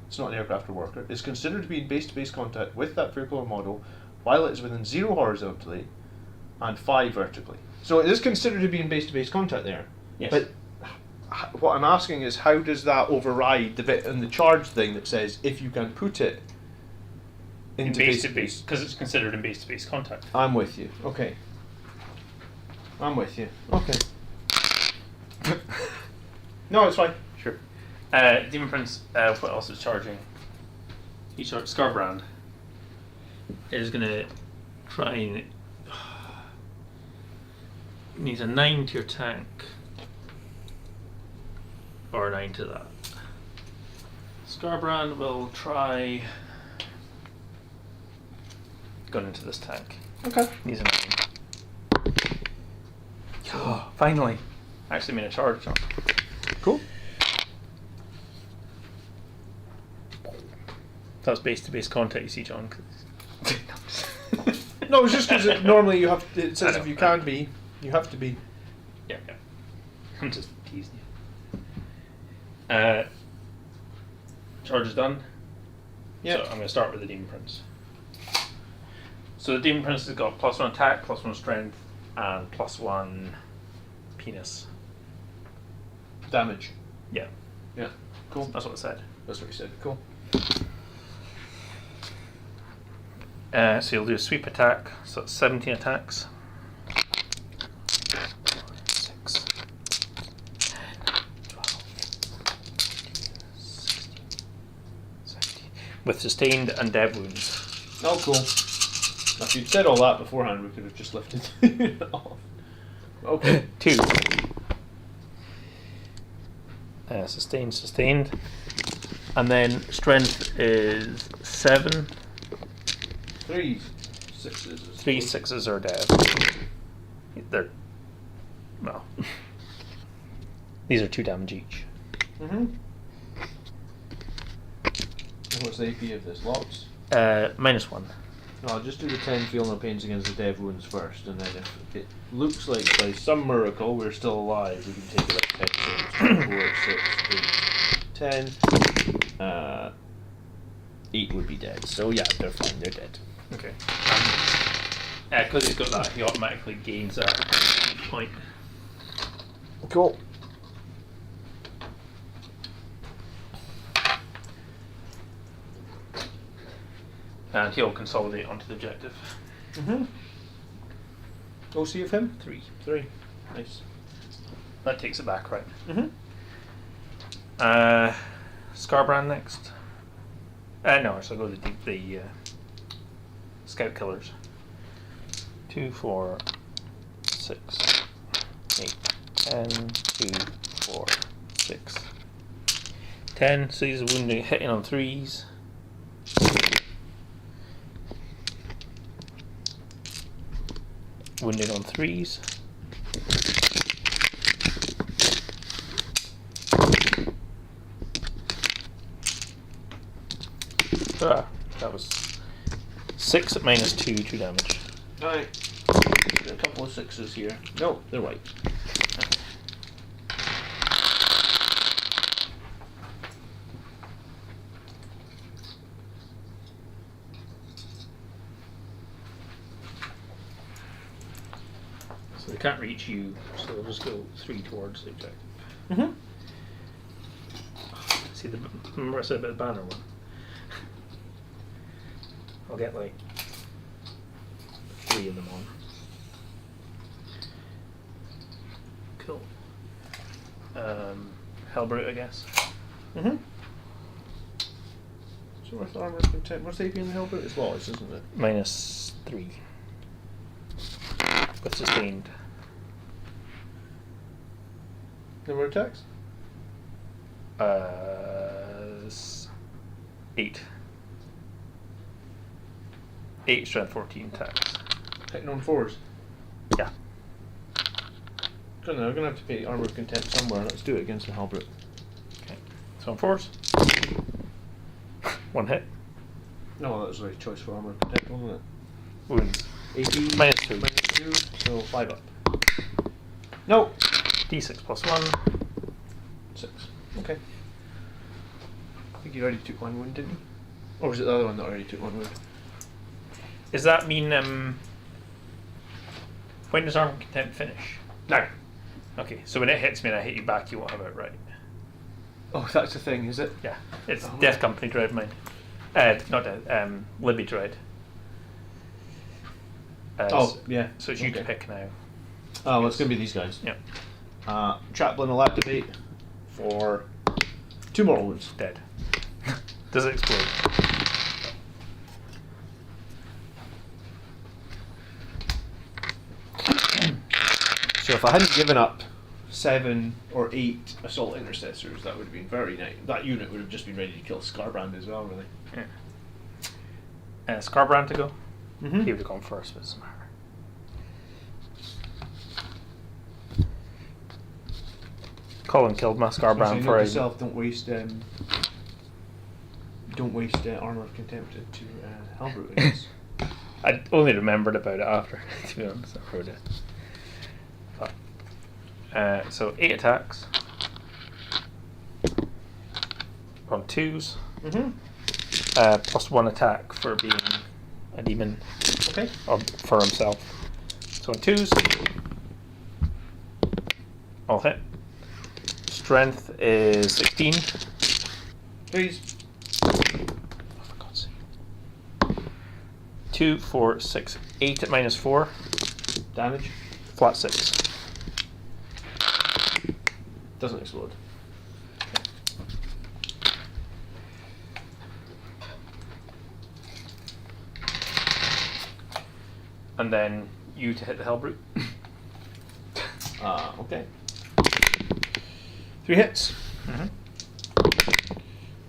it's not an aircraft or worker, is considered to be in base-to-base contact with that vehicle or model while it is within 0 horizontally and 5 vertically. So it is considered to be in base-to-base contact there. Yes. But what I'm asking is, how does that override the bit in the charge thing that says if you can put it In into base to base, because it's considered in base to base contact. I'm with you. Okay. I'm with you. Okay. No, it's fine. Sure. Demon Prince, what else is charging? He charged Scarbrand. Is going to try and. Needs a 9 to your tank. Or a 9 to that. Scarbrand will try going into this tank. Okay. He's a 9. Oh, finally. Actually made a charge jump. Cool. That's base-to-base contact, you see, John. No, it's just because normally you have. It says I if know. you can be, you have to be. Yeah. I'm just teasing you. Charge is done. Yeah. So I'm going to start with the Demon Prince. So the Demon Prince has got +1 attack, +1 strength, and +1 penis. Damage. Yeah, Yeah. Cool. that's what it said. That's what you said. Cool. So you'll do a sweep attack, so it's 17 attacks. 6, 10, 12, 16, 17. With sustained and dead wounds. Oh, cool. Now, if you'd said all that beforehand, we could have just lifted it off. Okay. 2. Sustained. And then strength is 7. 3 6s. 3 6s are dead. They're, well, these are 2 damage each. Mm-hmm. And what's the AP of this? Lots? -1. No, I'll just do the 10 feel no pains against the dev wounds first, and then if it looks like by some miracle we're still alive, we can take it up 10 saves. 4, 6, 8, 10. 8 would be dead. So yeah, they're fine, they're dead. Okay. Because he's got that, he automatically gains a point. Cool. And he'll consolidate onto the objective. Mm-hmm. OC of him? 3. 3. Nice. That takes it back, right? Mm-hmm. Scarbrand next. No, so go to the scout killers. 2, 4, 6, 8, 10, 2, 4, 6, 10. So these are wounding, hitting on 3s. Wounding on 3s. That was 6 at -2, 2 damage. Alright. A couple of 6s here. No, they're white. So they can't reach you, so they'll just go 3 towards the objective. Mm-hmm. See, remember I said about the banner one? I'll get like 3 of them on. Cool. Hellbrute, I guess. Mm-hmm. So what's the armor content? What's the AP in the Hellbrute? It's lots, isn't it? -3. With sustained. Number of attacks? 8. 8 strength, 14 attacks. Hitting on 4s. Yeah. We're gonna have to pay armor of content somewhere. Let's do it against the Hellbrute. Okay. So on 4s. 1 hit. No, that was the right choice for armor of content, wasn't it? Wounds. AP -2. -2, so 5 up. No! D6 +1. 6. Okay. I think you already took 1 wound, didn't you? Or was it the other one that already took 1 wound? Does that mean when does armor content finish? No. Okay, so when it hits me and I hit you back, you won't have it right. Oh, that's the thing, is it? Yeah, it's Oh. Death Company Dread mine. Not Death, Libby Dread. Yeah. So it's you to Okay. pick now. Oh, well, it's going to be these guys. Yeah, Chaplain will activate for 2 mortal wounds. dead. Does it explode? So if I hadn't given up 7 or 8 assault intercessors, that would have been very nice. That unit would have just been ready to kill Scarbrand as well, really. Yeah. Scarbrand to go. Mm-hmm. He would have gone first, but it doesn't matter. Colin killed my Scarbrand for yourself. Don't waste armor of contempt to Halberd. I guess. I only remembered about it after, to be honest. I wrote it. So 8 attacks on 2s. Mm-hmm. Plus 1 attack for being a demon. Okay. Or for himself. So on 2s, I'll hit. Strength is 16. Please. Oh, for God's sake. 2, 4, 6, 8 at -4. Damage. Flat 6. Doesn't explode. And then you to hit the Hellbrute. Okay. 3 hits. Mm-hmm.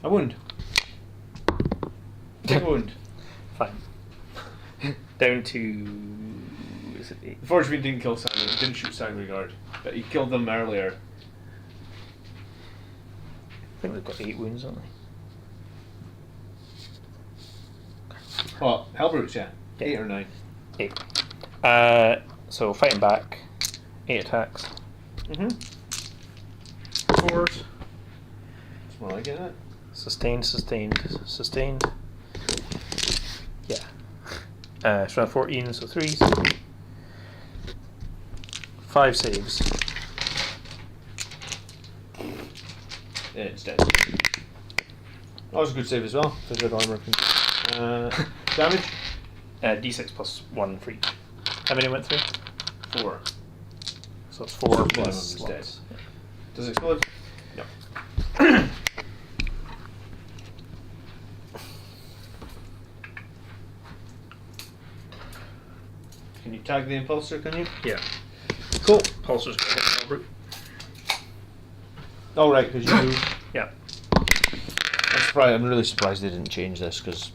A wound. Big wound. Fine. Down to... is it 8? Unfortunately, didn't kill Sangre. Didn't shoot Sangregard, but he killed them earlier. I think they've got 8 wounds, haven't they? Oh, Hellbrutes, yeah. 8 or 9. 8. So fighting back, 8 attacks. Mm-hmm. 4s. It's more like it. Sustained. Yeah. Strength 14, so 3s. 5 saves. Yeah, it's dead. That was a good save as well. For good armor. Damage? D6 plus 1 for each. How many went through? 4. So it's 4 Minimum plus is slots. dead. Does it explode? No. Can you tag the impulsor, can you? Yeah. Cool. Pulsar's going to hit Hellbrute. Oh, right, because you moved. Yeah. I'm really surprised they didn't change this, because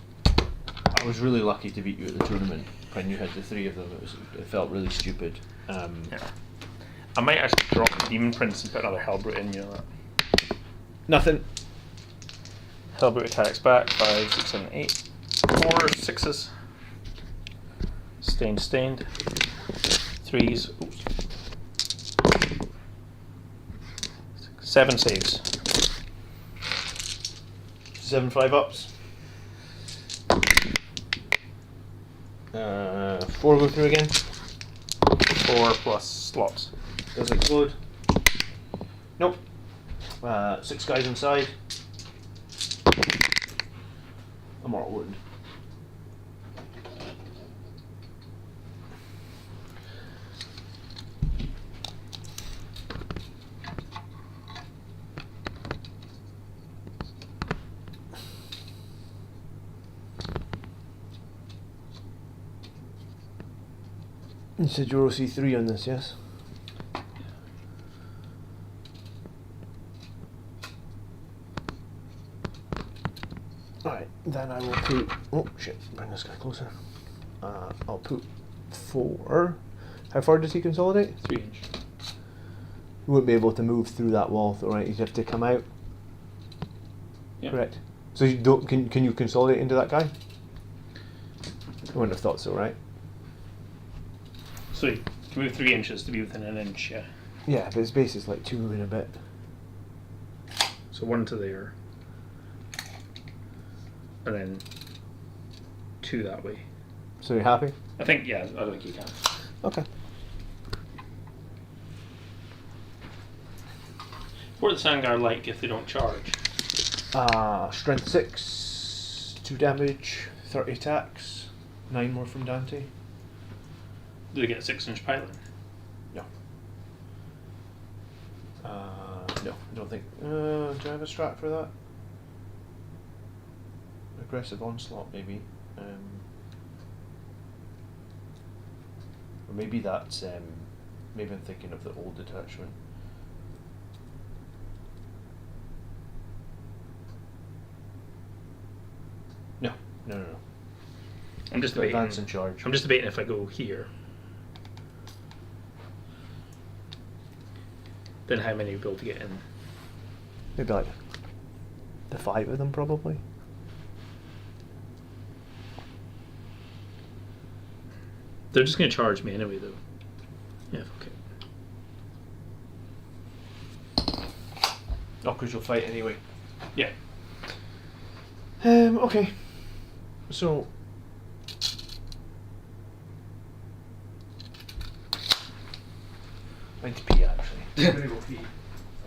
I was really lucky to beat you at the tournament when you had the 3 of them. It felt really stupid. Yeah. I might actually drop the Demon Prince and put another Hellbrute in, you know that. Nothing. Hellbrute attacks back, 5, 6, 7, 8. 4 6s. Stained. 3s. Oops. 7 saves. 7 5-ups. 4 go through again. 4 plus slots. Does it explode? Nope. 6 guys inside. A mortal wound. You said you're OC 3 on this, yes? Alright, then I will put... oh shit, bring this guy closer. I'll put 4. How far does he consolidate? 3 inch. You wouldn't be able to move through that wall though, right? You'd have to come out. Yeah. Correct. So you don't, can you consolidate into that guy? I wouldn't have thought so, right? So you can move 3 inches to be within an inch, yeah. Yeah, but his base is like 2 and a bit. So 1 to there. And then 2 that way. So you're happy? I think, yeah, I think you can. Okay. What are the Sangar like if they don't charge? Strength 6, 2 damage, 30 attacks, 9 more from Dante. Do they get a 6-inch pilot? No. No, I don't think. Do I have a strat for that? Aggressive onslaught, maybe. Or maybe that's. Maybe I'm thinking of the old detachment. just But debating. advance and charge. I'm just debating if I go here. Then how many would be able to get in? Maybe like the 5 of them, probably. They're just going to charge me anyway, though. Yeah, okay. Oh, because you'll fight anyway. Yeah. Okay. So. I need to pee, actually. I'm gonna go pee.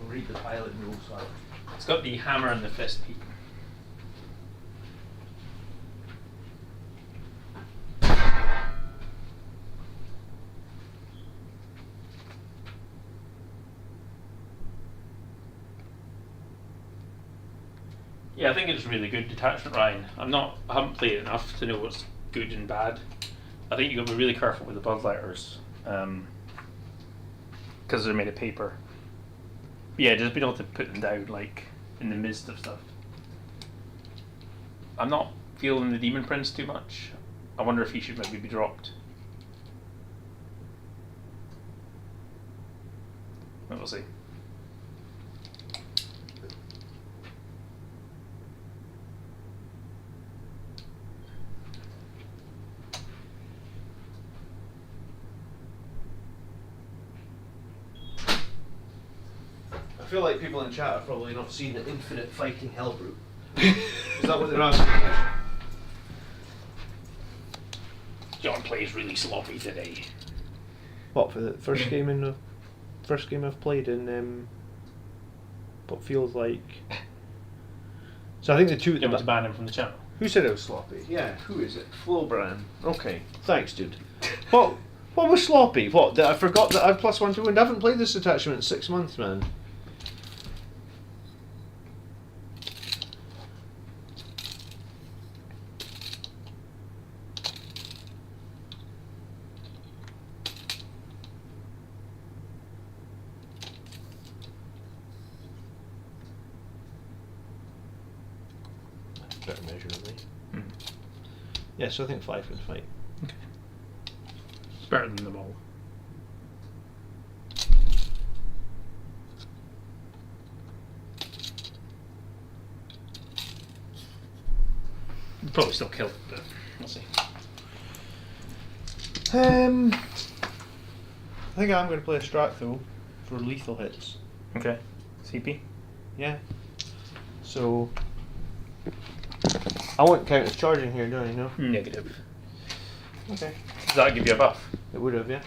I'll read the pilot rules. It's got the hammer and the fist peak. Yeah, I think it's really good detachment, Ryan. I haven't played it enough to know what's good and bad. I think you've got to be really careful with the bloodletters, because they're made of paper. But yeah, just being able to put them down like in the midst of stuff. I'm not feeling the Demon Prince too much. I wonder if he should maybe be dropped. But we'll see. I feel like people in chat have probably not seen the infinite fighting Hellbrute. Is that what they're asking? John plays really sloppy today. What, for the first game I've played in what feels like. So I think the two. You want to ban him from the channel? Who said it was sloppy? Yeah, who is it? Flowbran. Okay, thanks, dude. What was sloppy? What? That I forgot that I've +1 to wound. I haven't played this attachment in 6 months, man. Better measure of me. Yeah, so I think 5 can fight. Okay. It's better than them all. You'd probably still kill it, but we'll see. I think I'm going to play a strat though for lethal hits. Okay. CP? Yeah. So I won't count as charging here, do I? No. Negative. Okay. Does that give you a buff? It would have, yeah.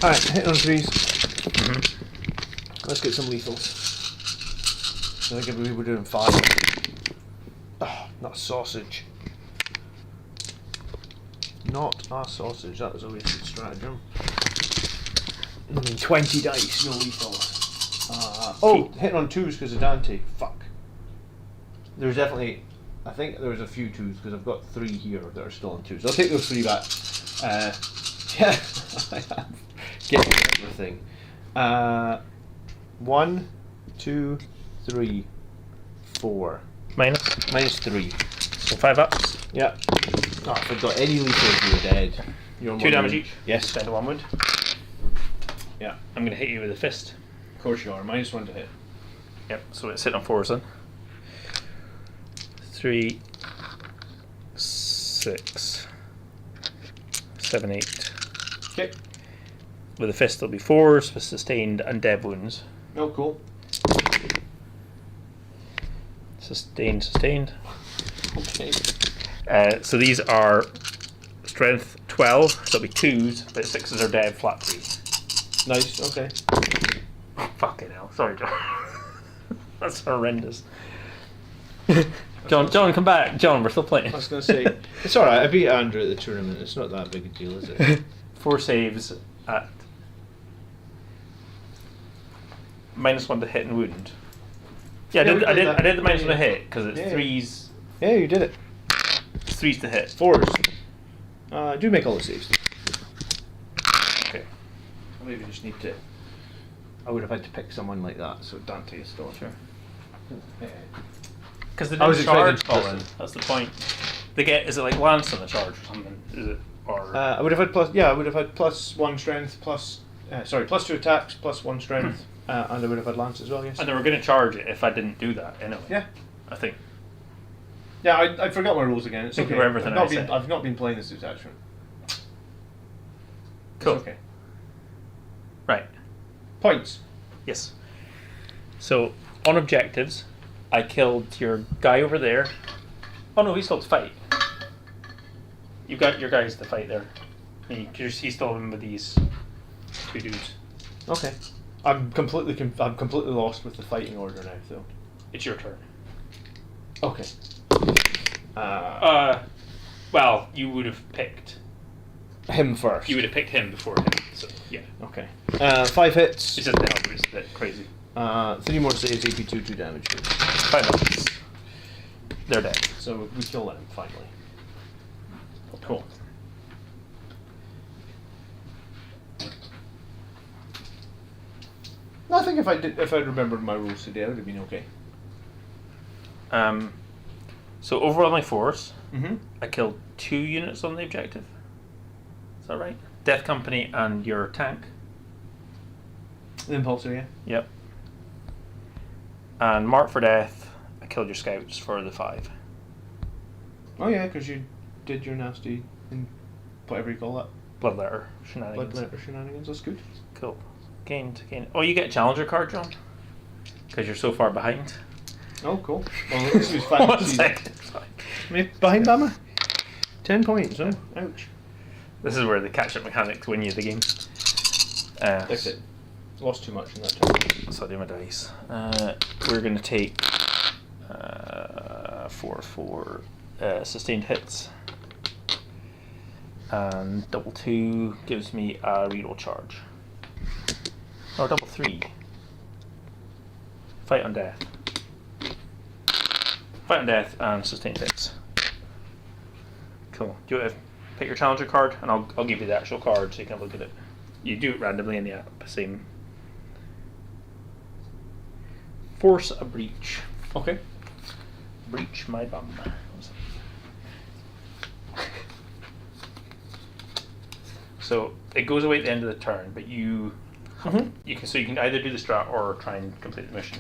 Alright, hit on 3s. Let's get some lethals. I think we were doing 5. Oh, not a sausage. Not a sausage. That was a wasted stratagem. I mean, 20 dice, no lethals. Hitting on 2s because of Dante. Fuck. There's definitely. I think there was a few 2s because I've got 3 here that are still on 2s. I'll take those 3 back. Yeah, I am getting everything. 1, 2, 3, 4. Minus 3. So 5 ups. Yeah. Oh, if I'd got any lethals, you were dead. You're 2 damage each. Yes. Spend 1 wound. Yeah. I'm going to hit you with a fist. Of course you are. -1 to hit. Yep, so it's hitting on 4s then. 3, 6, 7, 8. Okay. With a fist, there'll be 4s for sustained and dead wounds. Oh, cool. Sustained, sustained. Okay. So these are strength 12, so it'll be 2s, but 6s are dead, flat 3. Nice. Okay. Fucking hell. Sorry, John. That's horrendous. John, come back. John, we're still playing. I was going to say, it's alright, I beat Andrew at the tournament, it's not that big a deal, is it? 4 saves at -1 to hit and wound. Yeah, I did the -1 to hit, because it's 3s. Yeah, you did it. It's 3s to hit. 4s. Do make all the saves. Okay. I maybe just need to. I would have had to pick someone like that, so Dante is still. Sure. Because they I was didn't charge expecting Colin. That's the point. They get, is it like lance on the charge or something? Is it, or I would have had plus. Yeah, I would have had +1 strength, +2 attacks, +1 strength, and I would have had lance as well. Yes. and they were going to charge it if I didn't do that anyway. Yeah. I think. Yeah, I forgot my rules again. It's Think okay. of everything I said. I've not been playing this detachment. Cool. It's okay. Right. Points. Yes. So on objectives, I killed your guy over there. Oh no, he's still to fight. You got your guys to fight there. He's still in with these two dudes. Okay. I'm completely lost with the fighting order now, though. It's your turn. Okay. Well, you would have picked. Him first. You would have picked him before him. So yeah. Okay. 5 hits. It's just the help, it's a bit crazy. 3 more saves, AP 2 damage. Fine. They're dead. So we kill them finally. Cool. I think if I'd remembered my rules today, I would have been okay. So overwhelming force, Mm-hmm. I killed 2 units on the objective. Is that right? Death Company and your tank. The impulsor, yeah. Yep. And Mark for Death, I killed your scouts for the 5. Oh yeah, because you did your nasty, whatever you call that, Bloodletter shenanigans. blood letter shenanigans. That's good. Cool. Gained. Oh, you get a challenger card, John? Because you're so far behind. Oh, cool. Well, this was fine. 1 second. Sorry. Behind Bama. 10 points. Oh, ouch. This is where the catch-up mechanics win you the game. That's it. Lost too much in that turn. So I do my dice. We're going to take 4 sustained hits. And double 2 gives me a reroll charge. Or double 3. Fight on death. Fight on death and sustained hits. Cool. Do you want to pick your challenger card? And I'll give you the actual card so you can look at it. You do it randomly in the app. Same. Force a breach. Okay. Breach my bum. So it goes away at the end of the turn, but you can either do the strat or try and complete the mission.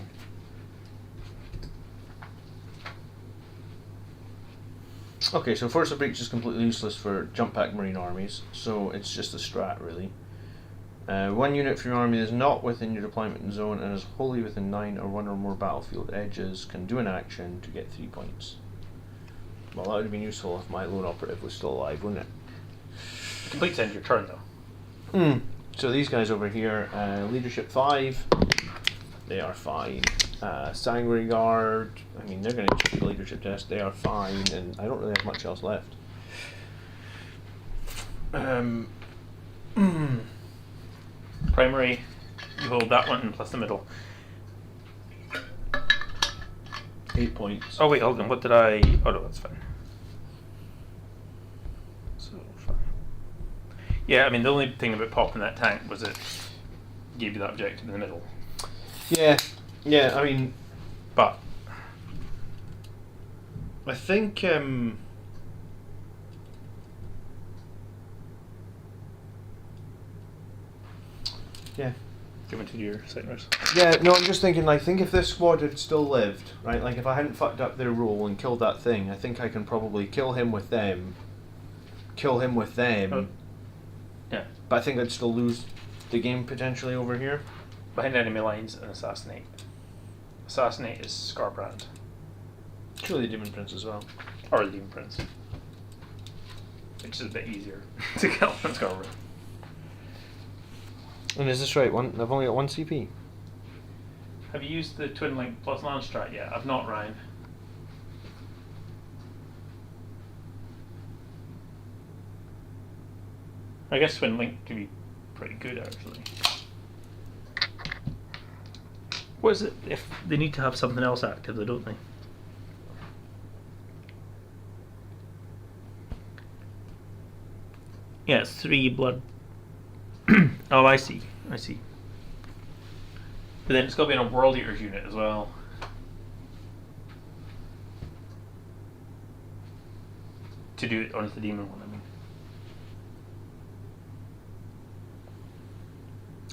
Okay, so Force of Breach is completely useless for jump pack marine armies, so it's just a strat really. 1 unit from your army is not within your deployment zone and is wholly within 9 or 1 or more battlefield edges can do an action to get 3 points. Well, that would have been useful if my lone operative was still alive, wouldn't it? Complete end of your turn though. So these guys over here, leadership 5, they are fine. Sanguinary Guard, I mean they're going to check the leadership test, they are fine, and I don't really have much else left. Primary, you hold that one plus the middle. 8 points. Oh wait, hold on. What did I? Oh no, that's fine. So fine. Yeah, I mean the only thing about popping that tank was it gave you that objective in the middle. Yeah. I mean, But I think yeah. given to your signers. Yeah, no, I'm just thinking, I think if this squad had still lived, right, like if I hadn't fucked up their roll and killed that thing, I think I can probably kill him with them, Oh. Yeah. but I think I'd still lose the game potentially over here. Behind enemy lines and assassinate. Assassinate is Scarbrand. Surely Demon Prince as well. Or the Demon Prince. Which is a bit easier to kill than Scarbrand. And is this right? I've only got 1 CP. Have you used the Twin Link plus Lance strat yet? I've not, Ryan. I guess Twin Link could be pretty good actually. What is it? If they need to have something else active, though, don't they? Yeah, it's 3 blood. Oh, I see. But then it's got to be in a World Eaters unit as well. To do it onto the demon one,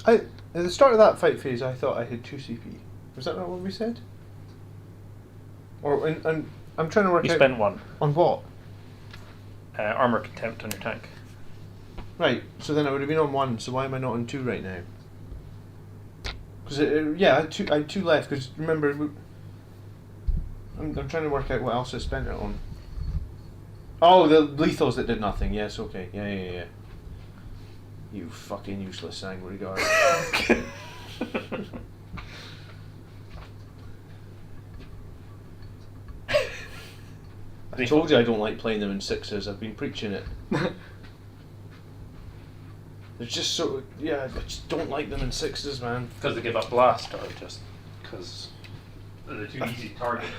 I mean. At the start of that fight phase, I thought I had 2 CP. Was that not what we said? Or and I'm trying to work You out... spent 1. On what? Armor contempt on your tank. Right, so then I would have been on 1, so why am I not on 2 right now? Because, yeah, I had 2 left, because remember... I'm trying to work out what else I spent it on. Oh, the lethals that did nothing, yes, okay. Yeah. You fucking useless angry guard. I told you I don't like playing them in 6s, I've been preaching it. It's just so... Yeah, I just don't like them in 6s, man. Because they give up blast, or just because they're too easy to target?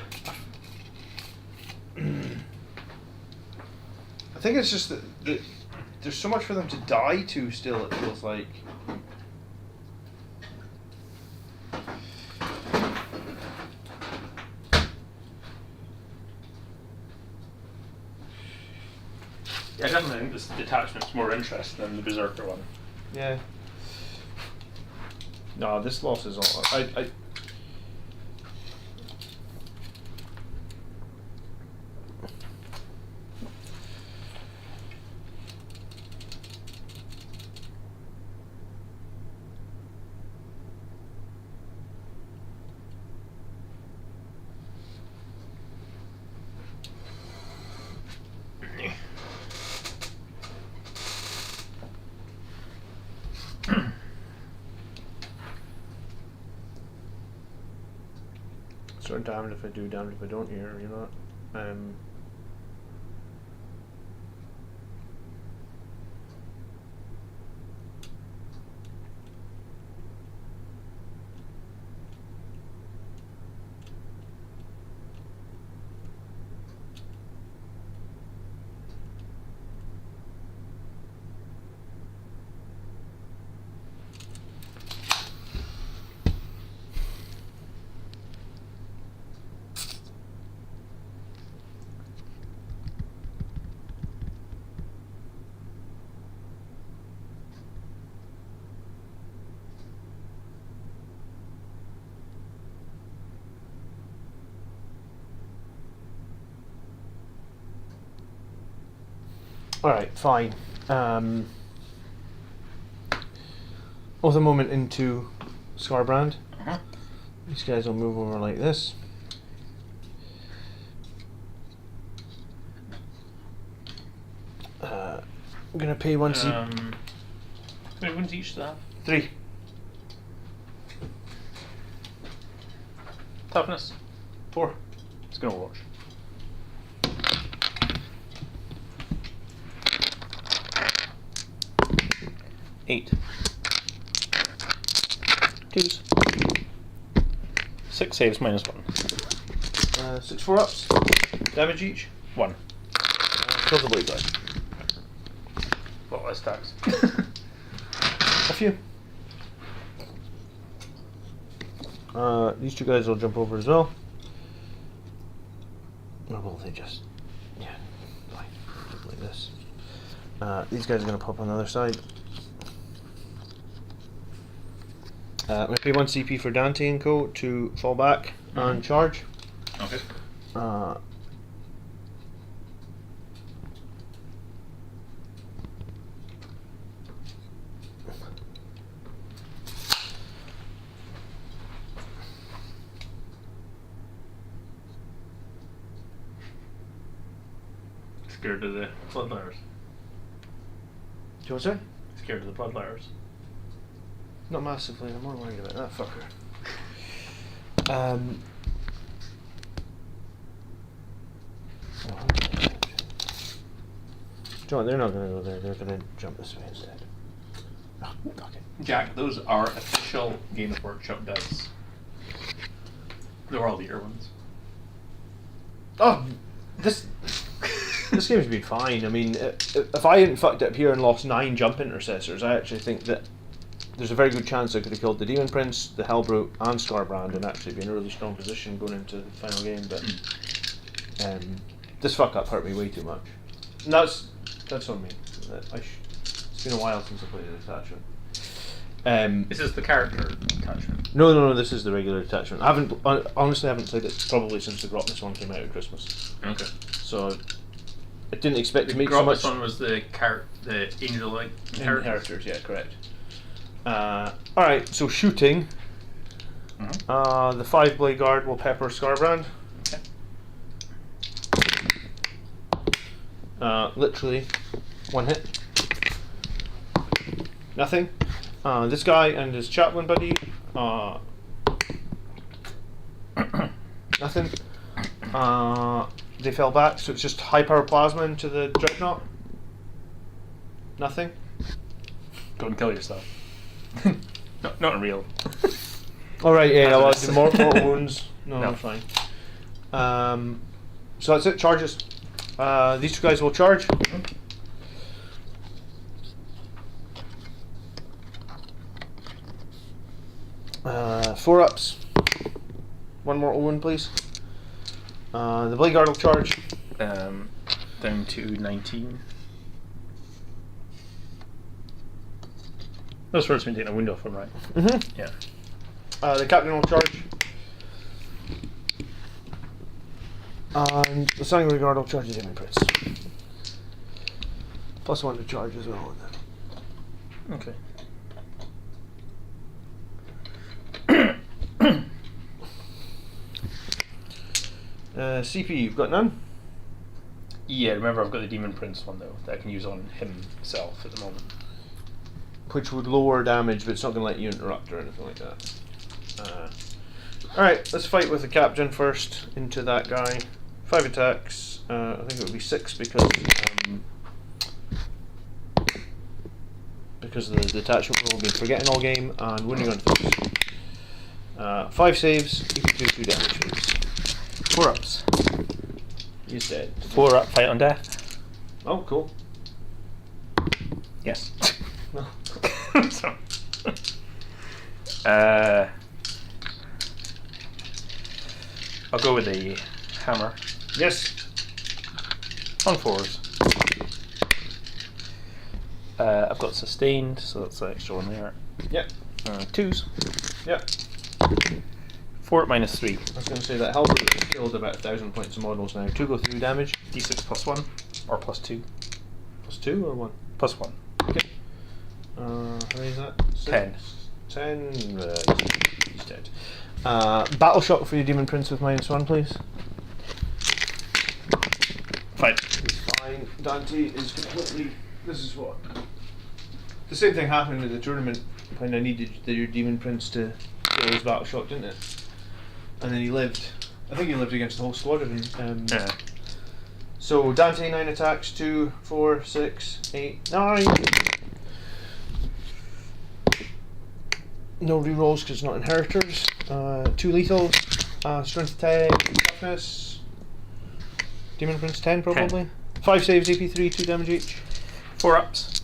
I think it's just that there's so much for them to die to still, it feels like. Yeah, I definitely think this detachment's more interesting than the Berserker one. Yeah. No, this loss is all... I sort of damned if I do, damned if I don't here, you know. Alright, fine. Other moment into Scarbrand. These guys will move over like this. I'm gonna pay 1 C. How many wounds each to have? 3. Toughness? 4. It's gonna watch. Eight. 2s. 6 saves minus 1. 6 4-ups. Damage each. 1. Kill the blade guy. A lot less tax. A few. These 2 guys will jump over as well. Or will they just... Yeah, fine. Like this. These guys are going to pop on the other side. I'm going to pay 1 CP for Dante and Co. to fall back and charge. Okay. Scared of the bloodlayers. Do you want to say? Scared of the bloodlayers. Not massively, I'm more worried about that fucker. Do you know what, they're not going to go there, they're going to jump this way instead. Oh, fuck it. Jack, those are official Games Workshop dice. They're all the year ones. Oh, this game's been fine. I mean, if I hadn't fucked up here and lost 9 jump intercessors, I actually think that there's a very good chance I could have killed the Demon Prince, the Hellbrute, and Scarbrand, and actually be in a really strong position going into the final game. But this fuck up hurt me way too much. And that's on me. It's been a while since I played the attachment. This is the character attachment. No. This is the regular attachment. I honestly haven't played it probably since the Grotness one came out at Christmas. Okay. So I didn't expect to make so so much. This one was the angel like Inheritors, yeah, correct. Alright, so shooting. Mm-hmm. The 5 blade guard will pepper Scarbrand. Okay. Literally 1 hit. Nothing. This guy and his chaplain buddy. Nothing. They fell back, so it's just high power plasma into the dreadnought. Nothing. Go and kill yourself. No, not real. Alright, yeah, I'll do more wounds. No, No. fine. So that's it, charges. These 2 guys will charge. 4 ups. 1 more wound, please. The blade guard will charge. Down to 19. Those first been taking a wound off him, right? Mm-hmm. Yeah. The captain will charge. And the sanguinary guard will charge the demon prince. +1 to charge as well. Okay. CP, you've got none? Yeah, remember I've got the Demon Prince one though that I can use on himself at the moment. Which would lower damage, but it's not going to let you interrupt or anything like that. Alright, let's fight with the captain first into that guy. 5 attacks. I think it would be 6 because of the detachment rule, been forgetting all game, and wounding on foes. 5 saves, you can do 2 damage, please. 4 ups. He's dead. 4 up, fight on death. Oh, cool. Yes. No. So, I'll go with the hammer Yes. on 4s. I've got sustained, so that's an extra 1 there. Yep. 2s. Yep. 4 at -3. I was going to say that helper has killed about 1,000 points of models now. 2 go through damage. D6 +1 or +2. +2 or 1? +1. Okay. How many is that? 10. 10. He's dead. Battle shock for your demon prince with -1, please. Fine. He's fine. Dante is completely. This is what. The same thing happened at the tournament when I needed your demon prince to kill his battle shock, didn't it? And then he lived. I think he lived against the whole squad of them. Yeah. So Dante 9 attacks, 2, 4, 6, 8, 9. No rerolls because it's not inheritors. 2 lethals. Strength 10, toughness. Demon Prince 10 probably. 5 saves, AP3, 2 damage each. 4 ups.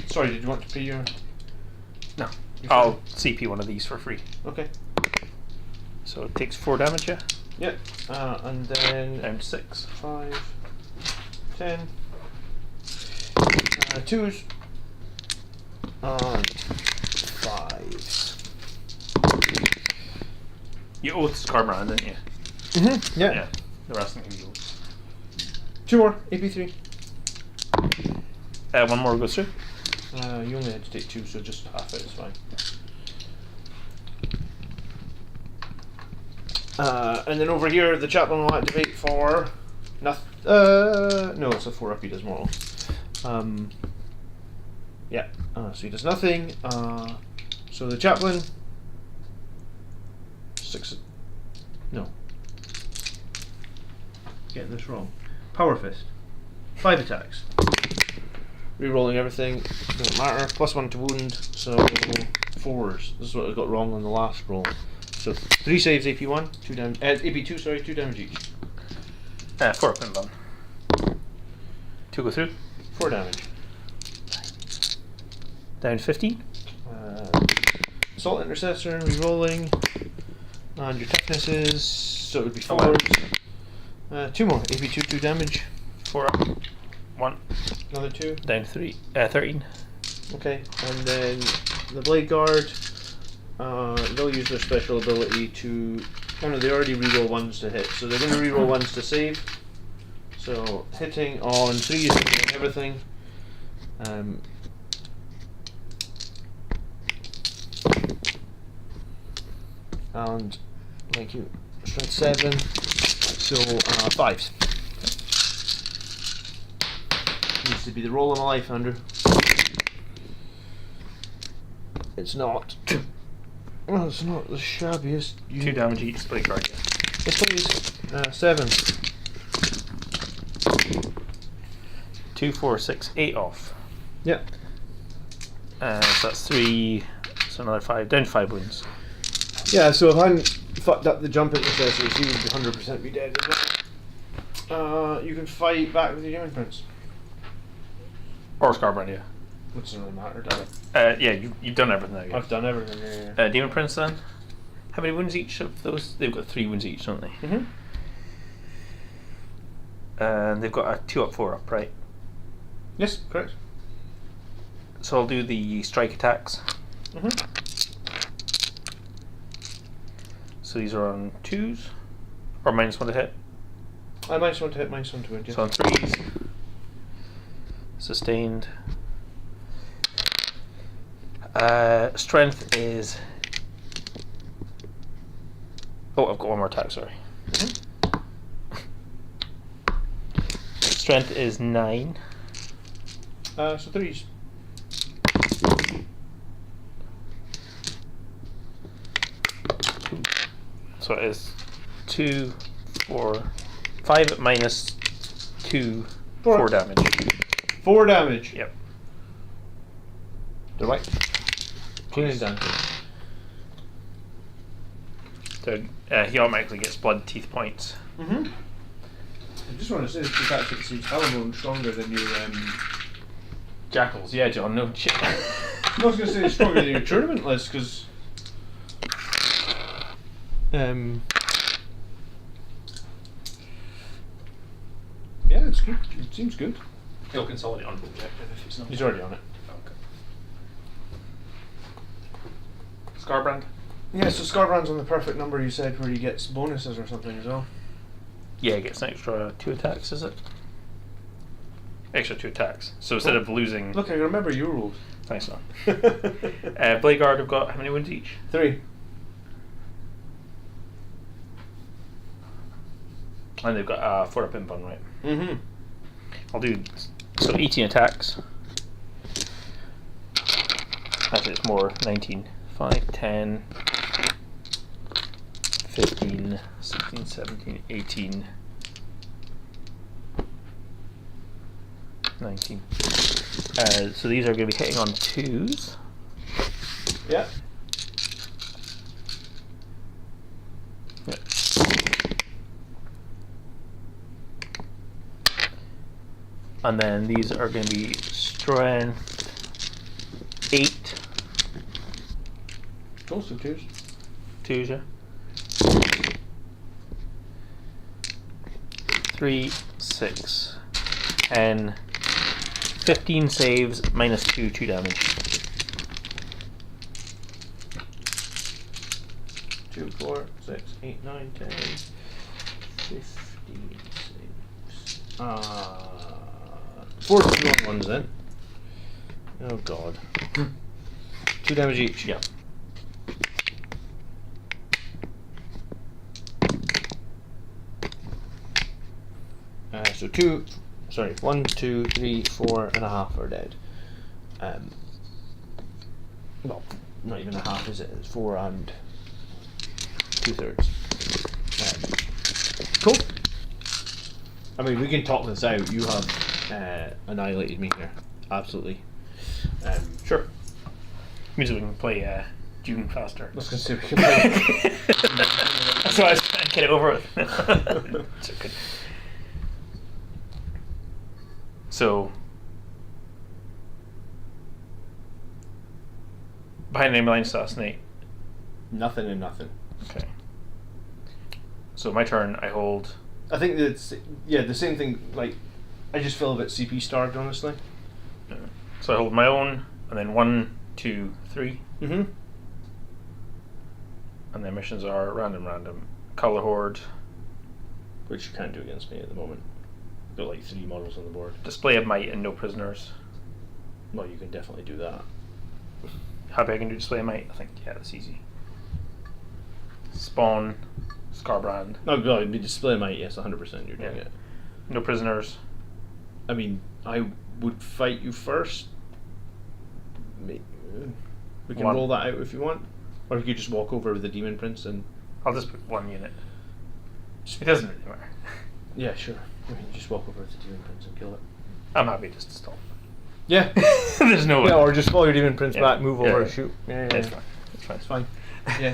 Sorry, did you want to pay your? No. Your I'll fine? CP one of these for free. Okay. So it takes 4 damage, yeah? Yep. And then Down to 6. 5, 10, 2s, and 5s. You owe Scarbrand, didn't you? Mm-hmm. Yeah. Yeah. The rest of them you owe. 2 more, AP3. 1 more goes through. You only had to take 2, so just half it is fine. And then over here, the chaplain will activate for nothing. No, it's a 4-up. He does more. Yeah. So he does nothing. So the chaplain. 6. No. Getting this wrong. Power fist. 5 attacks. Rerolling everything. Doesn't matter. +1 to wound. So 4s. This is what I got wrong on the last roll. So 3 saves, AP1, 2 damage. AP2, sorry, 2 damage each. 4 up and done. 2 go through. 4 damage. Down 15. Assault intercessor, rerolling, and your toughness is, so it would be 4. 2 more. AP2, 2 damage. 4 up. 1. Another 2. Down to 3. 13. Okay, and then the Blade Guard, they'll use their special ability to... Oh no, they already reroll 1s to hit, so they're going to reroll 1s to save. So, hitting on 3s and everything. And, thank you, strength 7, so 5s. Needs to be the roll of my life, Andrew. It's not. Well, it's not the shabbiest. 2 damage each, split guard. Yes, please. 7. 2, 4, 6, 8 off. Yeah. So that's 3, so another 5, down to 5 wounds. Yeah, so if I hadn't fucked up the jumping necessities, he would 100% be dead as well. You can fight back with your Demon Prince. Or Scarbrand, yeah. It doesn't really matter, does it? Yeah, you've done everything now. Yeah. I've done everything, yeah. Demon Prince then? How many wounds each of those? They've got 3 wounds each, don't they? Mm-hmm. And they've got a 2 up, 4 up, right? Yes, correct. So I'll do the strike attacks. Mm-hmm. So these are on 2s? Or -1 to hit? -1 to hit, -1 to wound, yeah. So on 3s. Sustained. Strength is... Oh, I've got one more attack, sorry. Mm-hmm. Strength is 9. So 3s. So it is 2, 4, 5 minus 2, 4 damage. 4 damage. Yep. The right. Cleaning damage. So he automatically gets blood teeth points. Mm-hmm. I just want to say this actually seems hell of a lot stronger than your Jackals, yeah, John, no shit. I was going to say it's stronger than your tournament list, because yeah, it's good. It seems good. He'll consolidate on objective if he's not. He's already on it. Okay. Scarbrand? Yeah, so Scarbrand's on the perfect number you said, where he gets bonuses or something as well. Yeah, he gets an extra 2 attacks, is it? Extra 2 attacks. So instead of losing... Look, I remember your rules. Thanks, man. Blade Guard have got how many wounds each? 3. And they've got 4 up in bun, right? Mm-hmm. I'll do... So 18 attacks. Actually, it's more. 19. 5, 10... 15, 16, 17, 18, 19. So these are going to be hitting on 2s. Yeah. Yep. And then these are going to be strength 8. Also 2s. 2s, yeah. 3, 6, 10, 15 saves, minus 2 damage. 2, 4, 6, 8, 9, 10, 15 saves. 4 strong ones then. Oh god. 2 damage each. Yeah. So 1, 2, 3, 4 and a half are dead. Well, not even a half, is it? It's 4 and 2/3. Cool. I mean, we can talk this out. You have annihilated me here. Absolutely. Sure. Means we can play June faster. I was going to say we can play. That's why I was trying to get it over with. It's okay. So, behind enemy line assassinate. Nothing and nothing. Okay. So my turn, I hold. I think that's the same thing. Like I just feel a bit CP starved, honestly. So I hold my own, and then 1, 2, 3. Mm-hmm. And then missions are random, color horde, Which you can't do against me at the moment. Got like 3 models on the board. display of might, and no prisoners. Well, you can definitely do that. How big I can do display of might? I think, yeah, that's easy. Spawn, Scarbrand, No, well, it'd be display might, yes, 100% you're doing Yeah. it. no prisoners. I mean, I would fight you first. We can One. roll that out if you want. Or you could just walk over with the Demon Prince and... I'll just put 1 unit. It doesn't really matter. Yeah, sure. I mean, just walk over with the Demon Prince and kill it. I'm happy just to stall. Yeah. There's no way. Yeah, or just follow your Demon Prince Yeah. back, move Yeah, over, yeah. shoot. Yeah, Yeah, it's fine. It's fine. Yeah.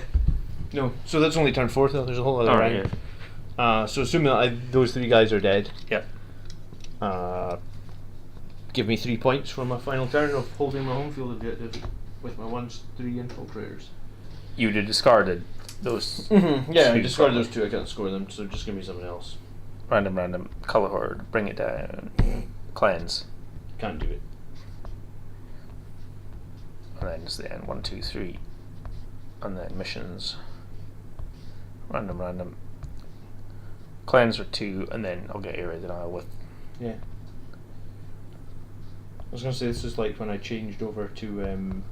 No, so that's only turn 4 though. There's a whole other Alright, round. So assuming that those 3 guys are dead, yeah. give me 3 points for my final turn of holding my home field objective with my 1-3 infiltrators. You would have discarded those. Yeah, I two discarded probably. those 2. I can't score them, so just give me something else. Random, color horde, bring it down, cleanse, Can't do it. and then just the end 1, 2, 3, and then missions. Random, cleanse for 2, and then I'll get area denial with. Yeah. I was gonna say this is like when I changed over to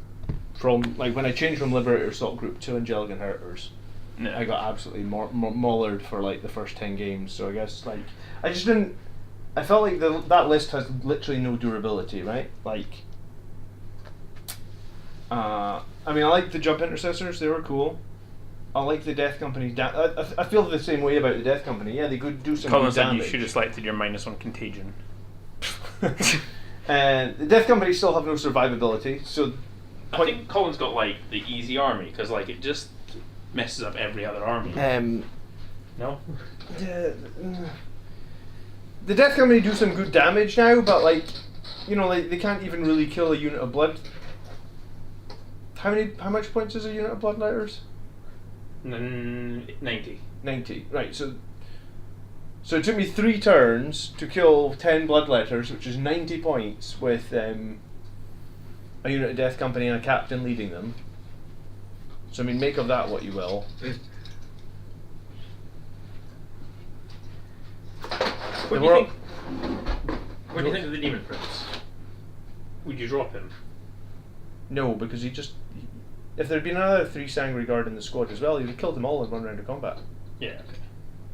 from Liberator Assault Group to Angelic Inheritors. No. I got absolutely maulered for like the first 10 games. So I guess like I just didn't. I felt like that list has literally no durability, right? Like. I mean, I like the Jump Intercessors. They were cool. I like the Death Company. I feel the same way about the Death Company. Yeah, they could do some Colin good said damage. you should have selected your -1 contagion. And the Death Company still have no survivability, so I think Colin's got like the easy army because like it just messes up every other army. No. The Death Company do some good damage now, but like, you know, like they can't even really kill a unit of blood. How much points is a unit of Bloodlighters? 90. 90. Right. So it took me 3 turns to kill 10 Bloodletters, which is 90 points with a unit of Death Company and a captain leading them. So I mean, make of that what you will. What do you think? What do you think of the Demon Prince? Would you drop him? No, because if there'd been another 3 Sangry Guard in the squad as well, he'd have killed them all in 1 round of combat. Yeah.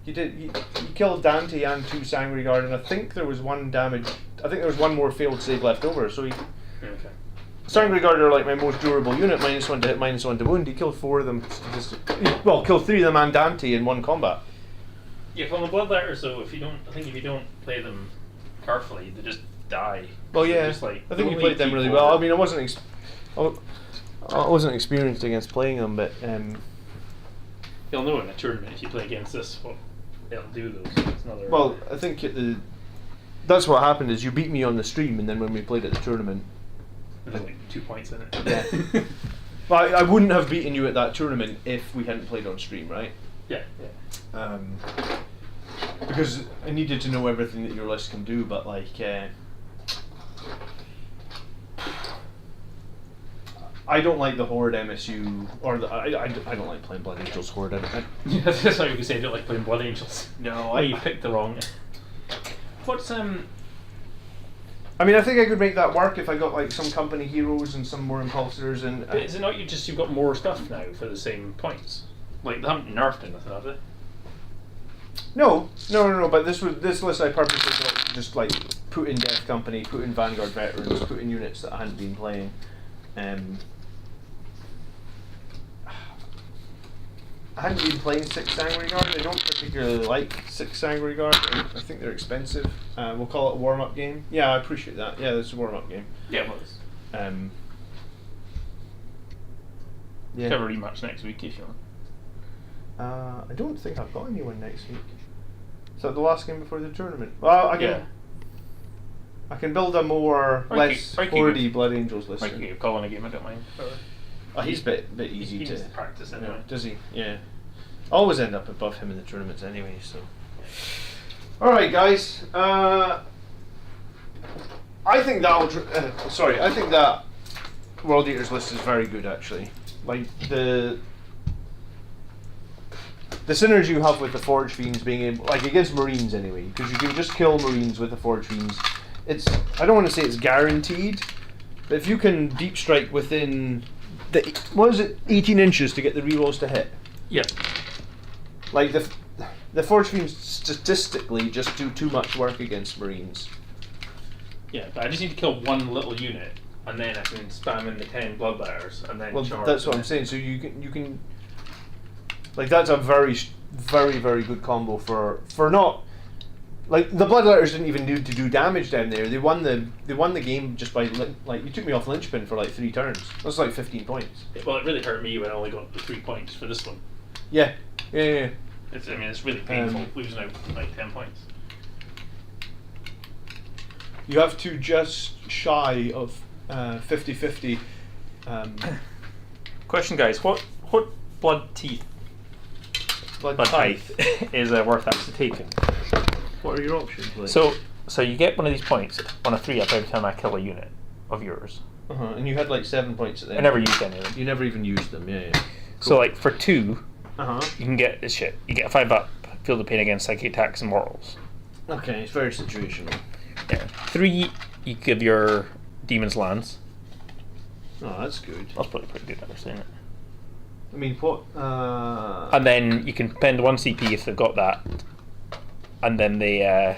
Okay. He killed Dante and 2 Sangry Guard, and I think there was 1 damage. I think there was 1 more failed save left over. So Okay. Sangry Guard are like my most durable unit, -1 to hit, -1 to wound. He killed 4 of them. Well, killed 3 of them and Dante in 1 combat. Yeah, from the Bloodletters though, if you don't play them carefully, they just die. Well, They're yeah, just, like, I think he only played them really T4. well. I mean, I wasn't experienced against playing them, but You'll know in a tournament if you play against this what they'll do though. So it's another. well, I think that's what happened. Is you beat me on the stream, and then when we played at the tournament, there's like 2 points in it. Yeah. well, I wouldn't have beaten you at that tournament if we hadn't played on stream, right? Yeah. Because I needed to know everything that your list can do, but like, I don't like the Horde MSU, or I don't like playing Blood Angels Horde. That's why you could say I don't like playing Blood Angels. No, Oh, you picked the wrong. What's I mean, I think I could make that work if I got like some company heroes and some more impulsors and. But is it not you've got more stuff now for the same points? Like they haven't nerfed anything, have they? No. But this list I purposely got to just like put in Death Company, put in Vanguard Veterans, put in units that I hadn't been playing. I hadn't been playing 6 Sangry Guard. I don't particularly like 6 Sangry Guard. I think they're expensive. We'll call it a warm-up game. Yeah, I appreciate that. Yeah, it's a warm-up game. Yeah, it was. Yeah. Have a rematch next week if you want. I don't think I've got anyone next week. Is that the last game before the tournament? Well, I can build a less Horde Blood Angels list. I can give Colin a game, I don't mind. Oh, he's a bit easy He to needs to practice anyway. Yeah, does he? Yeah. I always end up above him in the tournaments anyway, so. Alright guys, I think that I think that World Eaters list is very good actually. Like the synergy you have with the Forge Fiends being able, like against Marines anyway, because you can just kill Marines with the Forge Fiends. I don't want to say it's guaranteed, but if you can deep strike within what is it, 18 inches to get the rerolls to hit? Yeah. Like the Forge Fiends statistically just do too much work against Marines. Yeah, but I just need to kill one little unit, and then I can spam in the 10 Bloodletters, and then charge. That's what I'm saying. So you can, like that's a very, very, very good combo for not. Like the Bloodletters didn't even need to do damage down there. They won the game just by like you took me off linchpin for like 3 turns. That's like 15 points. Well, it really hurt me when I only got the 3 points for this one. Yeah. It's really painful losing out like 10 points. You have to just shy of 50-50. Question, guys: what blood tithe is worth actually taking? What are your options? Like? So you get one of these points on a 3-up every time I kill a unit of yours. And you had like 7 points at the I end. never used any of them. You never even used them. Yeah. Cool. So like for 2, you Uh-huh. can get this shit. You get a 5-up, feel the pain against psychic attacks and mortals. Okay, it's very situational. Yeah. 3, you give your Demon's Lance. Oh, that's good. That's probably pretty good, actually, isn't it? I mean, what? And then you can spend 1 CP if they've got that, and then they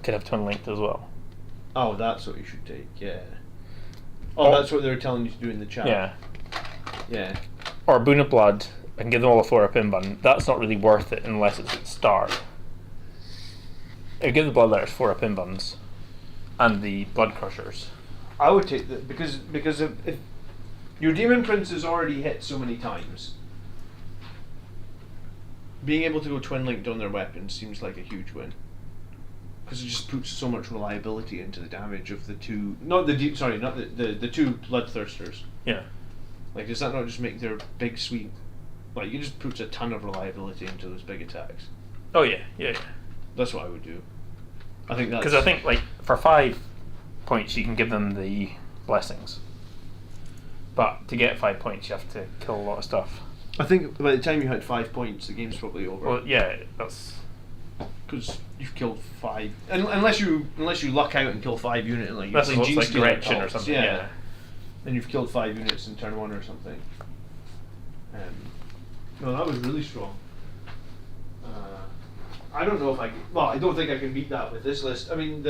could have Twin Linked as well. Oh, that's what you should take. Yeah. Oh, that's what they were telling you to do in the chat. Yeah. Yeah. Or Boon of Blood. I can give them all a 4-up in button. That's not really worth it unless it's at start. I give the Bloodletters 4-up in buttons, and the Blood Crushers. I would take that because if your Demon Prince is already hit so many times, being able to go Twin Linked on their weapons seems like a huge win. Because it just puts so much reliability into the damage of the two, not the 2 Bloodthirsters. Yeah. Like, does that not just make their big sweep? Like, it just puts a ton of reliability into those big attacks. Oh yeah. That's what I would do. I think that's... Because I think, like, for 5 points you can give them the blessings. But to get 5 points you have to kill a lot of stuff. I think by the time you had 5 points, the game's probably over. Well, yeah, that's... Because you've killed 5, unless you luck out and kill 5 units, like that's you're like direction or something. Yeah. Then you've killed 5 units in turn 1 or something. No, that was really strong. I don't know if I can. Well, I don't think I can beat that with this list. I mean,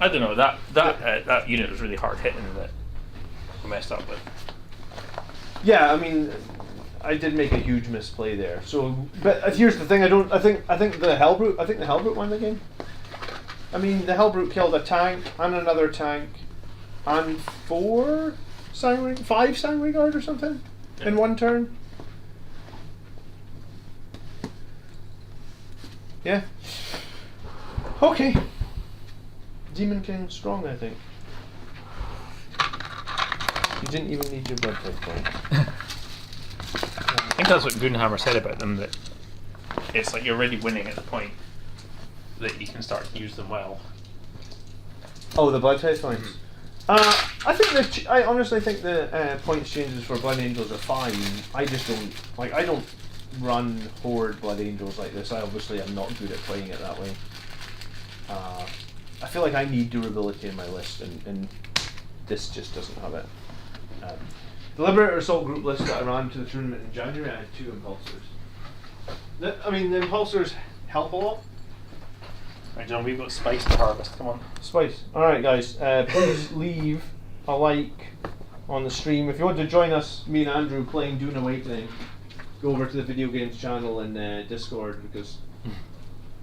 I don't know, that unit was really hard hitting that I messed up with. Yeah, I mean, I did make a huge misplay there. So, but here's the thing: I think the Hellbrute won the game. I mean, the Hellbrute killed a tank and another tank, and 5 Sangre Guard or something in 1 turn. Yeah. Okay. Demon King strong, I think. You didn't even need your blood type point. I think that's what Goonhammer said about them, that it's like you're already winning at the point that you can start to use them well. Oh, the blood type points. I honestly think the points changes for Blood Angels are fine. I just don't I don't run Horde Blood Angels like this. I obviously am not good at playing it that way. I feel like I need durability in my list, and this just doesn't have it. The Liberator Assault group list that I ran to the tournament in January, I had 2 Impulsors. The Impulsors help a lot. Right, John, we've got spice to harvest. Come on. Spice. Alright, guys. Please leave a like on the stream. If you want to join us, me and Andrew playing Dune Awakening, go over to the Video Games channel in Discord, because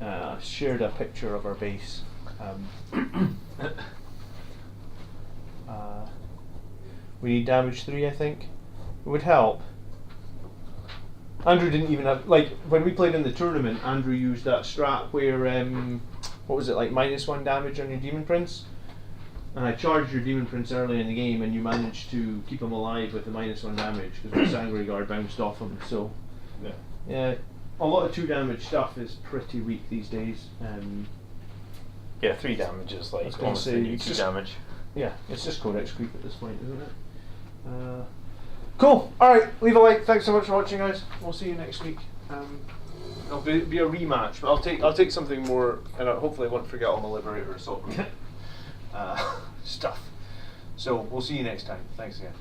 I shared a picture of our base. We need damage 3, I think. It would help. Andrew didn't even have, like, when we played in the tournament, Andrew used that strat where, what was it, like -1 damage on your Demon Prince? And I charged your Demon Prince early in the game, and you managed to keep him alive with the -1 damage, because the Sangre Guard bounced off him, so... Yeah, a lot of 2 damage stuff is pretty weak these days. Yeah, 3 damage is like was gonna almost say, the new it's 2 just- damage. Yeah, it's just Codex Creep at this point, isn't it? Cool. All right, leave a like. Thanks so much for watching, guys. We'll see you next week. It'll be a rematch, but I'll take something more, and hopefully I won't forget all my Liberator Assault stuff. So we'll see you next time. Thanks again.